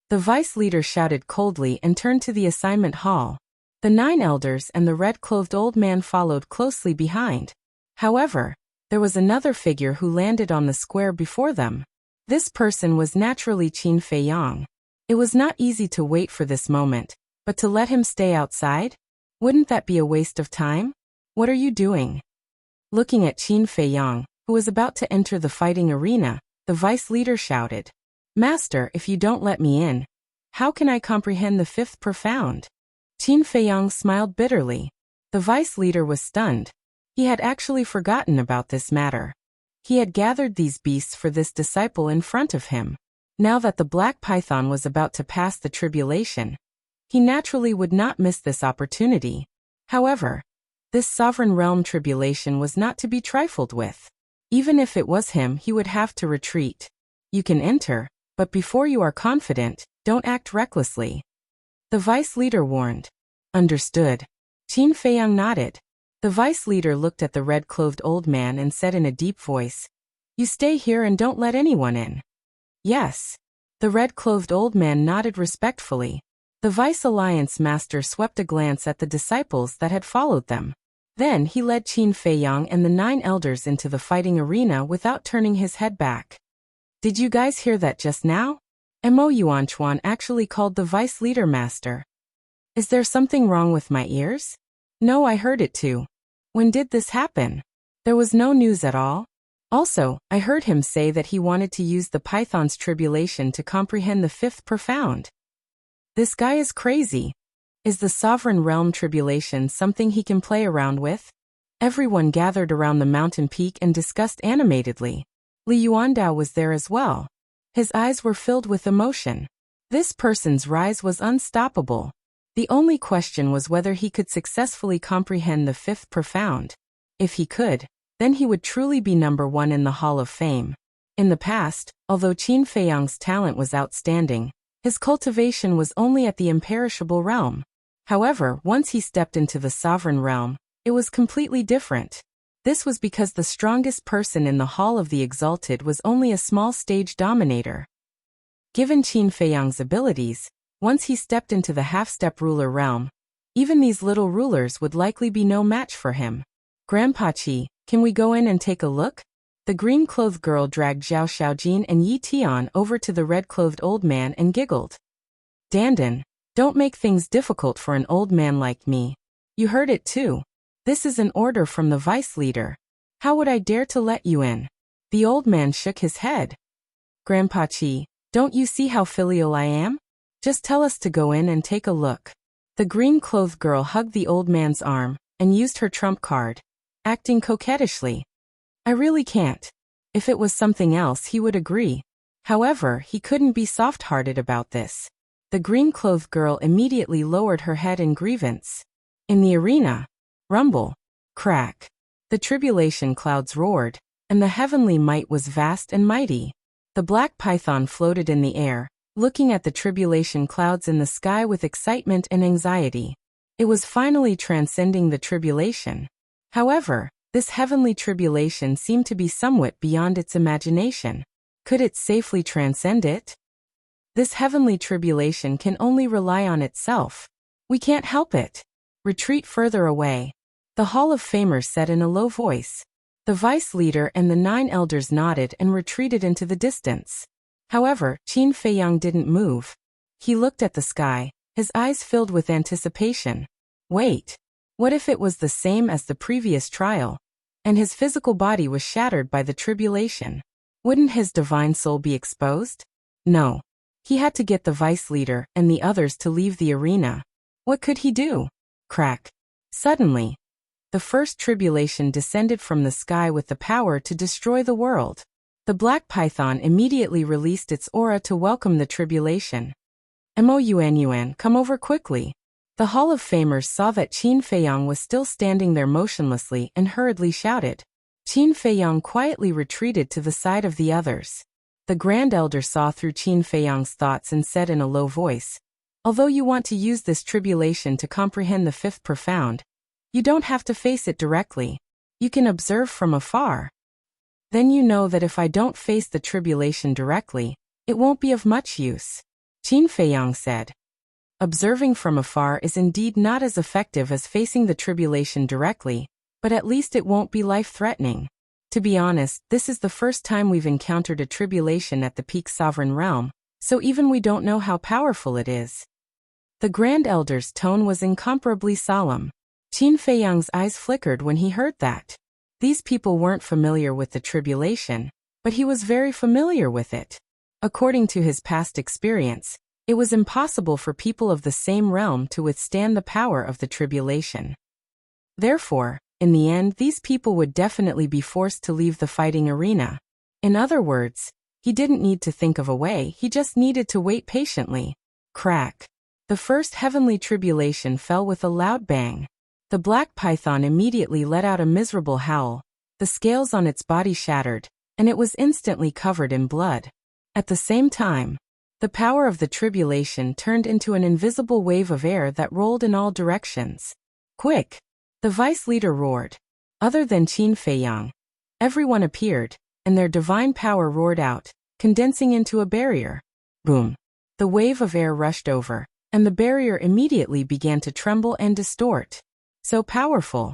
The Vice Leader shouted coldly and turned to the assignment hall. The 9 elders and the red-clothed old man followed closely behind. However, there was another figure who landed on the square before them. This person was naturally Qin Feiyang. It was not easy to wait for this moment, but to let him stay outside? Wouldn't that be a waste of time? What are you doing? Looking at Qin Feiyang, who was about to enter the fighting arena, the Vice Leader shouted, Master, if you don't let me in, how can I comprehend the 5th profound? Qin Feiyang smiled bitterly. The Vice Leader was stunned. He had actually forgotten about this matter. He had gathered these beasts for this disciple in front of him. Now that the black python was about to pass the tribulation, he naturally would not miss this opportunity. However, this sovereign realm tribulation was not to be trifled with. Even if it was him, he would have to retreat. You can enter, but before you are confident, don't act recklessly. The Vice Leader warned. Understood. Qin Feiyang nodded. The Vice Leader looked at the red-clothed old man and said in a deep voice, You stay here and don't let anyone in. Yes. The red-clothed old man nodded respectfully. The Vice Alliance Master swept a glance at the disciples that had followed them. Then he led Qin Feiyang and the 9 elders into the fighting arena without turning his head back. Did you guys hear that just now? Mo Yuanchuan actually called the Vice Leader Master. Is there something wrong with my ears? No, I heard it too. When did this happen? There was no news at all. Also, I heard him say that he wanted to use the python's tribulation to comprehend the 5th profound. This guy is crazy. Is the sovereign realm tribulation something he can play around with? Everyone gathered around the mountain peak and discussed animatedly. Li Yuandao was there as well. His eyes were filled with emotion. This person's rise was unstoppable. The only question was whether he could successfully comprehend the 5th profound. If he could, then he would truly be number 1 in the Hall of Fame. In the past, although Qin Feiyang's talent was outstanding, his cultivation was only at the imperishable realm. However, once he stepped into the sovereign realm, it was completely different. This was because the strongest person in the Hall of the Exalted was only a small stage dominator. Given Qin Feiyang's abilities, once he stepped into the half-step ruler realm, even these little rulers would likely be no match for him. Grandpa Qi, can we go in and take a look? The green-clothed girl dragged Zhao Xiaojin and Yi Tian over to the red-clothed old man and giggled. Dandan, don't make things difficult for an old man like me. You heard it too. This is an order from the vice leader. How would I dare to let you in? The old man shook his head. Grandpa Qi, don't you see how filial I am? Just tell us to go in and take a look. The green-clothed girl hugged the old man's arm and used her trump card, acting coquettishly. I really can't. If it was something else he would agree. However, he couldn't be soft-hearted about this. The green-clothed girl immediately lowered her head in grievance. In the arena, rumble, crack. The tribulation clouds roared, and the heavenly might was vast and mighty. The black python floated in the air, looking at the tribulation clouds in the sky with excitement and anxiety. It was finally transcending the tribulation. However, this heavenly tribulation seemed to be somewhat beyond its imagination. Could it safely transcend it? This heavenly tribulation can only rely on itself. We can't help it. Retreat further away. The Hall of Famers said in a low voice. The vice leader and the 9 elders nodded and retreated into the distance. However, Qin Feiyang didn't move. He looked at the sky, his eyes filled with anticipation. Wait. What if it was the same as the previous trial, and his physical body was shattered by the tribulation? Wouldn't his divine soul be exposed? No. He had to get the vice leader and the others to leave the arena. What could he do? Crack. Suddenly, the first tribulation descended from the sky with the power to destroy the world. The black python immediately released its aura to welcome the tribulation. Mo Yuan, come over quickly. The Hall of Famers saw that Qin Feiyang was still standing there motionlessly and hurriedly shouted. Qin Feiyang quietly retreated to the side of the others. The Grand Elder saw through Qin Feiyang's thoughts and said in a low voice, although you want to use this tribulation to comprehend the fifth profound, you don't have to face it directly. You can observe from afar. Then you know that if I don't face the tribulation directly, it won't be of much use. Qin Feiyang said. Observing from afar is indeed not as effective as facing the tribulation directly, but at least it won't be life-threatening. To be honest, this is the first time we've encountered a tribulation at the peak sovereign realm, so even we don't know how powerful it is. The Grand Elder's tone was incomparably solemn. Qin Feiyang's eyes flickered when he heard that. These people weren't familiar with the tribulation, but he was very familiar with it. According to his past experience, it was impossible for people of the same realm to withstand the power of the tribulation. Therefore, in the end, these people would definitely be forced to leave the fighting arena. In other words, he didn't need to think of a way, he just needed to wait patiently. Crack. The first heavenly tribulation fell with a loud bang. The black python immediately let out a miserable howl. The scales on its body shattered, and it was instantly covered in blood. At the same time, the power of the tribulation turned into an invisible wave of air that rolled in all directions. Quick! The vice leader roared. Other than Qin Feiyang, everyone appeared, and their divine power roared out, condensing into a barrier. Boom! The wave of air rushed over, and the barrier immediately began to tremble and distort. So powerful.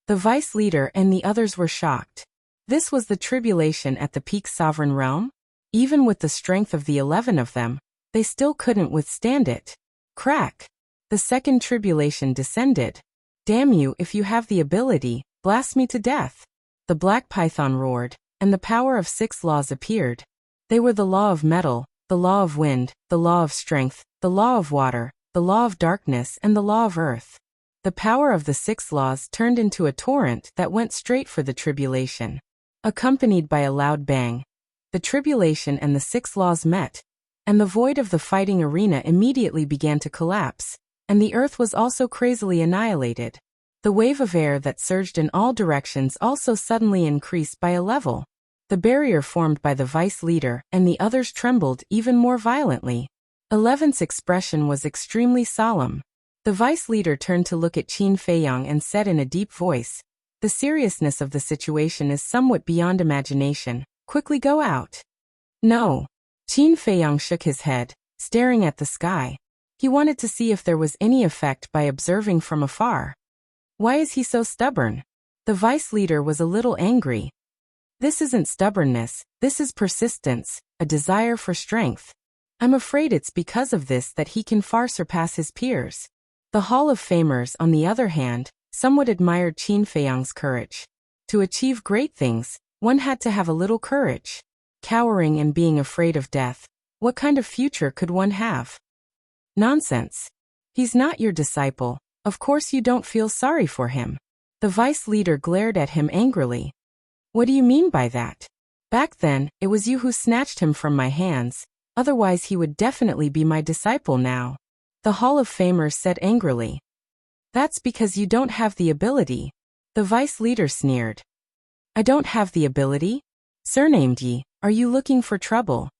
The vice leader and the others were shocked. This was the tribulation at the peak sovereign realm? Even with the strength of the 11 of them, they still couldn't withstand it. Crack! The second tribulation descended. Damn you, if you have the ability, blast me to death. The black python roared, and the power of 6 laws appeared. They were the law of metal, the law of wind, the law of strength, the law of water, the law of darkness, and the law of earth. The power of the 6 laws turned into a torrent that went straight for the tribulation. Accompanied by a loud bang, the tribulation and the 6 laws met, and the void of the fighting arena immediately began to collapse, and the earth was also crazily annihilated. The wave of air that surged in all directions also suddenly increased by a level. The barrier formed by the vice leader and the others trembled even more violently. 11's expression was extremely solemn. The vice leader turned to look at Qin Feiyang and said in a deep voice, "The seriousness of the situation is somewhat beyond imagination. Quickly go out." No. Qin Feiyang shook his head, staring at the sky. He wanted to see if there was any effect by observing from afar. Why is he so stubborn? The vice leader was a little angry. This isn't stubbornness, this is persistence, a desire for strength. I'm afraid it's because of this that he can far surpass his peers. The Hall of Famers, on the other hand, somewhat admired Qin Feiyang's courage. To achieve great things, one had to have a little courage. Cowering and being afraid of death, what kind of future could one have? Nonsense. He's not your disciple, of course you don't feel sorry for him. The vice leader glared at him angrily. What do you mean by that? Back then, it was you who snatched him from my hands, otherwise he would definitely be my disciple now. The Hall of Famers said angrily. That's because you don't have the ability. The vice leader sneered. I don't have the ability? Surnamed Yi, are you looking for trouble?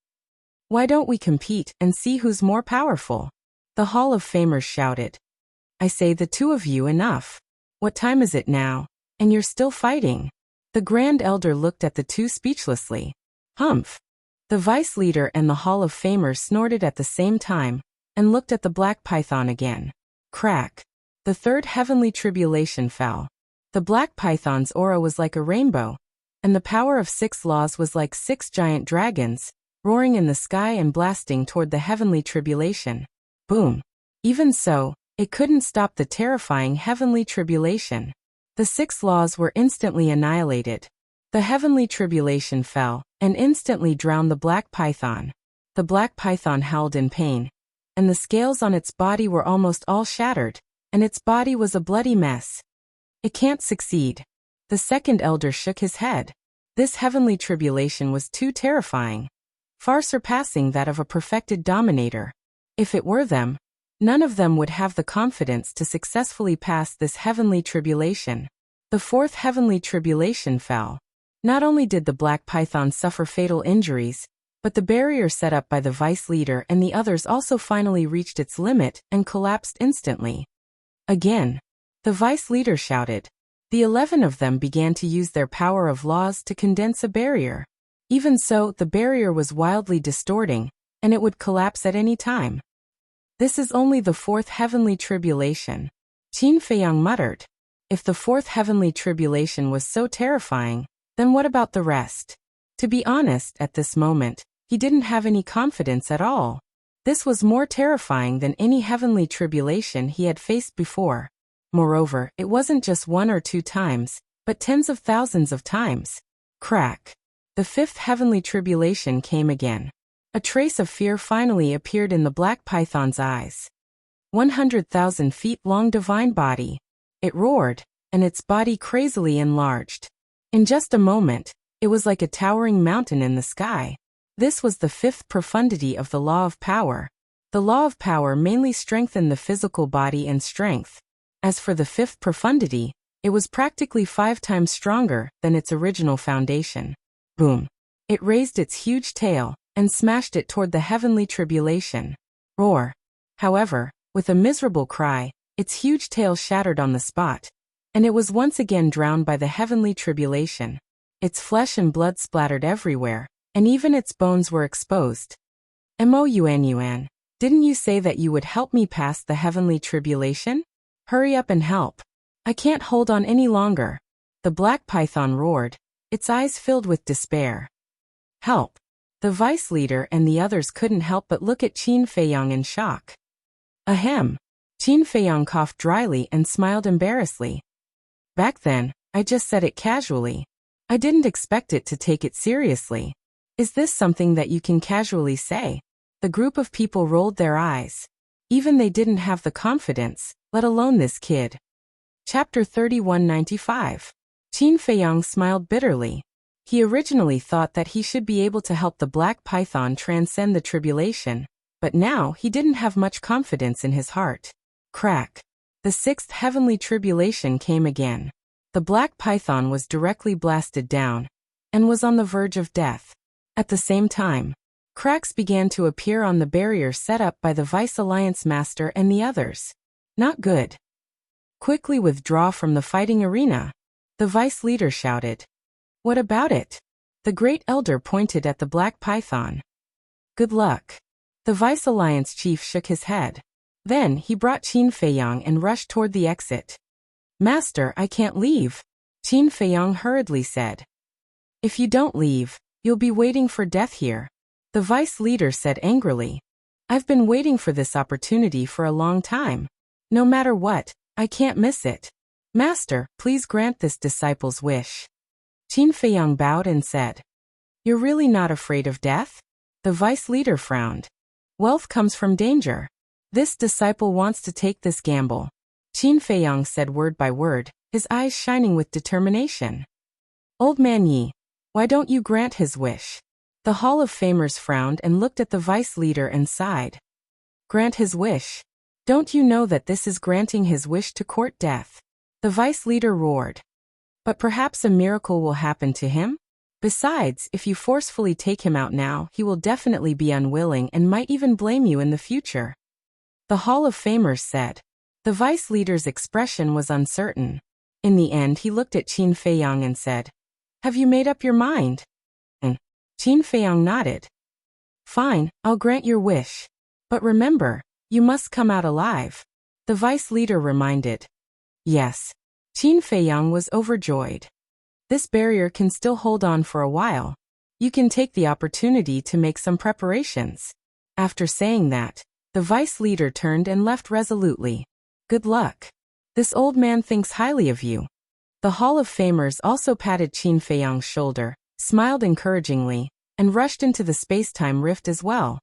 Why don't we compete and see who's more powerful? The Hall of Famers shouted. I say the two of you enough. What time is it now? And you're still fighting? The Grand Elder looked at the two speechlessly. Humph. The vice leader and the Hall of Famers snorted at the same time, and looked at the black python again. Crack. The third heavenly tribulation fell. The black python's aura was like a rainbow, and the power of 6 laws was like 6 giant dragons, roaring in the sky and blasting toward the heavenly tribulation. Boom. Even so, it couldn't stop the terrifying heavenly tribulation. The 6 laws were instantly annihilated. The heavenly tribulation fell, and instantly drowned the black python. The black python howled in pain, and the scales on its body were almost all shattered, and its body was a bloody mess. It can't succeed. The second elder shook his head. This heavenly tribulation was too terrifying, far surpassing that of a perfected dominator. If it were them, none of them would have the confidence to successfully pass this heavenly tribulation. The fourth heavenly tribulation fell. Not only did the black python suffer fatal injuries, but the barrier set up by the vice leader and the others also finally reached its limit and collapsed instantly. Again, the vice leader shouted. The 11 of them began to use their power of laws to condense a barrier. Even so, the barrier was wildly distorting, and it would collapse at any time. This is only the 4th heavenly tribulation. Qin Feiyang muttered. If the 4th heavenly tribulation was so terrifying, then what about the rest? To be honest, at this moment, he didn't have any confidence at all. This was more terrifying than any heavenly tribulation he had faced before. Moreover, it wasn't just 1 or 2 times, but tens of thousands of times. Crack. The 5th heavenly tribulation came again. A trace of fear finally appeared in the black python's eyes. 100,000 feet long divine body. It roared, and its body crazily enlarged. In just a moment, it was like a towering mountain in the sky. This was the 5th profundity of the law of power. The law of power mainly strengthened the physical body and strength. As for the 5th profundity, it was practically 5 times stronger than its original foundation. Boom. It raised its huge tail and smashed it toward the heavenly tribulation. Roar. However, with a miserable cry, its huge tail shattered on the spot, and it was once again drowned by the heavenly tribulation. Its flesh and blood splattered everywhere, and even its bones were exposed. Mo Yuan, didn't you say that you would help me pass the heavenly tribulation? Hurry up and help. I can't hold on any longer. The black python roared, its eyes filled with despair. Help. The vice leader and the others couldn't help but look at Qin Feiyang in shock. Ahem. Qin Feiyang coughed dryly and smiled embarrassedly. Back then, I just said it casually. I didn't expect it to take it seriously. Is this something that you can casually say? The group of people rolled their eyes. Even they didn't have the confidence, let alone this kid. Chapter 3195. Qin Feiyang smiled bitterly. He originally thought that he should be able to help the black python transcend the tribulation, but now he didn't have much confidence in his heart. Crack. The 6th heavenly tribulation came again. The black python was directly blasted down, and was on the verge of death. At the same time, cracks began to appear on the barrier set up by the Vice Alliance Master and the others. Not good. Quickly withdraw from the fighting arena. The vice leader shouted. What about it? The great elder pointed at the black python. Good luck. The Vice Alliance chief shook his head. Then he brought Qin Feiyang and rushed toward the exit. Master, I can't leave. Qin Feiyang hurriedly said. If you don't leave, you'll be waiting for death here. The vice leader said angrily. I've been waiting for this opportunity for a long time. No matter what, I can't miss it. Master, please grant this disciple's wish. Qin Feiyang bowed and said, You're really not afraid of death? The vice leader frowned. Wealth comes from danger. This disciple wants to take this gamble. Qin Feiyang said word by word, his eyes shining with determination. Old man Yi, why don't you grant his wish? The Hall of Famers frowned and looked at the vice leader and sighed. Grant his wish? Don't you know that this is granting his wish to court death? The vice leader roared. But perhaps a miracle will happen to him? Besides, if you forcefully take him out now, he will definitely be unwilling and might even blame you in the future. The Hall of Famers said. The vice leader's expression was uncertain. In the end, he looked at Qin Feiyang and said, Have you made up your mind? Qin Feiyang nodded. Fine, I'll grant your wish. But remember, you must come out alive. The vice leader reminded. Yes. Qin Feiyang was overjoyed. This barrier can still hold on for a while. You can take the opportunity to make some preparations. After saying that, the vice leader turned and left resolutely. Good luck. This old man thinks highly of you. The Hall of Famers also patted Qin Feiyang's shoulder, smiled encouragingly, and rushed into the space-time rift as well.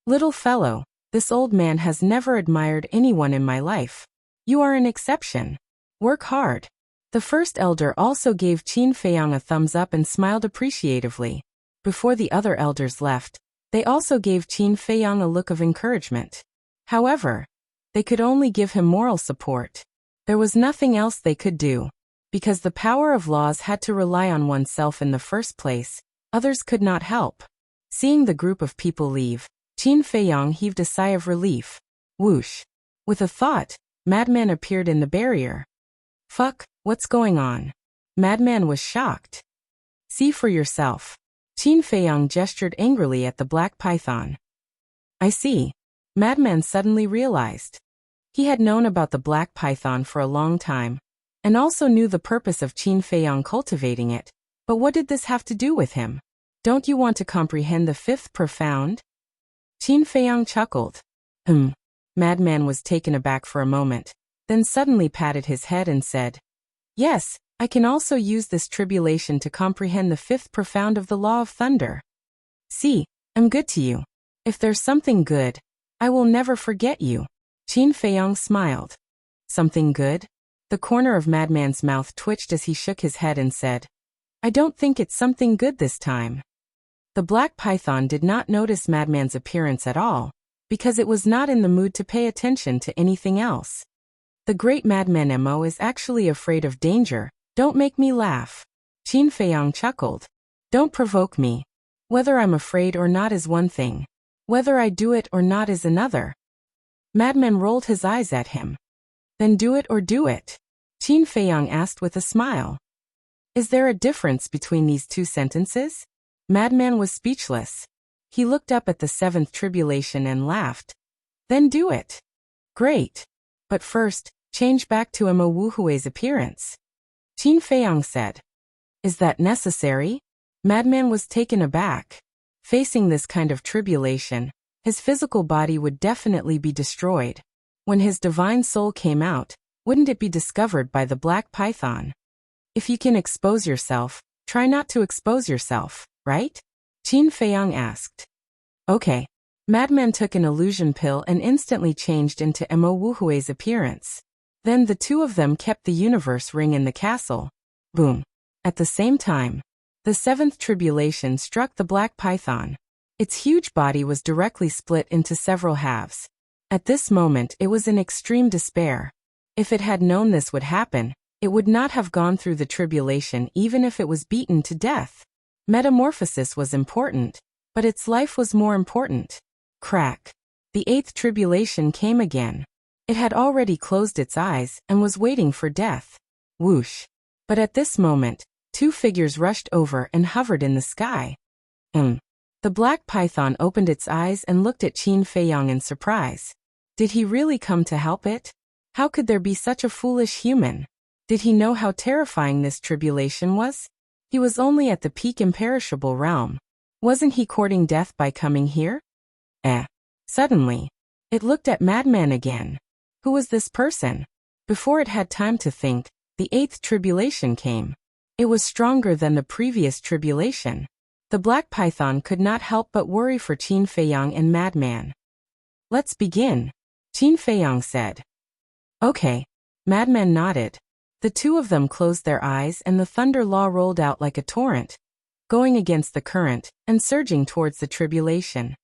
Little fellow, this old man has never admired anyone in my life. You are an exception. Work hard. The first elder also gave Qin Feiyang a thumbs up and smiled appreciatively. Before the other elders left, they also gave Qin Feiyang a look of encouragement. However, they could only give him moral support. There was nothing else they could do. Because the power of laws had to rely on oneself in the first place, others could not help. Seeing the group of people leave, Qin Feiyang heaved a sigh of relief. Whoosh. With a thought, Madman appeared in the barrier. Fuck, what's going on? Madman was shocked. See for yourself. Qin Feiyang gestured angrily at the black python. I see. Madman suddenly realized. He had known about the black python for a long time, and also knew the purpose of Qin Feiyang cultivating it. But what did this have to do with him? Don't you want to comprehend the fifth profound? Qin Feiyang chuckled. Madman was taken aback for a moment, then suddenly patted his head and said, Yes, I can also use this tribulation to comprehend the fifth profound of the law of thunder. See, I'm good to you. If there's something good, I will never forget you. Qin Feiyang smiled. Something good? The corner of Madman's mouth twitched as he shook his head and said, I don't think it's something good this time. The black python did not notice Madman's appearance at all, because it was not in the mood to pay attention to anything else. The great Madman Mo is actually afraid of danger. Don't make me laugh. Qin Feiyang chuckled. Don't provoke me. Whether I'm afraid or not is one thing. Whether I do it or not is another. Madman rolled his eyes at him. Then do it or do it? Qin Feiyang asked with a smile. Is there a difference between these two sentences? Madman was speechless. He looked up at the seventh tribulation and laughed. Then do it. Great. But first, change back to Mo Wuhui's appearance. Qin Feiyang said. Is that necessary? Madman was taken aback. Facing this kind of tribulation, his physical body would definitely be destroyed. When his divine soul came out, wouldn't it be discovered by the black python? If you can expose yourself, try not to expose yourself, right? Qin Feiyang asked. Okay. Madman took an illusion pill and instantly changed into Mo Wuhui's appearance. Then the two of them kept the universe ring in the castle. Boom. At the same time, the seventh tribulation struck the black python. Its huge body was directly split into several halves. At this moment it was in extreme despair. If it had known this would happen, it would not have gone through the tribulation even if it was beaten to death. Metamorphosis was important, but its life was more important. Crack. The eighth tribulation came again. It had already closed its eyes and was waiting for death. Whoosh. But at this moment, two figures rushed over and hovered in the sky. The black python opened its eyes and looked at Qin Feiyang in surprise. Did he really come to help it? How could there be such a foolish human? Did he know how terrifying this tribulation was? He was only at the peak imperishable realm. Wasn't he courting death by coming here? Suddenly, it looked at Madman again. Who was this person? Before it had time to think, the 8th tribulation came. It was stronger than the previous tribulation. The Black Python could not help but worry for Qin Feiyang and Madman. Let's begin, Qin Feiyang said. Okay. Madman nodded. The two of them closed their eyes and the thunder law rolled out like a torrent, going against the current and surging towards the tribulation.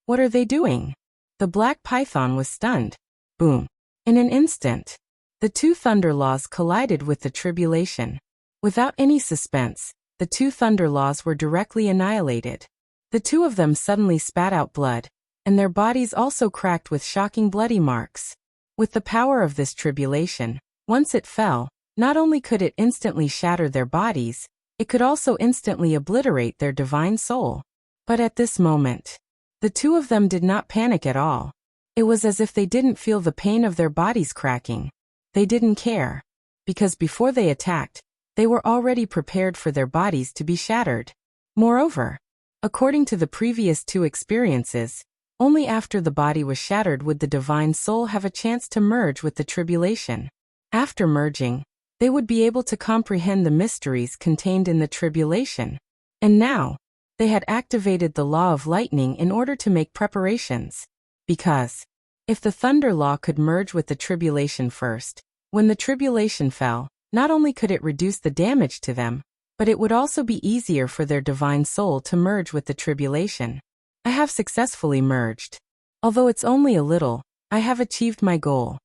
What are they doing? The Black Python was stunned. Boom. In an instant, the two thunder laws collided with the tribulation. Without any suspense, the two thunder laws were directly annihilated. The two of them suddenly spat out blood, and their bodies also cracked with shocking bloody marks. With the power of this tribulation, once it fell, not only could it instantly shatter their bodies, it could also instantly obliterate their divine soul. But at this moment, the two of them did not panic at all. It was as if they didn't feel the pain of their bodies cracking. They didn't care. Because before they attacked, they were already prepared for their bodies to be shattered. Moreover, according to the previous two experiences, only after the body was shattered would the divine soul have a chance to merge with the tribulation. After merging, they would be able to comprehend the mysteries contained in the tribulation. And now, they had activated the law of lightning in order to make preparations. Because, if the thunder law could merge with the tribulation first, when the tribulation fell, not only could it reduce the damage to them, but it would also be easier for their divine soul to merge with the tribulation. I have successfully merged. Although it's only a little, I have achieved my goal.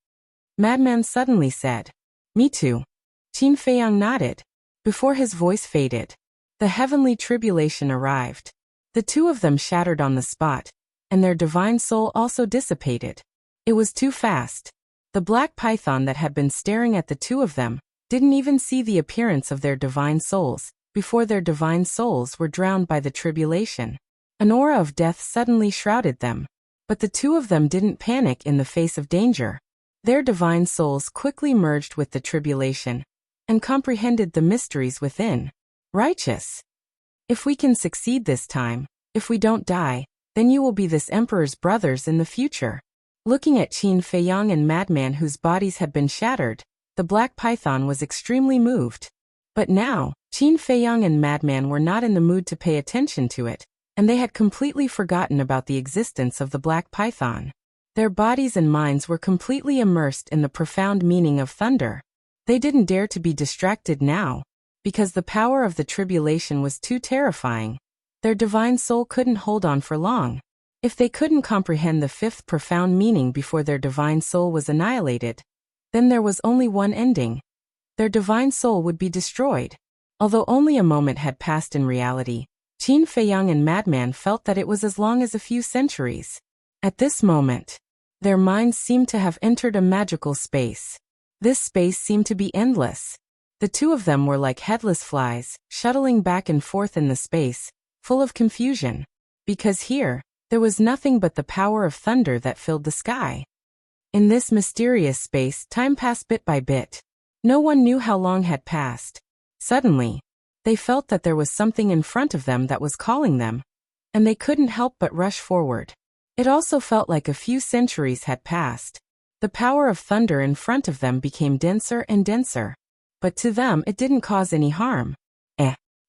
Madman suddenly said. Me too. Qin Feiyang nodded. Before his voice faded, the heavenly tribulation arrived. The two of them shattered on the spot, and their divine soul also dissipated. It was too fast. The Black Python that had been staring at the two of them didn't even see the appearance of their divine souls, before their divine souls were drowned by the tribulation. An aura of death suddenly shrouded them. But the two of them didn't panic in the face of danger. Their divine souls quickly merged with the tribulation, and comprehended the mysteries within. Righteous. If we can succeed this time, if we don't die, then you will be this emperor's brothers in the future. Looking at Qin Feiyang and Madman whose bodies had been shattered, the Black Python was extremely moved. But now, Qin Feiyang and Madman were not in the mood to pay attention to it, and they had completely forgotten about the existence of the Black Python. Their bodies and minds were completely immersed in the profound meaning of thunder. They didn't dare to be distracted now, because the power of the tribulation was too terrifying. Their divine soul couldn't hold on for long. If they couldn't comprehend the fifth profound meaning before their divine soul was annihilated, then there was only one ending. Their divine soul would be destroyed. Although only a moment had passed in reality, Qin Feiyang and Madman felt that it was as long as a few centuries. At this moment, their minds seemed to have entered a magical space. This space seemed to be endless. The two of them were like headless flies, shuttling back and forth in the space, full of confusion. Because here, there was nothing but the power of thunder that filled the sky. In this mysterious space, time passed bit by bit. No one knew how long had passed. Suddenly, they felt that there was something in front of them that was calling them, and they couldn't help but rush forward. It also felt like a few centuries had passed. The power of thunder in front of them became denser and denser. But to them it didn't cause any harm.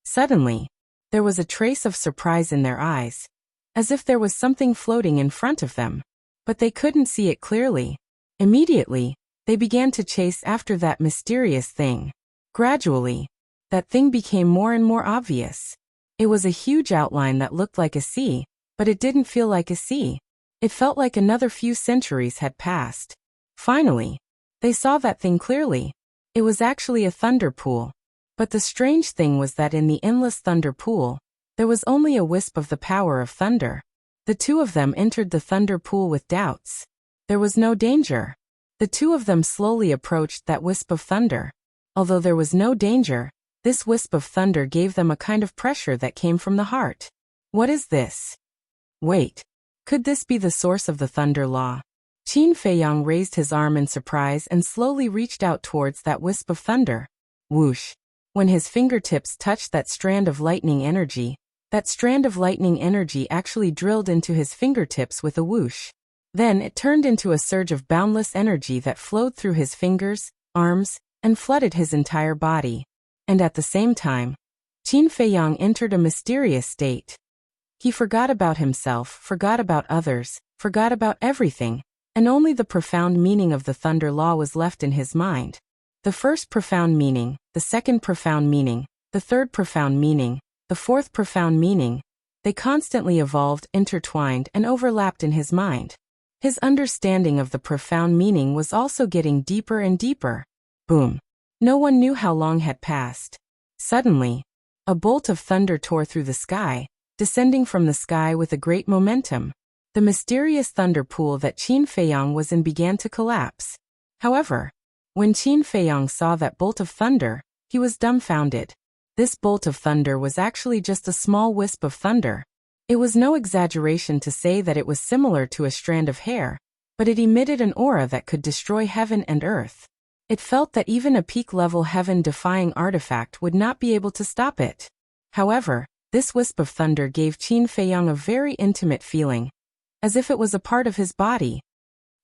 Suddenly, there was a trace of surprise in their eyes, as if there was something floating in front of them. But they couldn't see it clearly. Immediately, they began to chase after that mysterious thing. Gradually, that thing became more and more obvious. It was a huge outline that looked like a sea, but it didn't feel like a sea. It felt like another few centuries had passed. Finally, they saw that thing clearly. It was actually a thunder pool. But the strange thing was that in the endless thunder pool, there was only a wisp of the power of thunder. The two of them entered the thunder pool with doubts. There was no danger. The two of them slowly approached that wisp of thunder. Although there was no danger, this wisp of thunder gave them a kind of pressure that came from the heart. What is this? Wait. Could this be the source of the thunder law? Qin Feiyang raised his arm in surprise and slowly reached out towards that wisp of thunder. Whoosh. When his fingertips touched that strand of lightning energy actually drilled into his fingertips with a whoosh. Then it turned into a surge of boundless energy that flowed through his fingers, arms, and flooded his entire body. And at the same time, Qin Feiyang entered a mysterious state. He forgot about himself, forgot about others, forgot about everything, and only the profound meaning of the thunder law was left in his mind. The first profound meaning, the second profound meaning, the third profound meaning, the fourth profound meaning, they constantly evolved, intertwined, and overlapped in his mind. His understanding of the profound meaning was also getting deeper and deeper. Boom. No one knew how long had passed. Suddenly, a bolt of thunder tore through the sky, descending from the sky with a great momentum. The mysterious thunder pool that Qin Feiyang was in began to collapse. However, when Qin Feiyang saw that bolt of thunder, he was dumbfounded. This bolt of thunder was actually just a small wisp of thunder. It was no exaggeration to say that it was similar to a strand of hair, but it emitted an aura that could destroy heaven and earth. It felt that even a peak-level heaven-defying artifact would not be able to stop it. However, this wisp of thunder gave Qin Feiyang a very intimate feeling, as if it was a part of his body.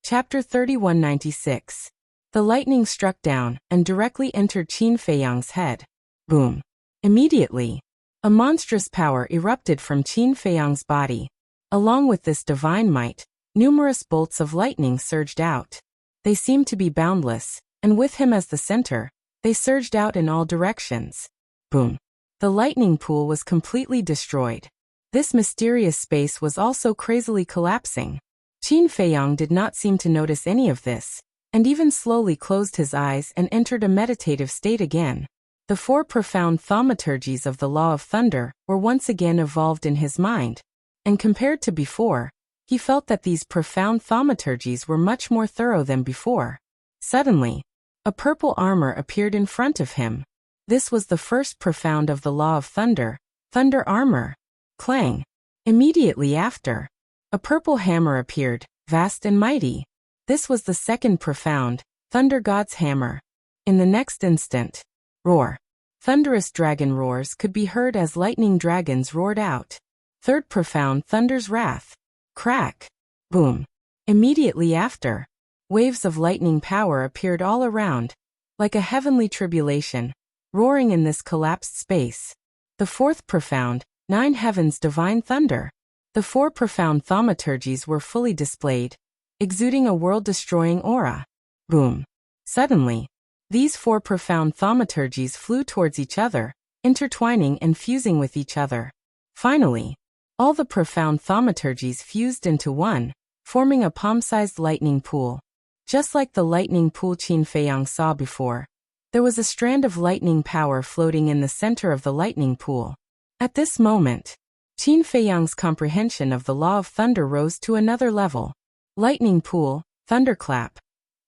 Chapter 3196. The lightning struck down and directly entered Qin Feiyang's head. Boom. Immediately, a monstrous power erupted from Qin Feiyang's body. Along with this divine might, numerous bolts of lightning surged out. They seemed to be boundless, and with him as the center, they surged out in all directions. Boom. The lightning pool was completely destroyed. This mysterious space was also crazily collapsing. Qin Feiyang did not seem to notice any of this, and even slowly closed his eyes and entered a meditative state again. The four profound thaumaturgies of the law of thunder were once again evolved in his mind, and compared to before, he felt that these profound thaumaturgies were much more thorough than before. Suddenly, a purple armor appeared in front of him. This was the first profound of the law of thunder, thunder armor. Clang. Immediately after, a purple hammer appeared, vast and mighty. This was the second profound, thunder god's hammer. In the next instant, roar. Thunderous dragon roars could be heard as lightning dragons roared out. Third profound, thunder's wrath. Crack. Boom. Immediately after, waves of lightning power appeared all around, like a heavenly tribulation, roaring in this collapsed space. The fourth profound, 9 heavens divine thunder. The four profound thaumaturgies were fully displayed, exuding a world-destroying aura. Boom. Suddenly, these four profound thaumaturgies flew towards each other, intertwining and fusing with each other. Finally, all the profound thaumaturgies fused into one, forming a palm-sized lightning pool. Just like the lightning pool Qin Feiyang saw before, there was a strand of lightning power floating in the center of the lightning pool. At this moment, Qin Feiyang's comprehension of the law of thunder rose to another level. Lightning pool, thunderclap.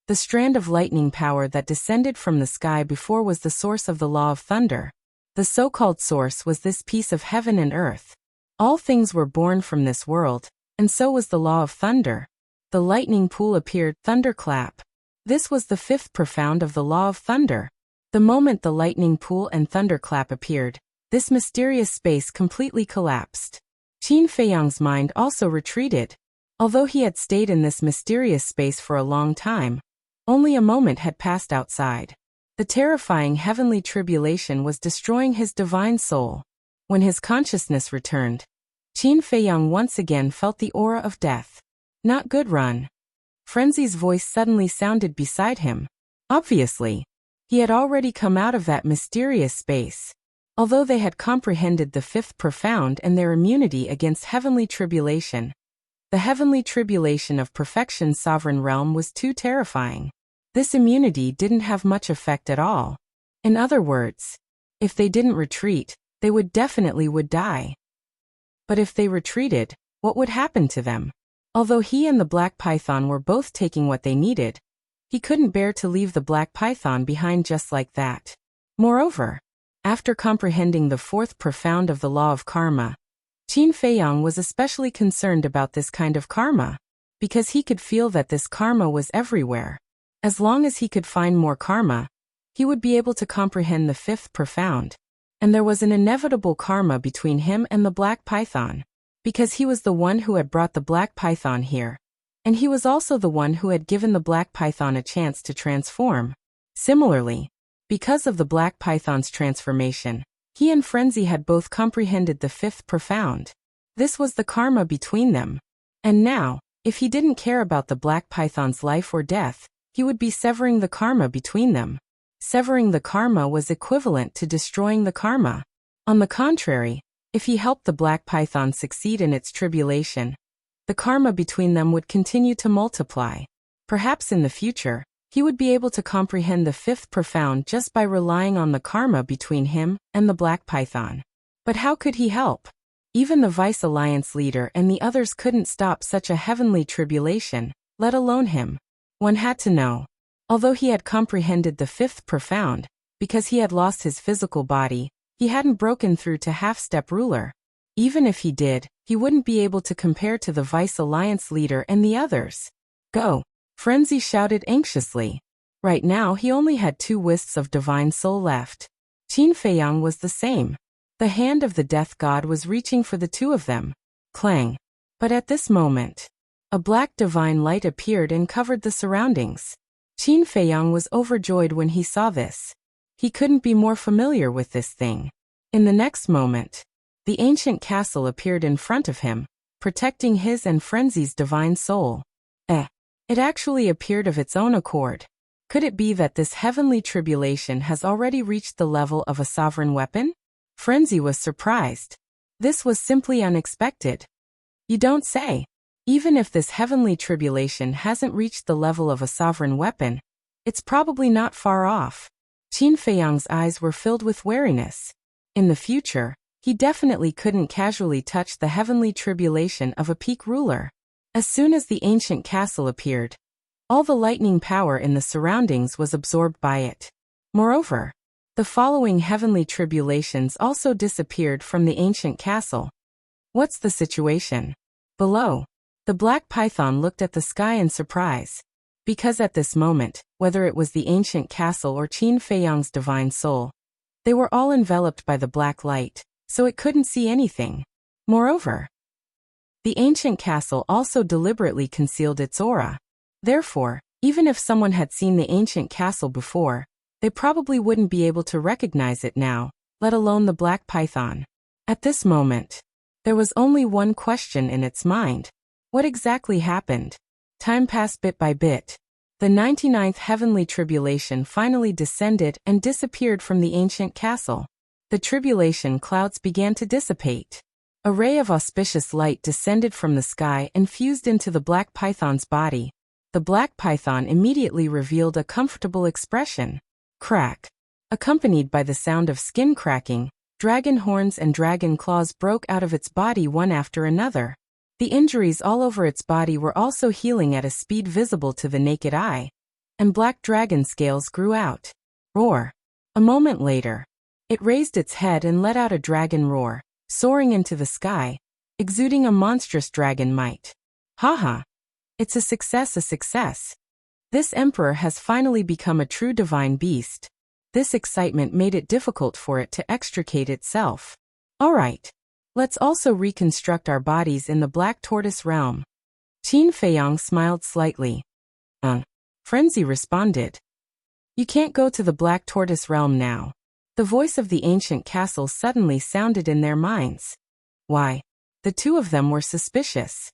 The strand of lightning power that descended from the sky before was the source of the law of thunder. The so-called source was this piece of heaven and earth. All things were born from this world, and so was the law of thunder. The lightning pool appeared, thunderclap. This was the fifth profound of the law of thunder. The moment the lightning pool and thunderclap appeared, this mysterious space completely collapsed. Qin Feiyang's mind also retreated. Although he had stayed in this mysterious space for a long time, only a moment had passed outside. The terrifying heavenly tribulation was destroying his divine soul. When his consciousness returned, Qin Feiyang once again felt the aura of death. Not good, run. Frenzy's voice suddenly sounded beside him. Obviously, he had already come out of that mysterious space. Although they had comprehended the fifth profound and their immunity against heavenly tribulation, the heavenly tribulation of Perfection's sovereign realm was too terrifying. This immunity didn't have much effect at all. In other words, if they didn't retreat, they would definitely die. But if they retreated, what would happen to them? Although he and the Black Python were both taking what they needed, he couldn't bear to leave the Black Python behind just like that. Moreover, after comprehending the fourth profound of the law of karma, Qin Feiyang was especially concerned about this kind of karma, because he could feel that this karma was everywhere. As long as he could find more karma, he would be able to comprehend the fifth profound. And there was an inevitable karma between him and the black python, because he was the one who had brought the black python here. And he was also the one who had given the black python a chance to transform. Similarly, because of the black python's transformation, he and Frenzy had both comprehended the fifth profound. This was the karma between them. And now, if he didn't care about the black python's life or death, he would be severing the karma between them. Severing the karma was equivalent to destroying the karma. On the contrary, if he helped the black python succeed in its tribulation, the karma between them would continue to multiply. Perhaps in the future, he would be able to comprehend the fifth profound just by relying on the karma between him and the black python. But how could he help? Even the Vice Alliance leader and the others couldn't stop such a heavenly tribulation, let alone him. One had to know. Although he had comprehended the fifth profound, because he had lost his physical body, he hadn't broken through to half-step ruler. Even if he did, he wouldn't be able to compare to the Vice Alliance leader and the others. Go! Frenzy shouted anxiously. Right now he only had 2 wisps of divine soul left. Qin Feiyang was the same. The hand of the death god was reaching for the 2 of them. Clang! But at this moment, a black divine light appeared and covered the surroundings. Qin Feiyang was overjoyed when he saw this. He couldn't be more familiar with this thing. In the next moment, the ancient castle appeared in front of him, protecting his and Frenzy's divine soul. It actually appeared of its own accord. Could it be that this heavenly tribulation has already reached the level of a sovereign weapon? Frenzy was surprised. This was simply unexpected. You don't say. Even if this heavenly tribulation hasn't reached the level of a sovereign weapon, it's probably not far off. Qin Feiyang's eyes were filled with wariness. In the future, he definitely couldn't casually touch the heavenly tribulation of a peak ruler. As soon as the ancient castle appeared, all the lightning power in the surroundings was absorbed by it. Moreover, the following heavenly tribulations also disappeared from the ancient castle. What's the situation? Below, the black python looked at the sky in surprise. Because at this moment, whether it was the ancient castle or Qin Feiyang's divine soul, they were all enveloped by the black light, so it couldn't see anything. Moreover, the ancient castle also deliberately concealed its aura. Therefore, even if someone had seen the ancient castle before, they probably wouldn't be able to recognize it now, let alone the black python. At this moment, there was only one question in its mind. What exactly happened? Time passed bit by bit. The 99th heavenly tribulation finally descended and disappeared from the ancient castle. The tribulation clouds began to dissipate. A ray of auspicious light descended from the sky and fused into the black python's body. The black python immediately revealed a comfortable expression. Crack. Accompanied by the sound of skin cracking, dragon horns and dragon claws broke out of its body one after another. The injuries all over its body were also healing at a speed visible to the naked eye. And black dragon scales grew out. Roar. A moment later, it raised its head and let out a dragon roar, soaring into the sky, exuding a monstrous dragon might. Haha! It's a success, a success. This emperor has finally become a true divine beast. This excitement made it difficult for it to extricate itself. Alright. Let's also reconstruct our bodies in the Black Tortoise realm. Qin Feiyang smiled slightly. Frenzy responded. You can't go to the Black Tortoise realm now. The voice of the ancient castle suddenly sounded in their minds. Why? The 2 of them were suspicious.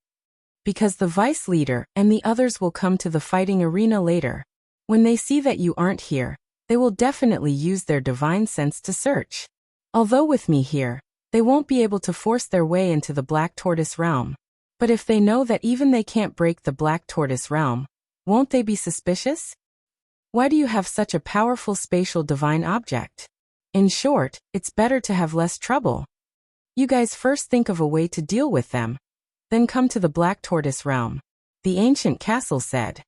Because the vice leader and the others will come to the fighting arena later. When they see that you aren't here, they will definitely use their divine sense to search. Although with me here, they won't be able to force their way into the Black Tortoise realm. But if they know that even they can't break the Black Tortoise realm, won't they be suspicious? Why do you have such a powerful spatial divine object? In short, it's better to have less trouble. You guys first think of a way to deal with them, then come to the Black Tortoise realm, the ancient castle said.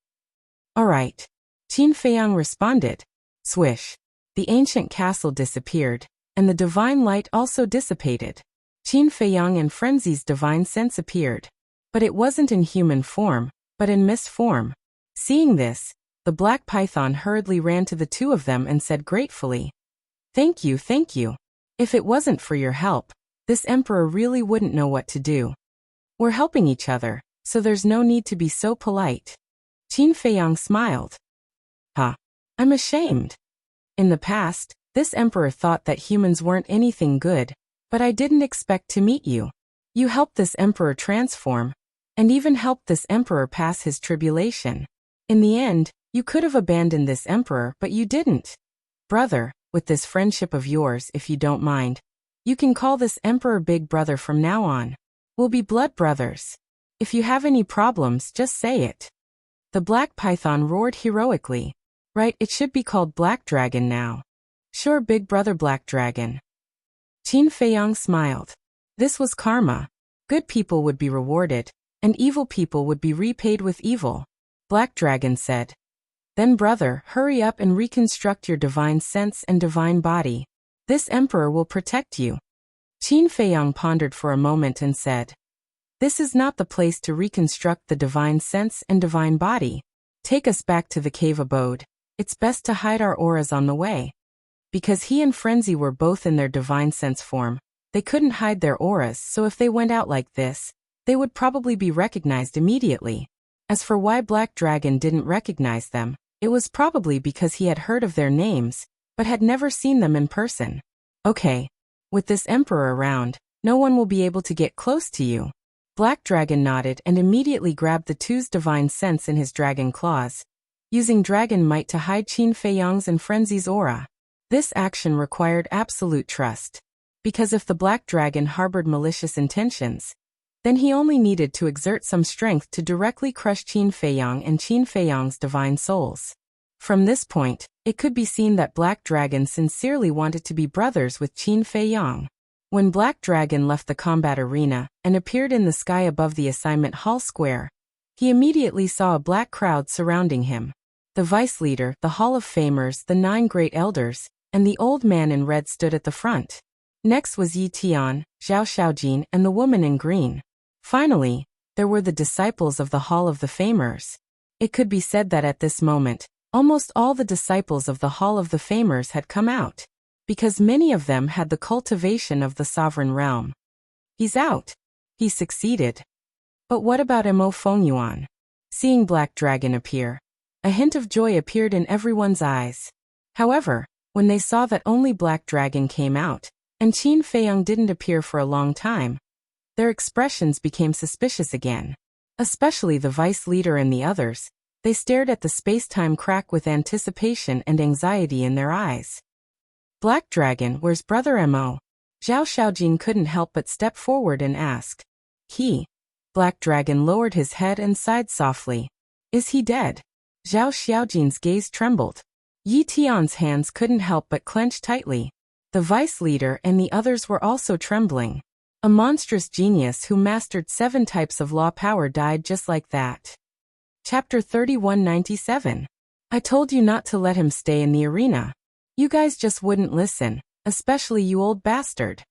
Alright. Qin Feiyang responded. Swish. The ancient castle disappeared, and the divine light also dissipated. Qin Feiyang and Frenzy's divine sense appeared. But it wasn't in human form, but in mist form. Seeing this, The black python hurriedly ran to the two of them and said gratefully, "Thank you, thank you. If it wasn't for your help, this emperor really wouldn't know what to do. We're helping each other, so there's no need to be so polite." Qin Feiyang smiled. "Huh. I'm ashamed. In the past, this emperor thought that humans weren't anything good, but I didn't expect to meet you. You helped this emperor transform, and even helped this emperor pass his tribulation. In the end, you could have abandoned this emperor, but you didn't. Brother, with this friendship of yours, if you don't mind, you can call this emperor Big Brother from now on. We'll be blood brothers. If you have any problems, just say it." The black python roared heroically. "Right, it should be called Black Dragon now." "Sure, Big Brother Black Dragon." Qin Feiyang smiled. This was karma. Good people would be rewarded, and evil people would be repaid with evil. Black Dragon said, "Then brother, hurry up and reconstruct your divine sense and divine body. This emperor will protect you." Qin Feiyang pondered for a moment and said, "This is not the place to reconstruct the divine sense and divine body. Take us back to the cave abode. It's best to hide our auras on the way." Because he and Frenzy were both in their divine sense form, they couldn't hide their auras, so if they went out like this, they would probably be recognized immediately. As for why Black Dragon didn't recognize them, it was probably because he had heard of their names, but had never seen them in person. "Okay. With this emperor around, no one will be able to get close to you." Black Dragon nodded and immediately grabbed the two's divine sense in his dragon claws, using dragon might to hide Qin Feiyang's and Frenzy's aura. This action required absolute trust, because if the Black Dragon harbored malicious intentions, then he only needed to exert some strength to directly crush Qin Feiyang and Qin Feiyang's divine souls. From this point, it could be seen that Black Dragon sincerely wanted to be brothers with Qin Feiyang. When Black Dragon left the combat arena and appeared in the sky above the assignment hall square, he immediately saw a black crowd surrounding him. The vice leader, the Hall of Famers, the 9 great elders, and the old man in red stood at the front. Next was Yi Tian, Zhao Xiaojin, and the woman in green. Finally, there were the disciples of the Hall of the Famers. It could be said that at this moment, almost all the disciples of the Hall of the Famers had come out, because many of them had the cultivation of the sovereign realm. "He's out. He succeeded." But what about Mo Fengyuan? Seeing Black Dragon appear, a hint of joy appeared in everyone's eyes. However, when they saw that only Black Dragon came out, and Qin Feiyang didn't appear for a long time, their expressions became suspicious again. Especially the vice leader and the others, they stared at the space-time crack with anticipation and anxiety in their eyes. "Black Dragon, where's Brother Mo?" Zhao Xiaojin couldn't help but step forward and ask. Black Dragon lowered his head and sighed softly. "Is he dead?" Zhao Xiaojin's gaze trembled. Yi Tian's hands couldn't help but clench tightly. The vice leader and the others were also trembling. A monstrous genius who mastered 7 types of law power died just like that. Chapter 3197. I told you not to let him stay in the arena. You guys just wouldn't listen, especially you old bastard.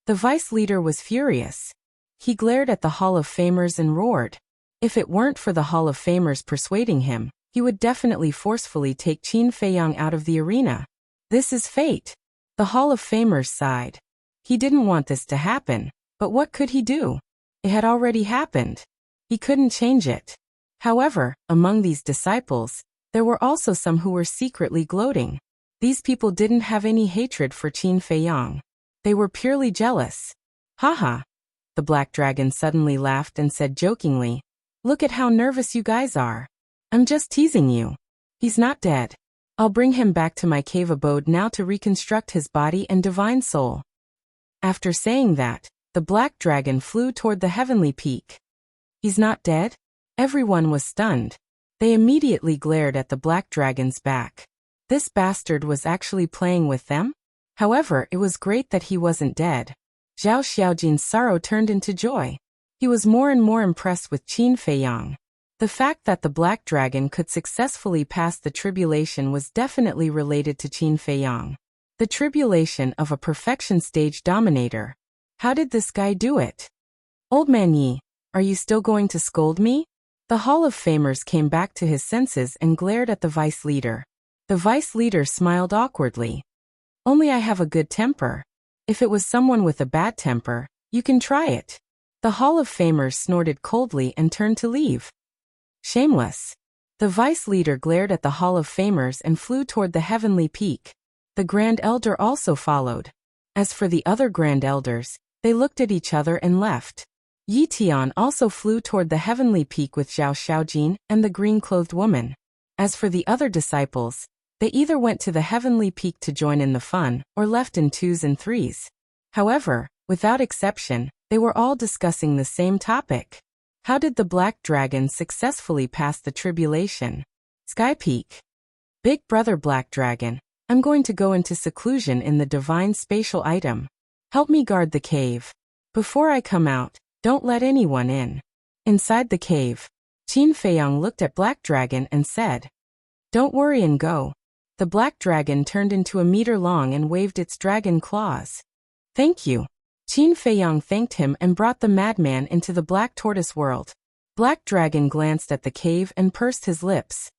The vice leader was furious. He glared at the Hall of Famers and roared. If it weren't for the Hall of Famers persuading him, he would definitely forcefully take Qin Feiyang out of the arena. This is fate. The Hall of Famers sighed. He didn't want this to happen, but what could he do? It had already happened. He couldn't change it. However, among these disciples, there were also some who were secretly gloating. These people didn't have any hatred for Qin Feiyang. They were purely jealous. Haha. The Black Dragon suddenly laughed and said jokingly, "Look at how nervous you guys are. I'm just teasing you. He's not dead. I'll bring him back to my cave abode now to reconstruct his body and divine soul." After saying that, the Black Dragon flew toward the heavenly peak. "He's not dead?" Everyone was stunned. They immediately glared at the Black Dragon's back. This bastard was actually playing with them? However, it was great that he wasn't dead. Zhao Xiaojin's sorrow turned into joy. He was more and more impressed with Qin Feiyang. The fact that the Black Dragon could successfully pass the tribulation was definitely related to Qin Feiyang. The tribulation of a perfection stage dominator. How did this guy do it? "Old man Yi, are you still going to scold me?" The Hall of Famers came back to his senses and glared at the vice leader. The vice leader smiled awkwardly. Only I have a good temper. If it was someone with a bad temper, you can try it. The Hall of Famers snorted coldly and turned to leave. Shameless. The vice leader glared at the Hall of Famers and flew toward the heavenly peak. The Grand Elder also followed. As for the other Grand Elders, they looked at each other and left. Yi Tian also flew toward the heavenly peak with Zhao Xiaojin and the green-clothed woman. As for the other disciples, they either went to the heavenly peak to join in the fun or left in 2s and 3s. However, without exception, they were all discussing the same topic. How did the Black Dragon successfully pass the tribulation? Sky Peak. Big Brother Black Dragon, I'm going to go into seclusion in the divine spatial item. Help me guard the cave. Before I come out, don't let anyone in. Inside the cave, Qin Feiyang looked at Black Dragon and said, Don't worry and go. The Black Dragon turned into a meter long and waved its dragon claws. Thank you. Qin Feiyang thanked him and brought the madman into the Black Tortoise world. Black Dragon glanced at the cave and pursed his lips.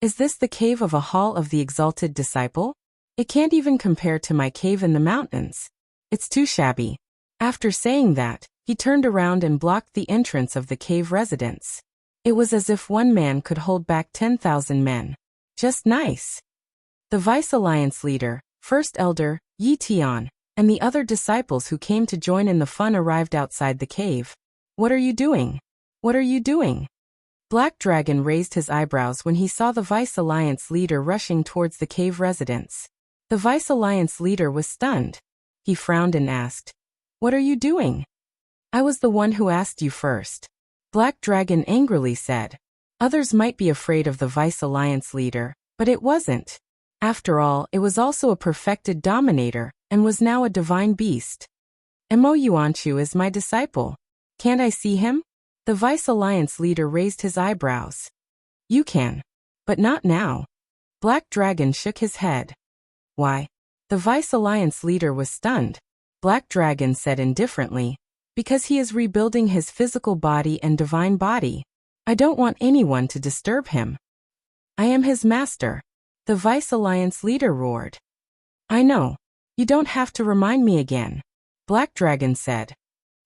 Is this the cave of a Hall of the Exalted Disciple? It can't even compare to my cave in the mountains. It's too shabby. After saying that, he turned around and blocked the entrance of the cave residence. It was as if one man could hold back 10,000 men. Just nice. The Vice Alliance leader, First Elder, Yi Tian, and the other disciples who came to join in the fun arrived outside the cave. What are you doing? What are you doing? Black Dragon raised his eyebrows when he saw the Vice Alliance leader rushing towards the cave residence. The Vice Alliance leader was stunned. He frowned and asked, What are you doing? I was the one who asked you first. Black Dragon angrily said. Others might be afraid of the Vice Alliance leader, but it wasn't. After all, it was also a perfected dominator, and was now a divine beast. Mo Yuanchu is my disciple. Can't I see him? The Vice Alliance leader raised his eyebrows. You can. But not now. Black Dragon shook his head. Why? The Vice Alliance leader was stunned. Black Dragon said indifferently, Because he is rebuilding his physical body and divine body. I don't want anyone to disturb him. I am his master. The Vice Alliance leader roared. I know. You don't have to remind me again. Black Dragon said.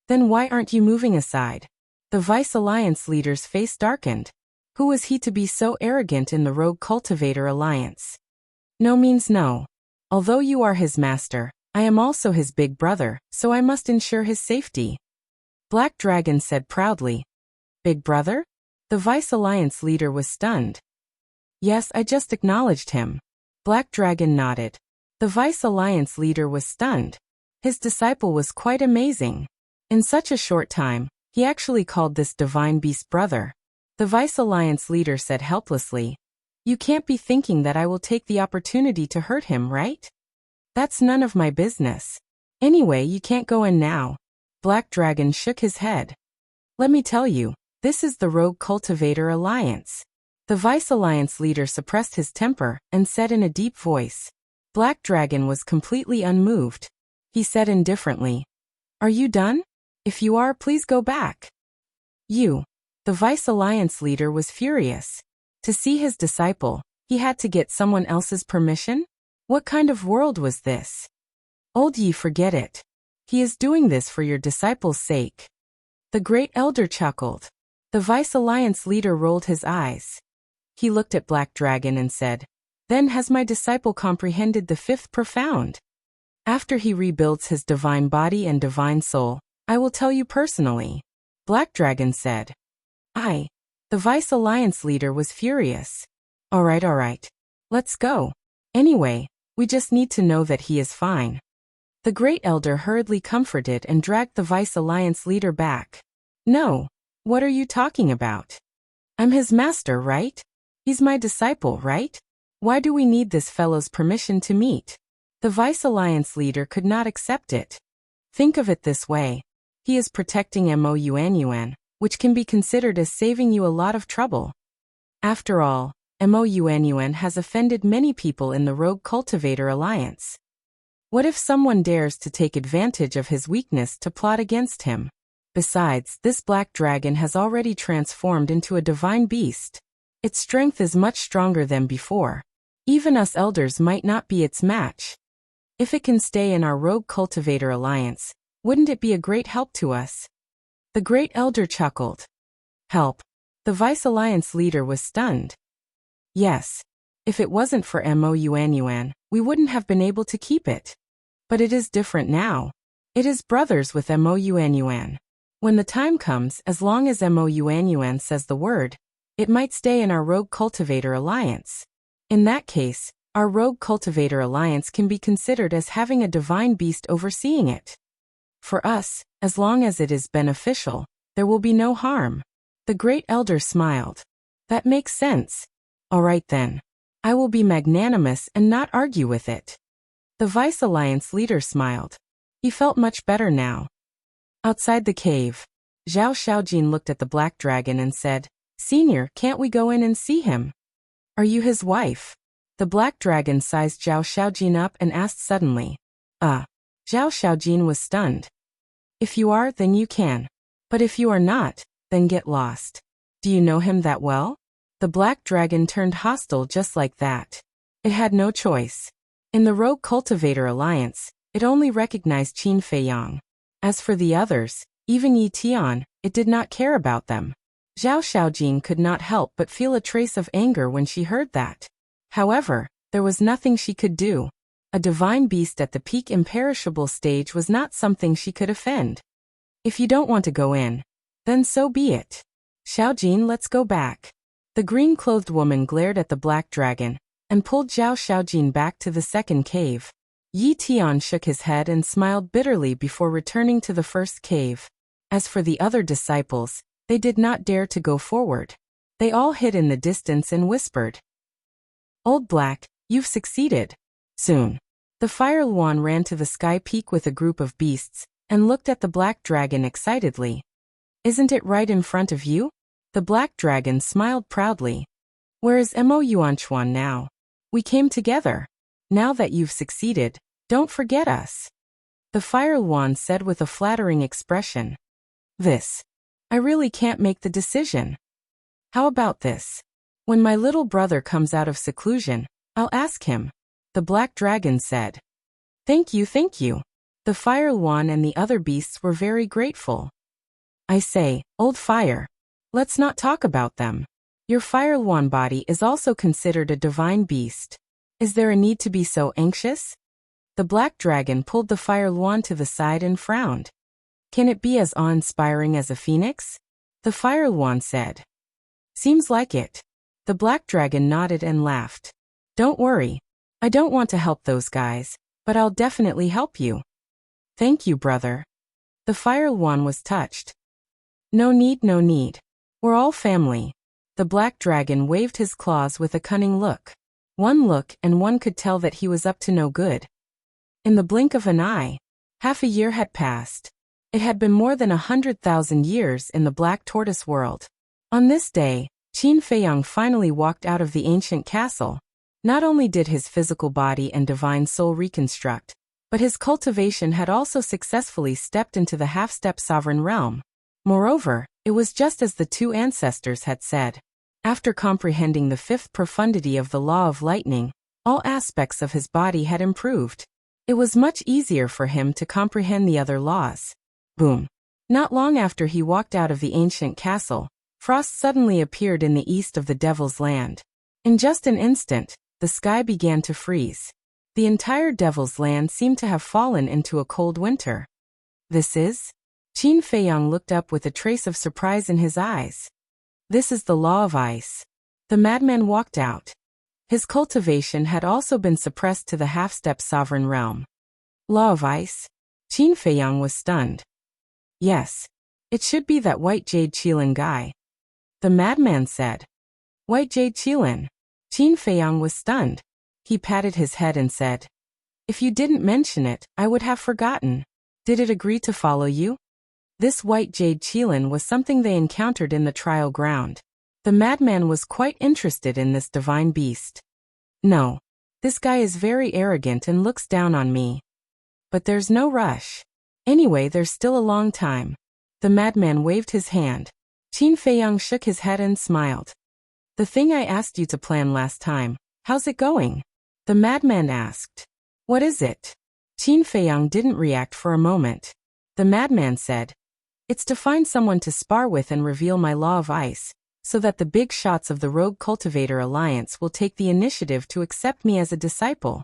Then why aren't you moving aside? The Vice Alliance leader's face darkened. Who was he to be so arrogant in the Rogue Cultivator Alliance? No means no. Although you are his master, I am also his big brother, so I must ensure his safety. Black Dragon said proudly. Big brother? The Vice Alliance leader was stunned. Yes, I just acknowledged him. Black Dragon nodded. The Vice Alliance leader was stunned. His disciple was quite amazing. In such a short time, he actually called this divine beast brother. The Vice Alliance leader said helplessly, You can't be thinking that I will take the opportunity to hurt him, right? That's none of my business. Anyway, you can't go in now. Black Dragon shook his head. Let me tell you, this is the Rogue Cultivator Alliance. The Vice Alliance leader suppressed his temper and said in a deep voice. Black Dragon was completely unmoved. He said indifferently, Are you done? If you are, please go back. You. The Vice Alliance leader was furious. To see his disciple, he had to get someone else's permission? What kind of world was this? Old Yi, forget it. He is doing this for your disciple's sake. The Great Elder chuckled. The Vice Alliance leader rolled his eyes. He looked at Black Dragon and said, Then has my disciple comprehended the fifth profound? After he rebuilds his divine body and divine soul, I will tell you personally. Black Dragon said. The Vice Alliance leader was furious. All right. Let's go. Anyway, we just need to know that he is fine. The Great Elder hurriedly comforted and dragged the Vice Alliance leader back. No. What are you talking about? I'm his master, right? He's my disciple, right? Why do we need this fellow's permission to meet? The Vice Alliance leader could not accept it. Think of it this way. He is protecting Mo Yuan, which can be considered as saving you a lot of trouble. After all, Mo Yuan has offended many people in the Rogue Cultivator Alliance. What if someone dares to take advantage of his weakness to plot against him? Besides, this black dragon has already transformed into a divine beast. Its strength is much stronger than before. Even us elders might not be its match. If it can stay in our rogue cultivator alliance, wouldn't it be a great help to us? The great elder chuckled. Help. The vice alliance leader was stunned. Yes. If it wasn't for Mo Yuan, we wouldn't have been able to keep it. But it is different now. It is brothers with Mo Yuan. When the time comes, as long as Mo Yuan says the word, it might stay in our rogue cultivator alliance. In that case, our rogue cultivator alliance can be considered as having a divine beast overseeing it. For us, as long as it is beneficial, there will be no harm. The great elder smiled. That makes sense. All right then. I will be magnanimous and not argue with it. The vice alliance leader smiled. He felt much better now. Outside the cave, Zhao Xiaojin looked at the black dragon and said, Senior, can't we go in and see him? Are you his wife? The black dragon sized Zhao Xiaojin up and asked suddenly. Zhao Xiaojin was stunned. If you are, then you can. But if you are not, then get lost. Do you know him that well? The black dragon turned hostile just like that. It had no choice. In the Rogue Cultivator Alliance, it only recognized Qin Feiyang. As for the others, even Yi Tian, it did not care about them. Zhao Xiaojin could not help but feel a trace of anger when she heard that. However, there was nothing she could do. A divine beast at the peak imperishable stage was not something she could offend. If you don't want to go in, then so be it. Xiaojin, let's go back. The green-clothed woman glared at the black dragon and pulled Zhao Xiaojin back to the second cave. Yi Tian shook his head and smiled bitterly before returning to the first cave. As for the other disciples, they did not dare to go forward. They all hid in the distance and whispered. Old Black, you've succeeded. Soon. The Fire Luan ran to the sky peak with a group of beasts and looked at the black dragon excitedly. Isn't it right in front of you? The black dragon smiled proudly. Where is Mo Yuanchuan now? We came together. Now that you've succeeded, don't forget us. The Fire Luan said with a flattering expression. I really can't make the decision. How about this? When my little brother comes out of seclusion, I'll ask him. The black dragon said. Thank you, thank you. The Fire Luan and the other beasts were very grateful. I say, old fire. Let's not talk about them. Your Fire Luan body is also considered a divine beast. Is there a need to be so anxious? The black dragon pulled the Fire Luan to the side and frowned. Can it be as awe-inspiring as a phoenix? The Fire Luan said. Seems like it. The black dragon nodded and laughed. Don't worry. I don't want to help those guys, but I'll definitely help you. Thank you, brother. The Fire Luan was touched. No need, no need. We're all family. The black dragon waved his claws with a cunning look. One look and one could tell that he was up to no good. In the blink of an eye, half a year had passed. It had been more than 100,000 years in the Black Tortoise world. On this day, Qin Feiyang finally walked out of the ancient castle. Not only did his physical body and divine soul reconstruct, but his cultivation had also successfully stepped into the half-step sovereign realm. Moreover, it was just as the two ancestors had said. After comprehending the fifth profundity of the law of lightning, all aspects of his body had improved. It was much easier for him to comprehend the other laws. Boom. Not long after he walked out of the ancient castle, frost suddenly appeared in the east of the Devil's Land. In just an instant, the sky began to freeze. The entire Devil's Land seemed to have fallen into a cold winter. This is? Qin Feiyang looked up with a trace of surprise in his eyes. This is the law of ice. The madman walked out. His cultivation had also been suppressed to the half-step sovereign realm. Law of ice? Qin Feiyang was stunned. Yes. It should be that White Jade Qilin guy. The madman said. White Jade Qilin. Qin Feiyang was stunned. He patted his head and said. If you didn't mention it, I would have forgotten. Did it agree to follow you? This White Jade Qilin was something they encountered in the trial ground. The madman was quite interested in this divine beast. No. This guy is very arrogant and looks down on me. But there's no rush. Anyway, there's still a long time. The madman waved his hand. Qin Feiyang shook his head and smiled. The thing I asked you to plan last time, how's it going? The madman asked. What is it? Qin Feiyang didn't react for a moment. The madman said, it's to find someone to spar with and reveal my law of ice, so that the big shots of the Rogue Cultivator Alliance will take the initiative to accept me as a disciple.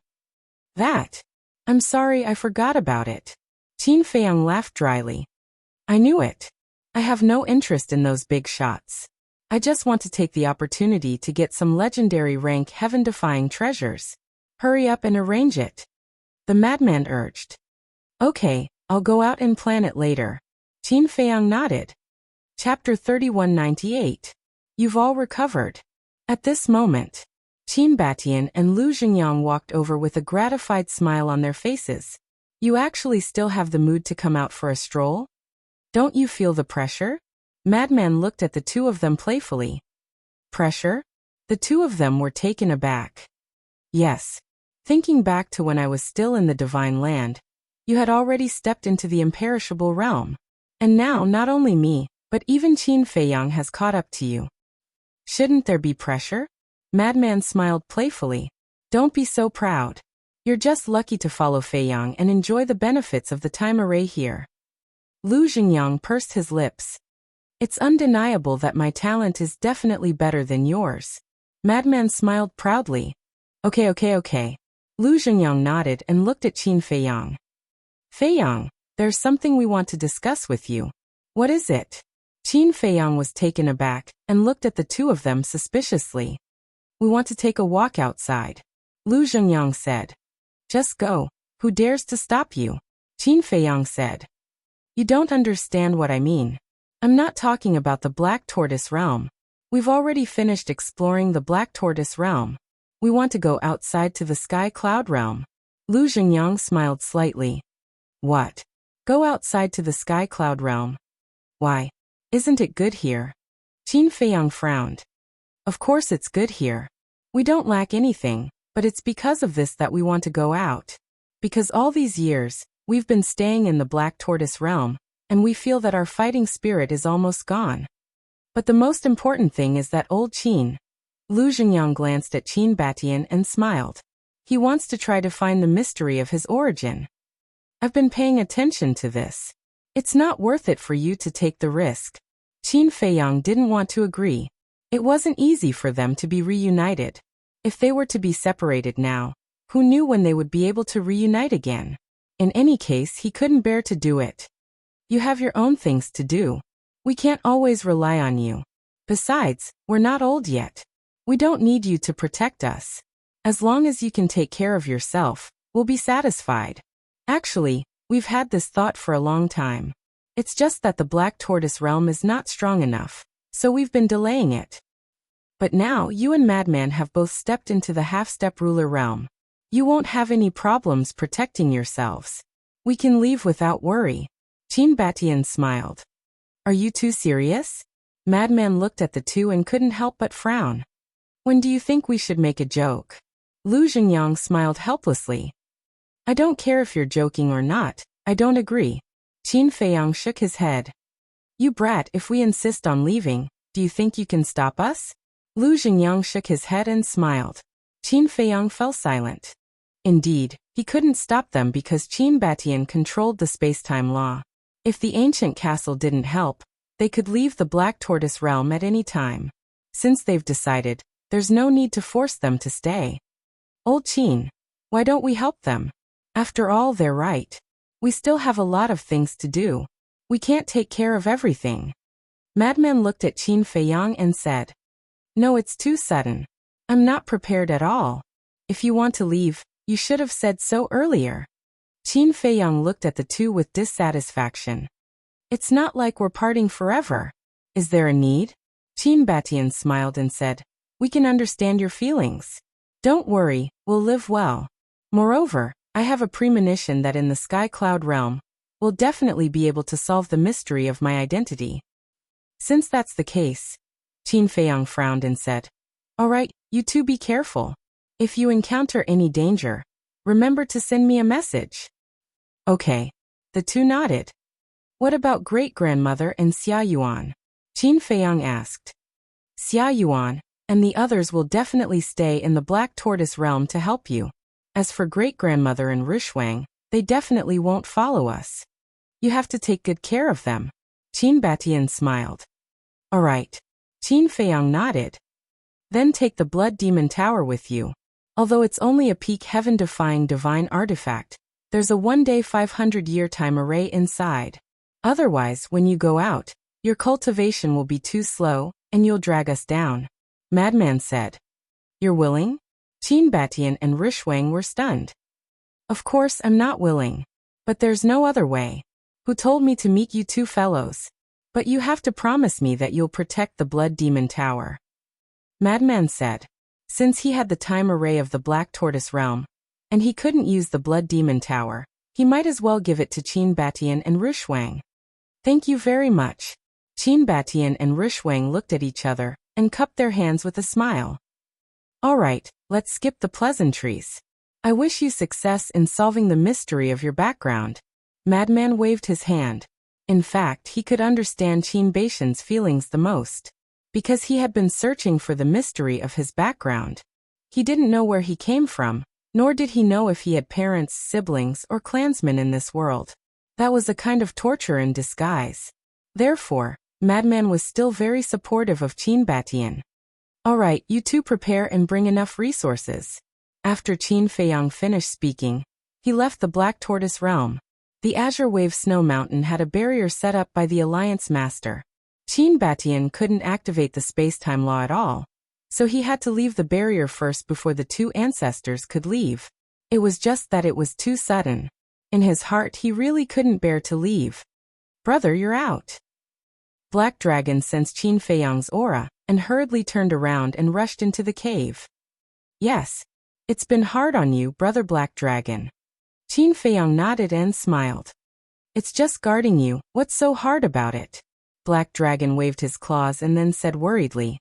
That? I'm sorry, I forgot about it. Qin Feiyang laughed dryly. I knew it. I have no interest in those big shots. I just want to take the opportunity to get some legendary rank heaven-defying treasures. Hurry up and arrange it. The madman urged. Okay, I'll go out and plan it later. Qin Feiyang nodded. Chapter 3198. You've all recovered. At this moment, Qin Batian and Lu Xingyang walked over with a gratified smile on their faces. You actually still have the mood to come out for a stroll? Don't you feel the pressure? Madman looked at the two of them playfully. Pressure? The two of them were taken aback. Yes. Thinking back to when I was still in the Divine Land, you had already stepped into the imperishable realm. And now not only me, but even Qin Feiyang has caught up to you. Shouldn't there be pressure? Madman smiled playfully. Don't be so proud. You're just lucky to follow Feiyang and enjoy the benefits of the time array here. Lu Xingyang pursed his lips. It's undeniable that my talent is definitely better than yours. Madman smiled proudly. Okay. Lu Xingyang nodded and looked at Qin Feiyang. Feiyang, there's something we want to discuss with you. What is it? Qin Feiyang was taken aback and looked at the two of them suspiciously. We want to take a walk outside. Lu Xingyang said. Just go. Who dares to stop you? Qin Feiyang said. You don't understand what I mean. I'm not talking about the Black Tortoise Realm. We've already finished exploring the Black Tortoise Realm. We want to go outside to the Sky Cloud Realm. Lu Xingyang smiled slightly. What? Go outside to the Sky Cloud Realm? Why? Isn't it good here? Qin Feiyang frowned. Of course it's good here. We don't lack anything, but it's because of this that we want to go out. Because all these years, we've been staying in the Black Tortoise Realm, and we feel that our fighting spirit is almost gone. But the most important thing is that old Qin. Lu Xingyang glanced at Qin Batian and smiled. He wants to try to find the mystery of his origin. I've been paying attention to this. It's not worth it for you to take the risk. Qin Feiyang didn't want to agree. It wasn't easy for them to be reunited. If they were to be separated now, who knew when they would be able to reunite again? In any case, he couldn't bear to do it. You have your own things to do. We can't always rely on you. Besides, we're not old yet. We don't need you to protect us. As long as you can take care of yourself, we'll be satisfied. Actually, we've had this thought for a long time. It's just that the Black Tortoise Realm is not strong enough, so we've been delaying it. But now you and Madman have both stepped into the half-step ruler realm. You won't have any problems protecting yourselves. We can leave without worry. Qin Batian smiled. Are you too serious? Madman looked at the two and couldn't help but frown. When do you think we should make a joke? Lu Xingyang smiled helplessly. I don't care if you're joking or not, I don't agree. Qin Feiyang shook his head. You brat, if we insist on leaving, do you think you can stop us? Lu Xingyang shook his head and smiled. Qin Feiyang fell silent. Indeed, he couldn't stop them because Qin Batian controlled the space-time law. If the ancient castle didn't help, they could leave the Black Tortoise Realm at any time. Since they've decided, there's no need to force them to stay. Old Qin, why don't we help them? After all, they're right. We still have a lot of things to do. We can't take care of everything. Madman looked at Qin Feiyang and said, No, it's too sudden. I'm not prepared at all. If you want to leave, you should have said so earlier. Qin Feiyang looked at the two with dissatisfaction. It's not like we're parting forever. Is there a need? Qin Batian smiled and said, We can understand your feelings. Don't worry, we'll live well. Moreover, I have a premonition that in the Sky Cloud Realm, we'll definitely be able to solve the mystery of my identity. Since that's the case, Qin Feiyang frowned and said, All right, you two be careful. If you encounter any danger, remember to send me a message. Okay. The two nodded. What about great-grandmother and Xia Yuan? Qin Feiyang asked. Xia Yuan and the others will definitely stay in the Black Tortoise realm to help you. As for great-grandmother and Rishwang, they definitely won't follow us. You have to take good care of them. Qin Batian smiled. All right. Qin Feiyang nodded. Then take the Blood Demon Tower with you. Although it's only a peak heaven-defying divine artifact, there's a one-day 500-year time array inside. Otherwise, when you go out, your cultivation will be too slow, and you'll drag us down. Madman said. You're willing? Qin Batian and Rishwang were stunned. Of course I'm not willing. But there's no other way. Who told me to meet you two fellows? But you have to promise me that you'll protect the Blood Demon Tower. Madman said. Since he had the time array of the Black Tortoise realm, and he couldn't use the Blood Demon Tower, he might as well give it to Qin Batian and Rishwang. Thank you very much. Qin Batian and Rishwang looked at each other and cupped their hands with a smile. All right, let's skip the pleasantries. I wish you success in solving the mystery of your background. Madman waved his hand. In fact, he could understand Qin Batian's feelings the most, because he had been searching for the mystery of his background. He didn't know where he came from, nor did he know if he had parents, siblings, or clansmen in this world. That was a kind of torture in disguise. Therefore, Madman was still very supportive of Qin Batian. All right, you two prepare and bring enough resources. After Qin Feiyang finished speaking, he left the Black Tortoise realm. The Azure Wave Snow Mountain had a barrier set up by the Alliance Master. Qin Batian couldn't activate the space-time law at all, so he had to leave the barrier first before the two ancestors could leave. It was just that it was too sudden. In his heart he really couldn't bear to leave. Brother, you're out. Black Dragon sensed Qin Feiyang's aura, and hurriedly turned around and rushed into the cave. Yes. It's been hard on you, Brother Black Dragon. Qin Feiyang nodded and smiled. It's just guarding you, what's so hard about it? Black Dragon waved his claws and then said worriedly.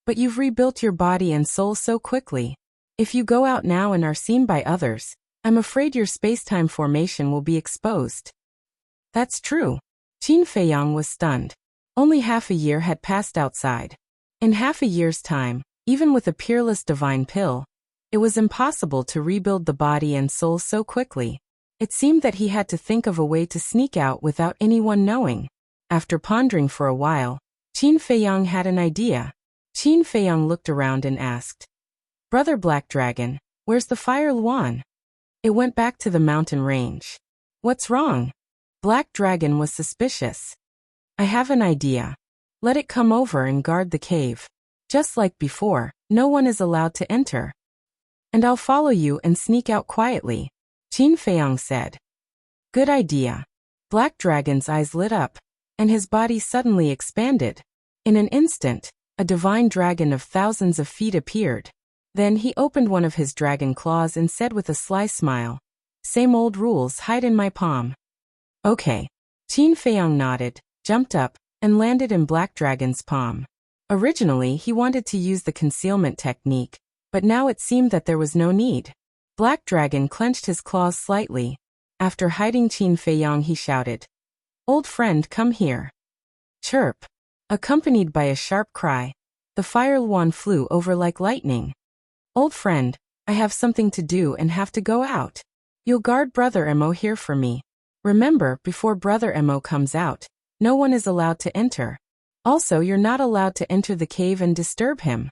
But you've rebuilt your body and soul so quickly. If you go out now and are seen by others, I'm afraid your space-time formation will be exposed. That's true. Qin Feiyang was stunned. Only half a year had passed outside. In half a year's time, even with a peerless divine pill, it was impossible to rebuild the body and soul so quickly. It seemed that he had to think of a way to sneak out without anyone knowing. After pondering for a while, Qin Feiyang had an idea. Qin Feiyang looked around and asked, Brother Black Dragon, where's the Fire Luan? It went back to the mountain range. What's wrong? Black Dragon was suspicious. I have an idea. Let it come over and guard the cave. Just like before, no one is allowed to enter. And I'll follow you and sneak out quietly, Qin Feiyang said. Good idea. Black Dragon's eyes lit up, and his body suddenly expanded. In an instant, a divine dragon of thousands of feet appeared. Then he opened one of his dragon claws and said with a sly smile, Same old rules, hide in my palm. Okay. Qin Feiyang nodded, jumped up, and landed in Black Dragon's palm. Originally, he wanted to use the concealment technique, but now it seemed that there was no need. Black Dragon clenched his claws slightly. After hiding Qin Feiyang, he shouted, Old friend, come here. Chirp. Accompanied by a sharp cry, the Fire Luan flew over like lightning. Old friend, I have something to do and have to go out. You'll guard Brother Mo here for me. Remember, before Brother Mo comes out, no one is allowed to enter. Also, you're not allowed to enter the cave and disturb him.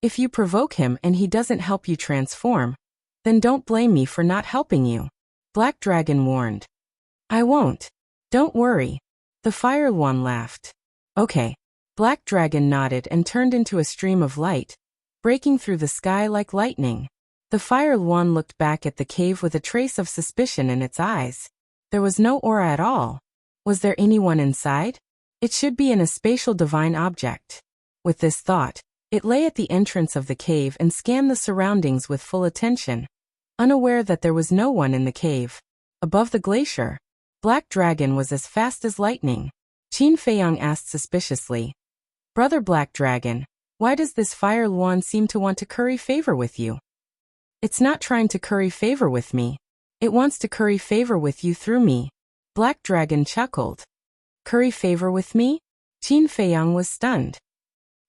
If you provoke him and he doesn't help you transform, then don't blame me for not helping you. Black Dragon warned. I won't. Don't worry. The Fire Luan laughed. Okay. Black Dragon nodded and turned into a stream of light, breaking through the sky like lightning. The Fire Luan looked back at the cave with a trace of suspicion in its eyes. There was no aura at all. Was there anyone inside? It should be in a spatial divine object. With this thought, it lay at the entrance of the cave and scanned the surroundings with full attention, unaware that there was no one in the cave. Above the glacier, Black Dragon was as fast as lightning. Qin Feiyang asked suspiciously, Brother Black Dragon, why does this Fire Luan seem to want to curry favor with you? It's not trying to curry favor with me. It wants to curry favor with you through me. Black Dragon chuckled. Curry favor with me? Qin Feiyang was stunned.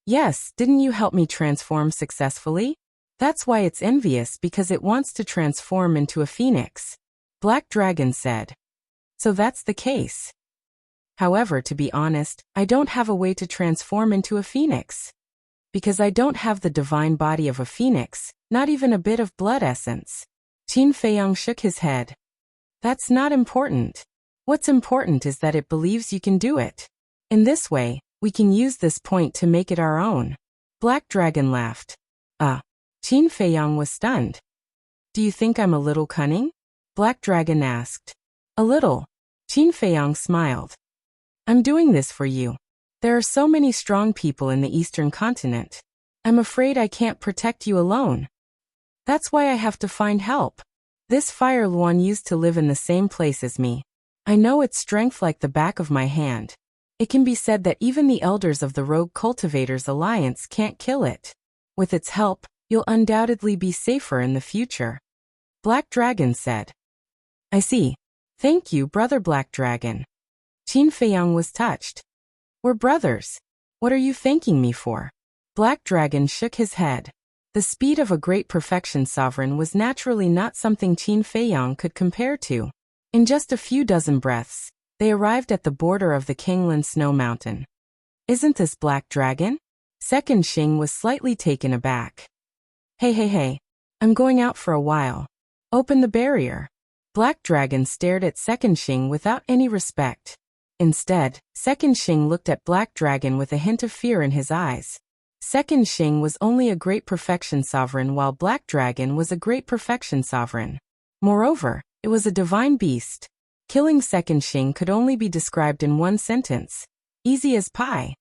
Yes, didn't you help me transform successfully? That's why it's envious, because it wants to transform into a phoenix. Black Dragon said. So that's the case. However, to be honest, I don't have a way to transform into a phoenix. Because I don't have the divine body of a phoenix, not even a bit of blood essence. Qin Feiyang shook his head. That's not important. What's important is that it believes you can do it. In this way, we can use this point to make it our own. Black Dragon laughed. Qin Feiyang was stunned. Do you think I'm a little cunning? Black Dragon asked. A little. Qin Feiyang smiled. I'm doing this for you. There are so many strong people in the Eastern continent. I'm afraid I can't protect you alone. That's why I have to find help. This Fire Luan used to live in the same place as me. I know its strength like the back of my hand. It can be said that even the elders of the Rogue Cultivators Alliance can't kill it. With its help, you'll undoubtedly be safer in the future. Black Dragon said. I see. Thank you, Brother Black Dragon. Qin Feiyang was touched. We're brothers. What are you thanking me for? Black Dragon shook his head. The speed of a great perfection sovereign was naturally not something Qin Feiyang could compare to. In just a few dozen breaths, they arrived at the border of the Kanglan Snow Mountain. Isn't this Black Dragon? Second Xing was slightly taken aback. Hey. I'm going out for a while. Open the barrier. Black Dragon stared at Second Xing without any respect. Instead, Second Xing looked at Black Dragon with a hint of fear in his eyes. Second Xing was only a great perfection sovereign, while Black Dragon was a great perfection sovereign. Moreover, it was a divine beast. Killing Second Xing could only be described in one sentence. Easy as pie.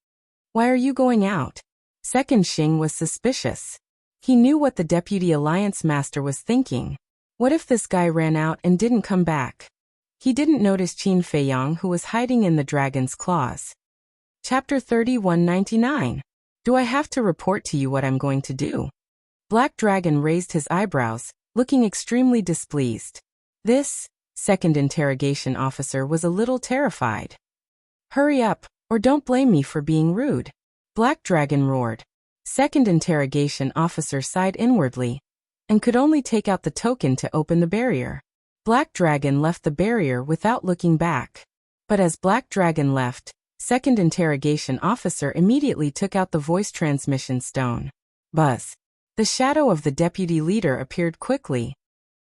Why are you going out? Second Xing was suspicious. He knew what the Deputy Alliance Master was thinking. What if this guy ran out and didn't come back? He didn't notice Qin Feiyang, who was hiding in the dragon's claws. Chapter 3199. Do I have to report to you what I'm going to do? Black Dragon raised his eyebrows, looking extremely displeased. This second interrogation officer was a little terrified. Hurry up, or don't blame me for being rude. Black Dragon roared. Second interrogation officer sighed inwardly, and could only take out the token to open the barrier. Black Dragon left the barrier without looking back. But as Black Dragon left, second interrogation officer immediately took out the voice transmission stone. Buzz. The shadow of the deputy leader appeared quickly.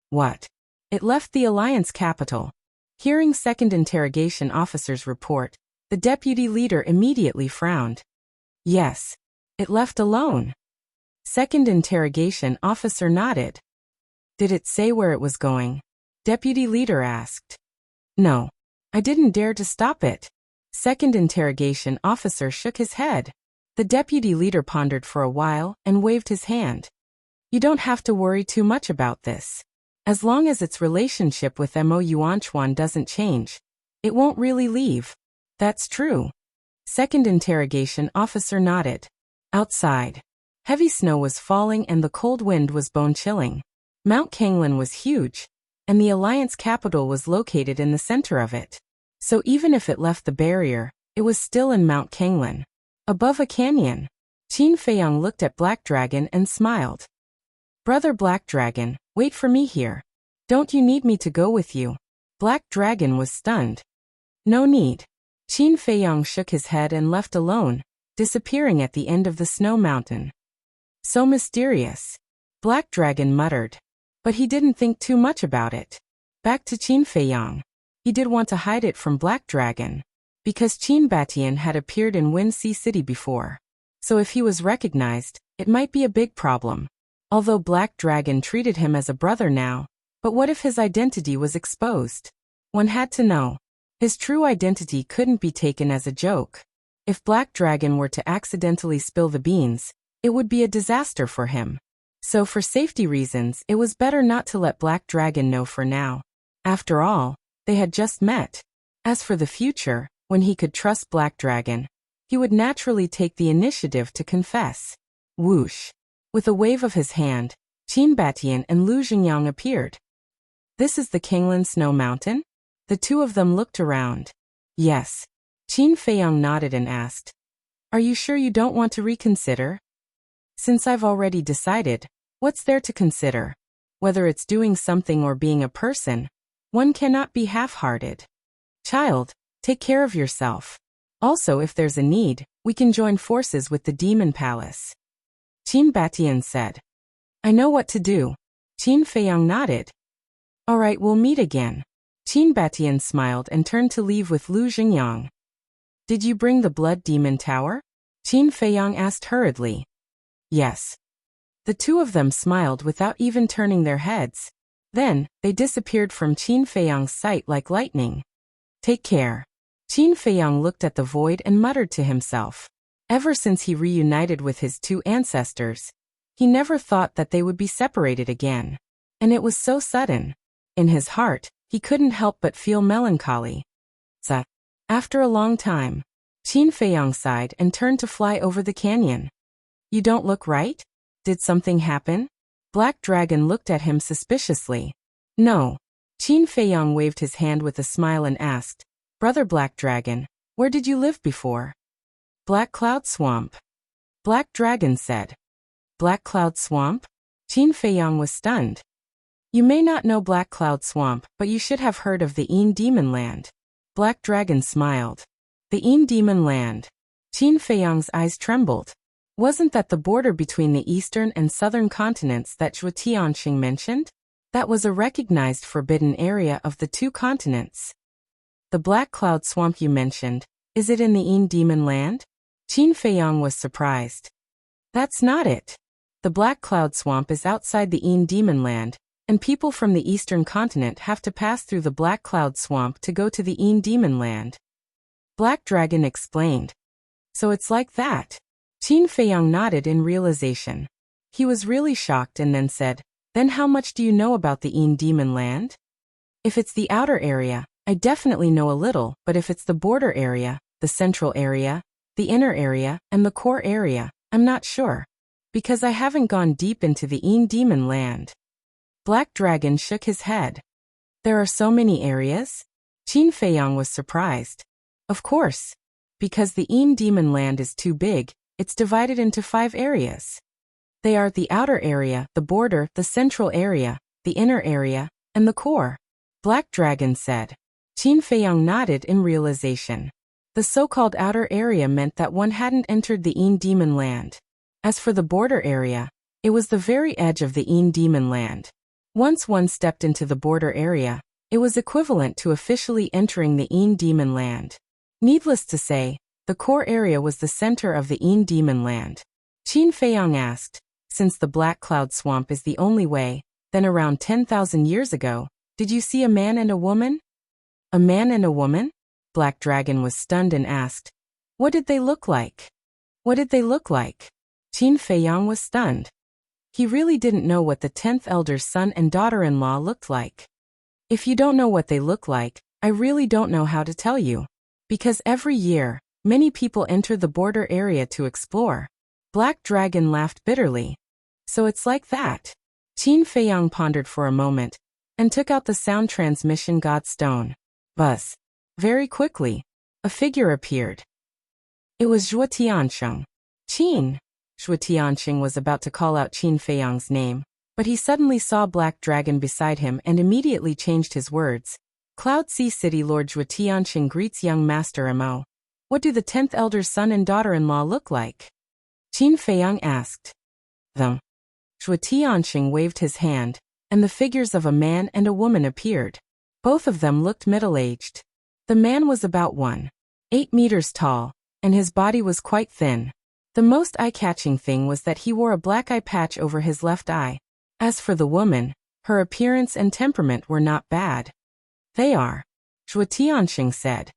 What? It left the Alliance capital. Hearing second interrogation officer's report, the deputy leader immediately frowned. Yes. It left alone. Second interrogation officer nodded. Did it say where it was going? Deputy leader asked. No. I didn't dare to stop it. Second interrogation officer shook his head. The deputy leader pondered for a while and waved his hand. You don't have to worry too much about this. As long as its relationship with Mo Yuanchuan doesn't change, it won't really leave. That's true. Second interrogation officer nodded. Outside, heavy snow was falling and the cold wind was bone-chilling. Mount Kanglan was huge, and the Alliance capital was located in the center of it. So even if it left the barrier, it was still in Mount Kanglan, above a canyon. Qin Feiyang looked at Black Dragon and smiled. Brother Black Dragon, wait for me here. Don't you need me to go with you? Black Dragon was stunned. No need. Qin Feiyang shook his head and left alone, disappearing at the end of the snow mountain. So mysterious. Black Dragon muttered. But he didn't think too much about it. Back to Qin Feiyang. He did want to hide it from Black Dragon, because Qin Batian had appeared in Wind Sea City before. So if he was recognized, it might be a big problem. Although Black Dragon treated him as a brother now, but what if his identity was exposed? One had to know. His true identity couldn't be taken as a joke. If Black Dragon were to accidentally spill the beans, it would be a disaster for him. So for safety reasons, it was better not to let Black Dragon know for now. After all, they had just met. As for the future, when he could trust Black Dragon, he would naturally take the initiative to confess. Whoosh. With a wave of his hand, Qin Batian and Lu Jingyang appeared. This is the Kanglan Snow Mountain? The two of them looked around. Yes. Qin Feiyang nodded and asked, "Are you sure you don't want to reconsider?" "Since I've already decided, what's there to consider? Whether it's doing something or being a person, one cannot be half-hearted. Child, take care of yourself. Also, if there's a need, we can join forces with the Demon Palace." Qin Batian said. "I know what to do." Qin Feiyang nodded. "All right, we'll meet again." Qin Batian smiled and turned to leave with Lu Xingyang. "Did you bring the Blood Demon Tower?" Qin Feiyang asked hurriedly. "Yes." The two of them smiled without even turning their heads. Then, they disappeared from Qin Feiyang's sight like lightning. "Take care." Qin Feiyang looked at the void and muttered to himself. Ever since he reunited with his two ancestors, he never thought that they would be separated again. And it was so sudden. In his heart, he couldn't help but feel melancholy. After a long time, Qin Feiyang sighed and turned to fly over the canyon. "You don't look right? Did something happen?" Black Dragon looked at him suspiciously. "No." Qin Feiyang waved his hand with a smile and asked, "Brother Black Dragon, where did you live before?" "Black Cloud Swamp." Black Dragon said. "Black Cloud Swamp?" Qin Feiyang was stunned. "You may not know Black Cloud Swamp, but you should have heard of the Een Demon Land." Black Dragon smiled. "The Een Demon Land." Qin Feiyang's eyes trembled. Wasn't that the border between the eastern and southern continents that Zhuo Tianxing mentioned? That was a recognized forbidden area of the two continents. "The Black Cloud Swamp you mentioned, is it in the Een Demon Land?" Qin Feiyang was surprised. "That's not it. The Black Cloud Swamp is outside the Een Demon Land, and people from the eastern continent have to pass through the Black Cloud Swamp to go to the Een Demon Land." Black Dragon explained. "So it's like that." Qin Feiyang nodded in realization. He was really shocked and then said, "Then how much do you know about the Een Demon Land?" "If it's the outer area, I definitely know a little, but if it's the border area, the central area, the inner area, and the core area, I'm not sure. Because I haven't gone deep into the Een Demon Land." Black Dragon shook his head. "There are so many areas?" Qin Feiyang was surprised. "Of course. Because the Een Demon Land is too big, it's divided into 5 areas. They are the outer area, the border, the central area, the inner area, and the core." Black Dragon said. Qin Feiyang nodded in realization. The so-called outer area meant that one hadn't entered the Een Demon Land. As for the border area, it was the very edge of the Een Demon Land. Once one stepped into the border area, it was equivalent to officially entering the Een Demon Land. Needless to say, the core area was the center of the Een Demon Land. Qin Feiyang asked, "Since the Black Cloud Swamp is the only way, then around 10,000 years ago, did you see a man and a woman?" "A man and a woman?" Black Dragon was stunned and asked, "What did they look like?" "What did they look like?" Qin Feiyang was stunned. He really didn't know what the 10th elder's son and daughter-in-law looked like. "If you don't know what they look like, I really don't know how to tell you. Because every year, many people enter the border area to explore." Black Dragon laughed bitterly. "So it's like that." Qin Feiyang pondered for a moment, and took out the sound transmission god stone. Buzz. Very quickly, a figure appeared. It was Zhuo Tianxing. "Qin." Zhuo Tianxing was about to call out Qin Feiyang's name, but he suddenly saw Black Dragon beside him and immediately changed his words. "Cloud Sea City Lord Zhuo Tianxing greets young Master Mo. What do the 10th elder's son and daughter-in-law look like?" Qin Feiyang asked. "Them." Zhuo Tianxing waved his hand, and the figures of a man and a woman appeared. Both of them looked middle-aged. The man was about 1.8 meters tall, and his body was quite thin. The most eye-catching thing was that he wore a black eye patch over his left eye. As for the woman, her appearance and temperament were not bad. "They are," Zhuo Tianxing said.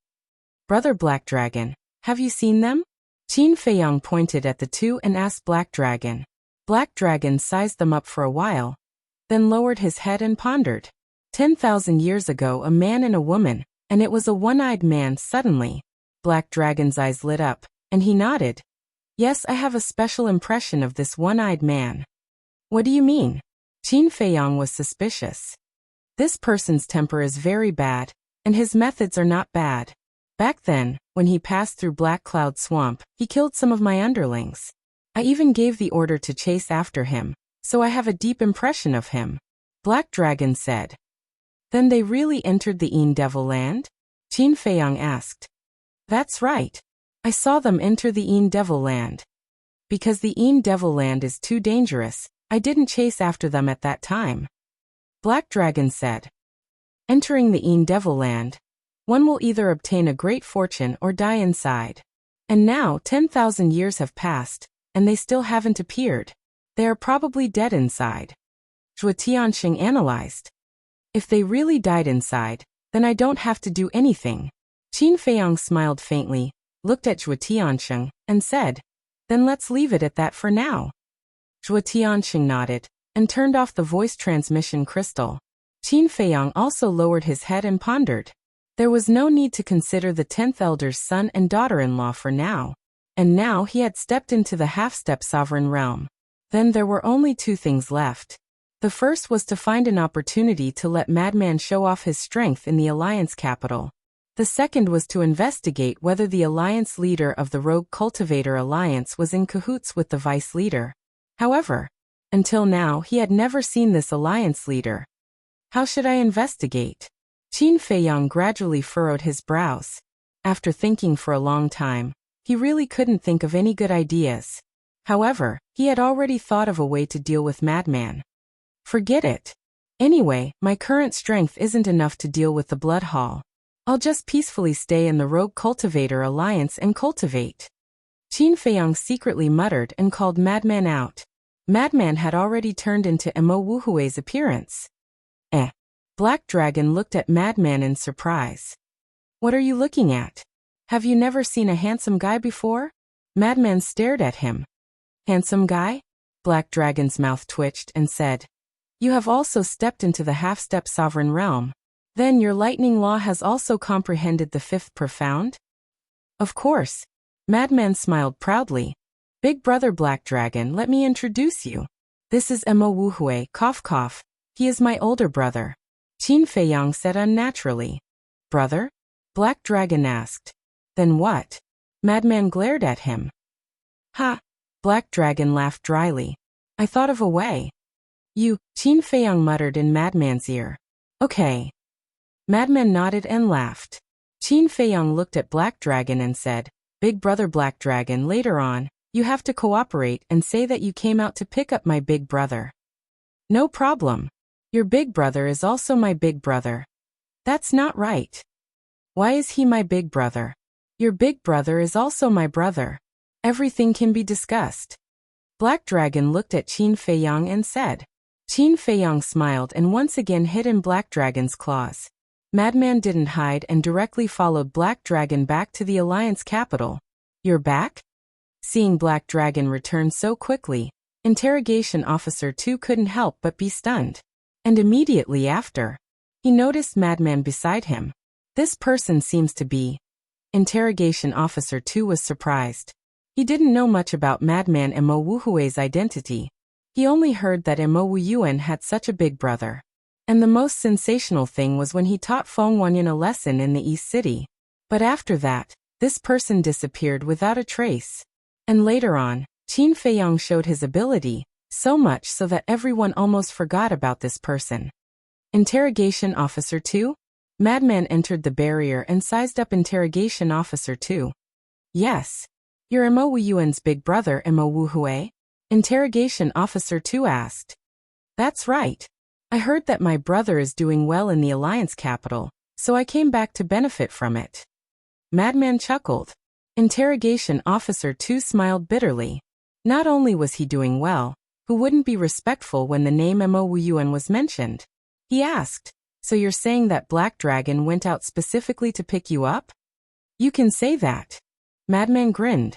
"Brother Black Dragon, have you seen them?" Qin Feiyang pointed at the two and asked Black Dragon. Black Dragon sized them up for a while, then lowered his head and pondered. 10,000 years ago, a man and a woman, and it was a one-eyed man. Suddenly, Black Dragon's eyes lit up, and he nodded. "Yes, I have a special impression of this one-eyed man." "What do you mean?" Qin Feiyang was suspicious. "This person's temper is very bad, and his methods are not bad. Back then, when he passed through Black Cloud Swamp, he killed some of my underlings. I even gave the order to chase after him, so I have a deep impression of him. Black Dragon said. Then they really entered the Een Devil Land? Qin Feiyang asked. That's right. I saw them enter the Een Devil Land. Because the Een Devil Land is too dangerous, I didn't chase after them at that time. Black Dragon said. Entering the Een Devil Land, one will either obtain a great fortune or die inside. And now 10,000 years have passed, and they still haven't appeared. They are probably dead inside. Zhuo Tianxing analyzed. If they really died inside, then I don't have to do anything. Qin Feiyang smiled faintly, looked at Zhuo Tianxing, and said, Then let's leave it at that for now. Zhuo Tianxing nodded, and turned off the voice transmission crystal. Qin Feiyang also lowered his head and pondered. There was no need to consider the 10th elder's son and daughter-in-law for now. And now he had stepped into the half-step sovereign realm. Then there were only two things left. The first was to find an opportunity to let Madman show off his strength in the Alliance capital. The second was to investigate whether the Alliance leader of the Rogue Cultivator Alliance was in cahoots with the Vice leader. However, until now he had never seen this Alliance leader. How should I investigate? Qin Feiyang gradually furrowed his brows. After thinking for a long time, he really couldn't think of any good ideas. However, he had already thought of a way to deal with Madman. Forget it. Anyway, my current strength isn't enough to deal with the Blood Hall. I'll just peacefully stay in the Rogue Cultivator Alliance and cultivate. Qin Feiyang secretly muttered and called Madman out. Madman had already turned into Mo Wuhui's appearance. Black Dragon looked at Madman in surprise. What are you looking at? Have you never seen a handsome guy before? Madman stared at him. Handsome guy? Black Dragon's mouth twitched and said. You have also stepped into the half-step sovereign realm. Then your lightning law has also comprehended the fifth profound? Of course. Madman smiled proudly. Big brother Black Dragon, let me introduce you. This is Mo Wuhui, cough cough. He is my older brother. Qin Feiyang said unnaturally. Brother? Black Dragon asked. Then what? Madman glared at him. Ha! Black Dragon laughed dryly. I thought of a way. You, Qin Feiyang muttered in Madman's ear. Okay. Madman nodded and laughed. Qin Feiyang looked at Black Dragon and said, Big brother Black Dragon, later on, you have to cooperate and say that you came out to pick up my big brother. No problem. Your big brother is also my big brother. That's not right. Why is he my big brother? Your big brother is also my brother. Everything can be discussed. Black Dragon looked at Qin Feiyang and said. Qin Feiyang smiled and once again hid in Black Dragon's claws. Madman didn't hide and directly followed Black Dragon back to the Alliance capital. You're back? Seeing Black Dragon return so quickly, Interrogation Officer 2 couldn't help but be stunned. And immediately after, he noticed Madman beside him. This person seems to be. Interrogation Officer 2 was surprised. He didn't know much about Madman Mo Wuhui's identity. He only heard that Mo Wuyuan had such a big brother. And the most sensational thing was when he taught Feng Wanyan a lesson in the East City. But after that, this person disappeared without a trace. And later on, Qin Feiyang showed his ability, so much so that everyone almost forgot about this person. Interrogation Officer 2? Madman entered the barrier and sized up Interrogation Officer 2. Yes. You're Mo Wuyuan's big brother Mo Wuhui? Interrogation Officer 2 asked. That's right. I heard that my brother is doing well in the Alliance capital, so I came back to benefit from it. Madman chuckled. Interrogation Officer 2 smiled bitterly. Not only was he doing well, who wouldn't be respectful when the name Mo Wuyuan was mentioned? He asked, so you're saying that Black Dragon went out specifically to pick you up? You can say that. Madman grinned.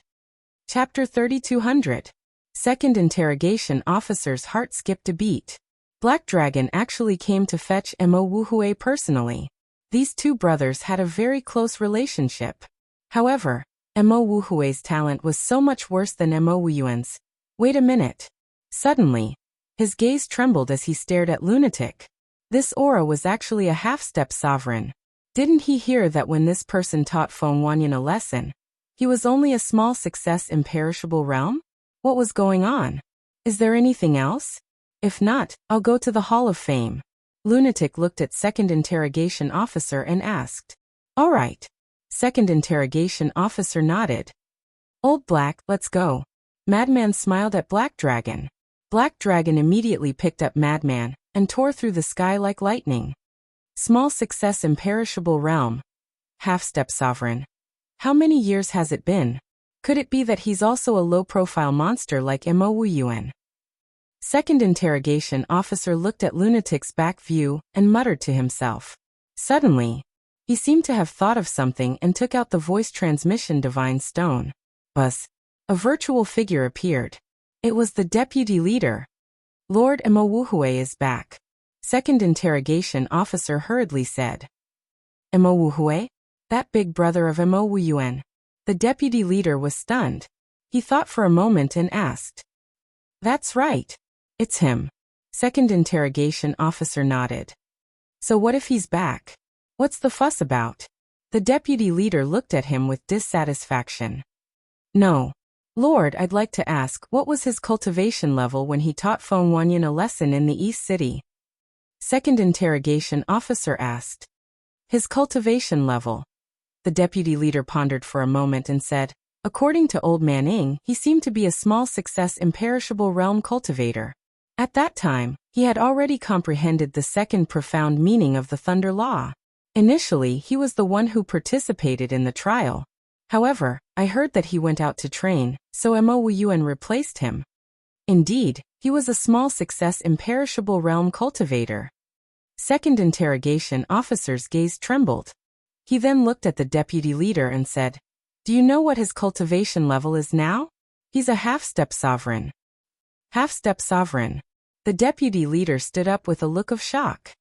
Chapter 3200. Second Interrogation Officer's heart skipped a beat. Black Dragon actually came to fetch Mo Wuhui personally. These two brothers had a very close relationship. However, Mo Wuhui's talent was so much worse than Mo Wuyuan's. Wait a minute. Suddenly, his gaze trembled as he stared at Lunatic. This aura was actually a half-step sovereign. Didn't he hear that when this person taught Feng Wanyan a lesson, he was only a small success imperishable realm? What was going on? Is there anything else? If not, I'll go to the Hall of Fame. Lunatic looked at second interrogation officer and asked. All right. Second interrogation officer nodded. Old Black, let's go. Madman smiled at Black Dragon. Black Dragon immediately picked up Madman and tore through the sky like lightning. Small success imperishable realm. Half-step sovereign. How many years has it been? Could it be that he's also a low-profile monster like Mo Wuyuan? Second interrogation officer looked at Lunatic's back view and muttered to himself. Suddenly, he seemed to have thought of something and took out the voice transmission divine stone. Buzz. A virtual figure appeared. It was the deputy leader. Lord Mo Wuhue is back. Second interrogation officer hurriedly said. Mo Wuhue? That big brother of Mo Wuyuan. The deputy leader was stunned. He thought for a moment and asked. That's right. It's him. Second interrogation officer nodded. So what if he's back? What's the fuss about? The deputy leader looked at him with dissatisfaction. No. Lord, I'd like to ask, what was his cultivation level when he taught Feng Wanyan a lesson in the East City? Second interrogation officer asked. His cultivation level. The deputy leader pondered for a moment and said, according to Old Man Ing, he seemed to be a small success imperishable realm cultivator. At that time, he had already comprehended the second profound meaning of the Thunder Law. Initially, he was the one who participated in the trial. However, I heard that he went out to train, so Mo Wuyuan replaced him. Indeed, he was a small success imperishable realm cultivator. Second interrogation officer's gaze trembled. He then looked at the deputy leader and said, do you know what his cultivation level is now? He's a half-step sovereign. Half-step sovereign. The deputy leader stood up with a look of shock.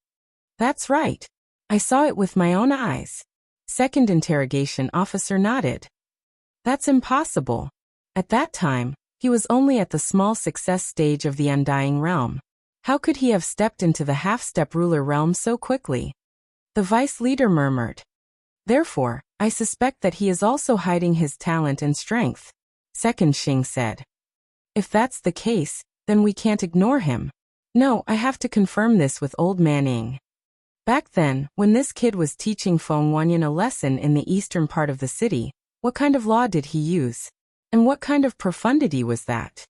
That's right. I saw it with my own eyes. Second interrogation officer nodded. That's impossible. At that time, he was only at the small success stage of the Undying Realm. How could he have stepped into the half-step ruler realm so quickly? The vice leader murmured. Therefore, I suspect that he is also hiding his talent and strength. Second Xing said. If that's the case, then we can't ignore him. No, I have to confirm this with Old Man Ing. Back then, when this kid was teaching Feng Wanyan a lesson in the eastern part of the city, what kind of law did he use? And what kind of profundity was that?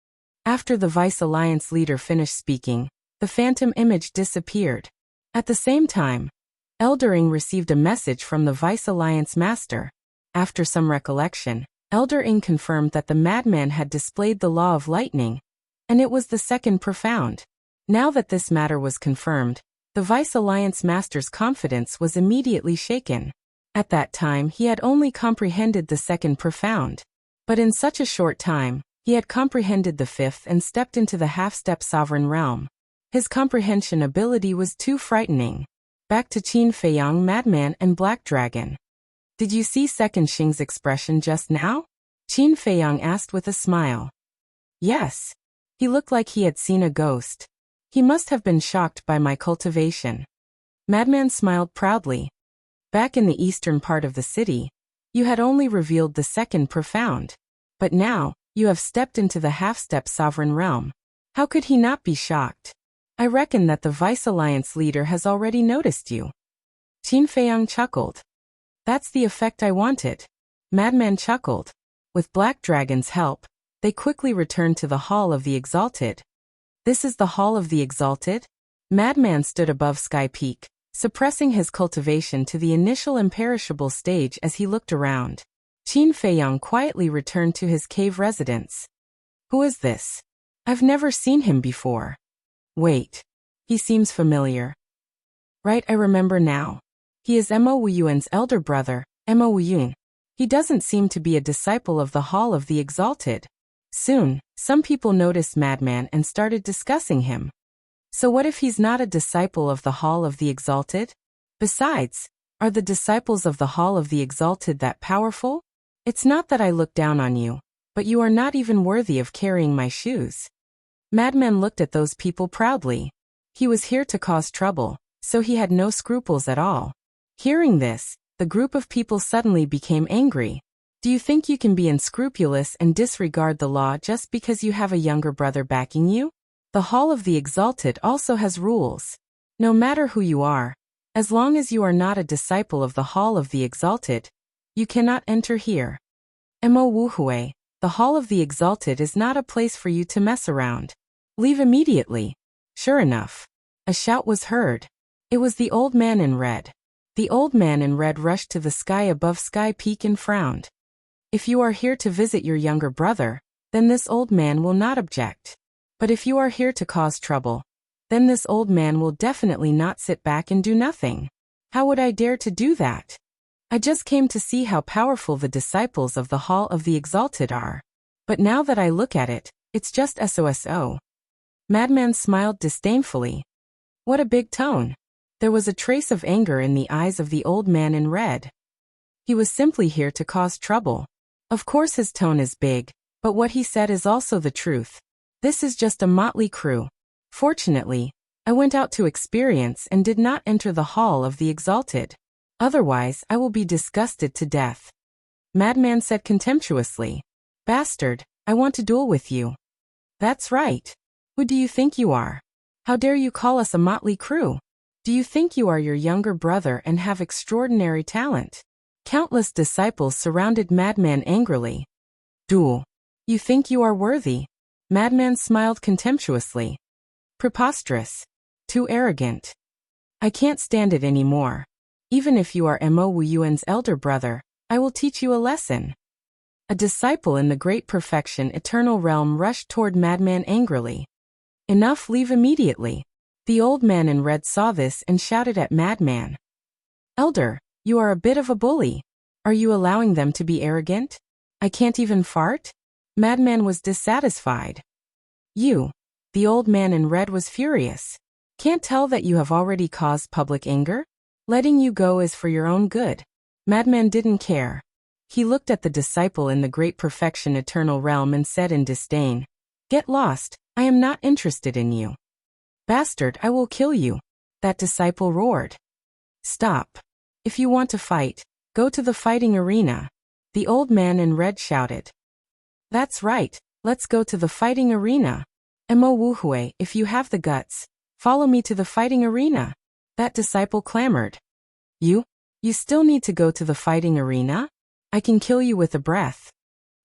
After the Vice Alliance leader finished speaking, the phantom image disappeared. At the same time, Elder Ing received a message from the Vice Alliance master. After some recollection, Elder Ing confirmed that the madman had displayed the law of lightning, and it was the second profound. Now that this matter was confirmed, the Vice Alliance master's confidence was immediately shaken. At that time he had only comprehended the second profound. But in such a short time, he had comprehended the fifth and stepped into the half-step sovereign realm. His comprehension ability was too frightening. Back to Qin Feiyang, Madman and Black Dragon. Did you see Second Xing's expression just now? Qin Feiyang asked with a smile. Yes. He looked like he had seen a ghost. He must have been shocked by my cultivation. Madman smiled proudly. Back in the eastern part of the city, you had only revealed the second profound. But now, you have stepped into the half-step sovereign realm. How could he not be shocked? I reckon that the Vice Alliance leader has already noticed you. Qin Feiyang chuckled. That's the effect I wanted. Madman chuckled. With Black Dragon's help, they quickly returned to the Hall of the Exalted. This is the Hall of the Exalted? Madman stood above Sky Peak, suppressing his cultivation to the initial imperishable stage as he looked around. Qin Feiyang quietly returned to his cave residence. Who is this? I've never seen him before. Wait. He seems familiar. Right, I remember now. He is Mo Wuyuan's elder brother, Mo Wuyun. He doesn't seem to be a disciple of the Hall of the Exalted. Soon, some people noticed Madman and started discussing him. So what if he's not a disciple of the Hall of the Exalted? Besides, are the disciples of the Hall of the Exalted that powerful? It's not that I look down on you, but you are not even worthy of carrying my shoes. Madman looked at those people proudly. He was here to cause trouble, so he had no scruples at all. Hearing this, the group of people suddenly became angry. Do you think you can be unscrupulous and disregard the law just because you have a younger brother backing you? The Hall of the Exalted also has rules. No matter who you are, as long as you are not a disciple of the Hall of the Exalted, you cannot enter here. Mo Wuhui, the Hall of the Exalted is not a place for you to mess around. Leave immediately. Sure enough, a shout was heard. It was the old man in red. The old man in red rushed to the sky above Sky Peak and frowned. If you are here to visit your younger brother, then this old man will not object. But if you are here to cause trouble, then this old man will definitely not sit back and do nothing. How would I dare to do that? I just came to see how powerful the disciples of the Hall of the Exalted are. But now that I look at it, it's just SOSO. Madman smiled disdainfully. What a big tone. There was a trace of anger in the eyes of the old man in red. He was simply here to cause trouble. Of course his tone is big, but what he said is also the truth. This is just a motley crew. Fortunately, I went out to experience and did not enter the Hall of the Exalted. Otherwise, I will be disgusted to death. Madman said contemptuously. Bastard, I want to duel with you. That's right. Who do you think you are? How dare you call us a motley crew? Do you think you are your younger brother and have extraordinary talent? Countless disciples surrounded Madman angrily. Duel. You think you are worthy? Madman smiled contemptuously. Preposterous. Too arrogant. I can't stand it anymore. Even if you are Mo Wuyuan's elder brother, I will teach you a lesson. A disciple in the Great Perfection Eternal Realm rushed toward Madman angrily. Enough, leave immediately. The old man in red saw this and shouted at Madman. Elder, you are a bit of a bully. Are you allowing them to be arrogant? I can't even fart? Madman was dissatisfied. You. The old man in red was furious. Can't tell that you have already caused public anger? Letting you go is for your own good. Madman didn't care. He looked at the disciple in the Great Perfection Eternal Realm and said in disdain, Get lost, I am not interested in you. Bastard, I will kill you. That disciple roared. Stop. If you want to fight, go to the fighting arena. The old man in red shouted. That's right, let's go to the fighting arena. Mo Wuhui, if you have the guts, follow me to the fighting arena. That disciple clamored. You still need to go to the fighting arena? I can kill you with a breath.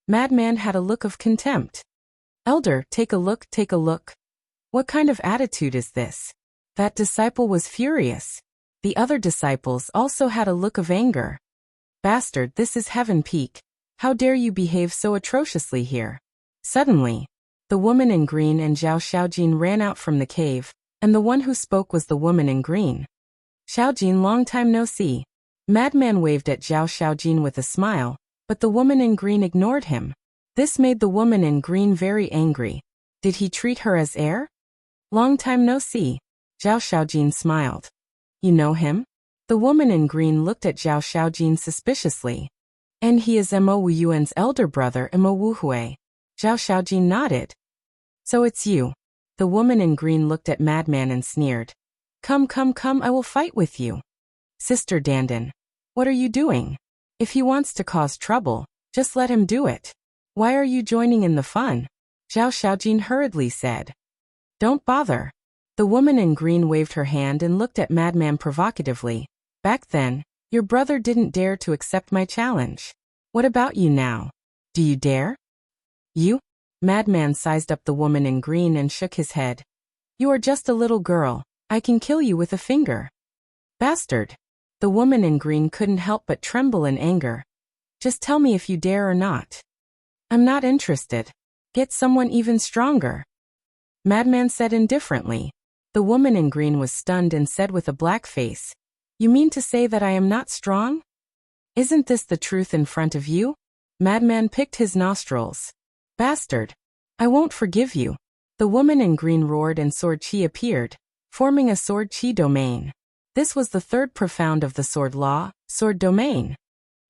Madman had a look of contempt. Elder, take a look, take a look. What kind of attitude is this? That disciple was furious. The other disciples also had a look of anger. Bastard, this is Heaven Peak. How dare you behave so atrociously here? Suddenly, the woman in green and Zhao Xiaojin ran out from the cave, and the one who spoke was the woman in green. Xiaojin, long time no see. Madman waved at Zhao Xiaojin with a smile, but the woman in green ignored him. This made the woman in green very angry. Did he treat her as heir? Long time no see. Zhao Xiaojin smiled. You know him? The woman in green looked at Zhao Xiaojin suspiciously. And he is Mo Wuyuan's elder brother, Mo Wuhui. Zhao Xiaojin nodded. So it's you. The woman in green looked at Madman and sneered. Come, come, come, I will fight with you. Sister Dandan. What are you doing? If he wants to cause trouble, just let him do it. Why are you joining in the fun? Zhao Xiaojin hurriedly said. Don't bother. The woman in green waved her hand and looked at Madman provocatively. Back then, your brother didn't dare to accept my challenge. What about you now? Do you dare? You? Madman sized up the woman in green and shook his head. You are just a little girl. I can kill you with a finger. Bastard. The woman in green couldn't help but tremble in anger. Just tell me if you dare or not. I'm not interested. Get someone even stronger. Madman said indifferently. The woman in green was stunned and said with a black face, You mean to say that I am not strong? Isn't this the truth in front of you? Madman picked his nostrils. Bastard. I won't forgive you. The woman in green roared and sword chi appeared, forming a sword chi domain. This was the third profound of the sword law, sword domain.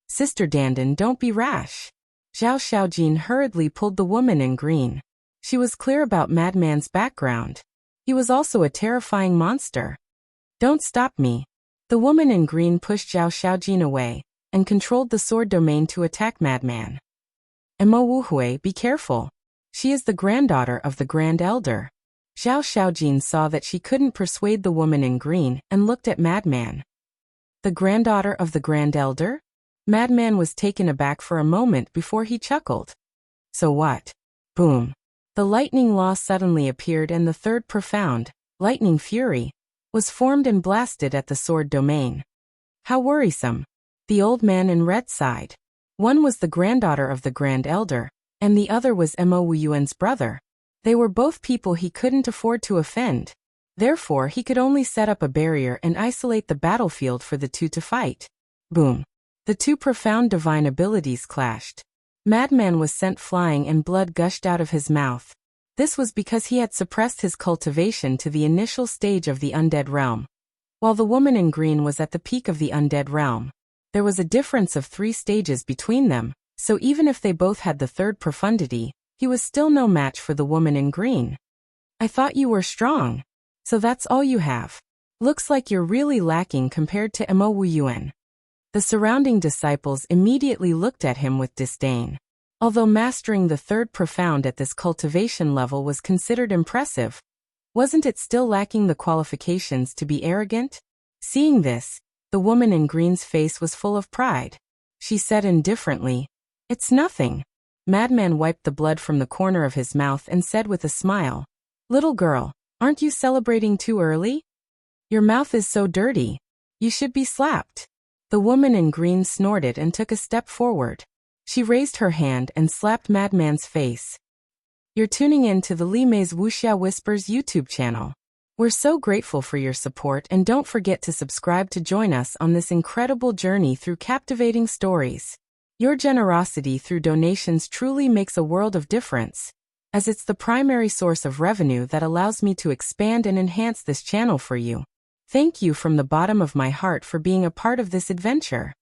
Sister Dandan, don't be rash. Zhao Xiaojin hurriedly pulled the woman in green. She was clear about Madman's background. He was also a terrifying monster. Don't stop me. The woman in green pushed Zhao Xiaojin away and controlled the sword domain to attack Madman. Mo Wuhui, be careful. She is the granddaughter of the Grand Elder. Zhao Xiaojin saw that she couldn't persuade the woman in green and looked at Madman. The granddaughter of the Grand Elder? Madman was taken aback for a moment before he chuckled. So what? Boom. The lightning law suddenly appeared and the third profound, lightning fury, was formed and blasted at the sword domain. How worrisome. The old man in red sighed. One was the granddaughter of the Grand Elder, and the other was Mo Wuyuan's brother. They were both people he couldn't afford to offend. Therefore, he could only set up a barrier and isolate the battlefield for the two to fight. Boom. The two profound divine abilities clashed. Madman was sent flying and blood gushed out of his mouth. This was because he had suppressed his cultivation to the initial stage of the undead realm, while the woman in green was at the peak of the undead realm. There was a difference of 3 stages between them, so even if they both had the third profundity, he was still no match for the woman in green. I thought you were strong. So that's all you have. Looks like you're really lacking compared to Mo Wuyuan. The surrounding disciples immediately looked at him with disdain. Although mastering the third profound at this cultivation level was considered impressive, wasn't it still lacking the qualifications to be arrogant? Seeing this, the woman in green's face was full of pride. She said indifferently, "It's nothing." Madman wiped the blood from the corner of his mouth and said with a smile, "Little girl, aren't you celebrating too early? Your mouth is so dirty. You should be slapped." The woman in green snorted and took a step forward. She raised her hand and slapped Madman's face. You're tuning in to the Li Mei's Wuxia Whispers YouTube channel. We're so grateful for your support and don't forget to subscribe to join us on this incredible journey through captivating stories. Your generosity through donations truly makes a world of difference, as it's the primary source of revenue that allows me to expand and enhance this channel for you. Thank you from the bottom of my heart for being a part of this adventure.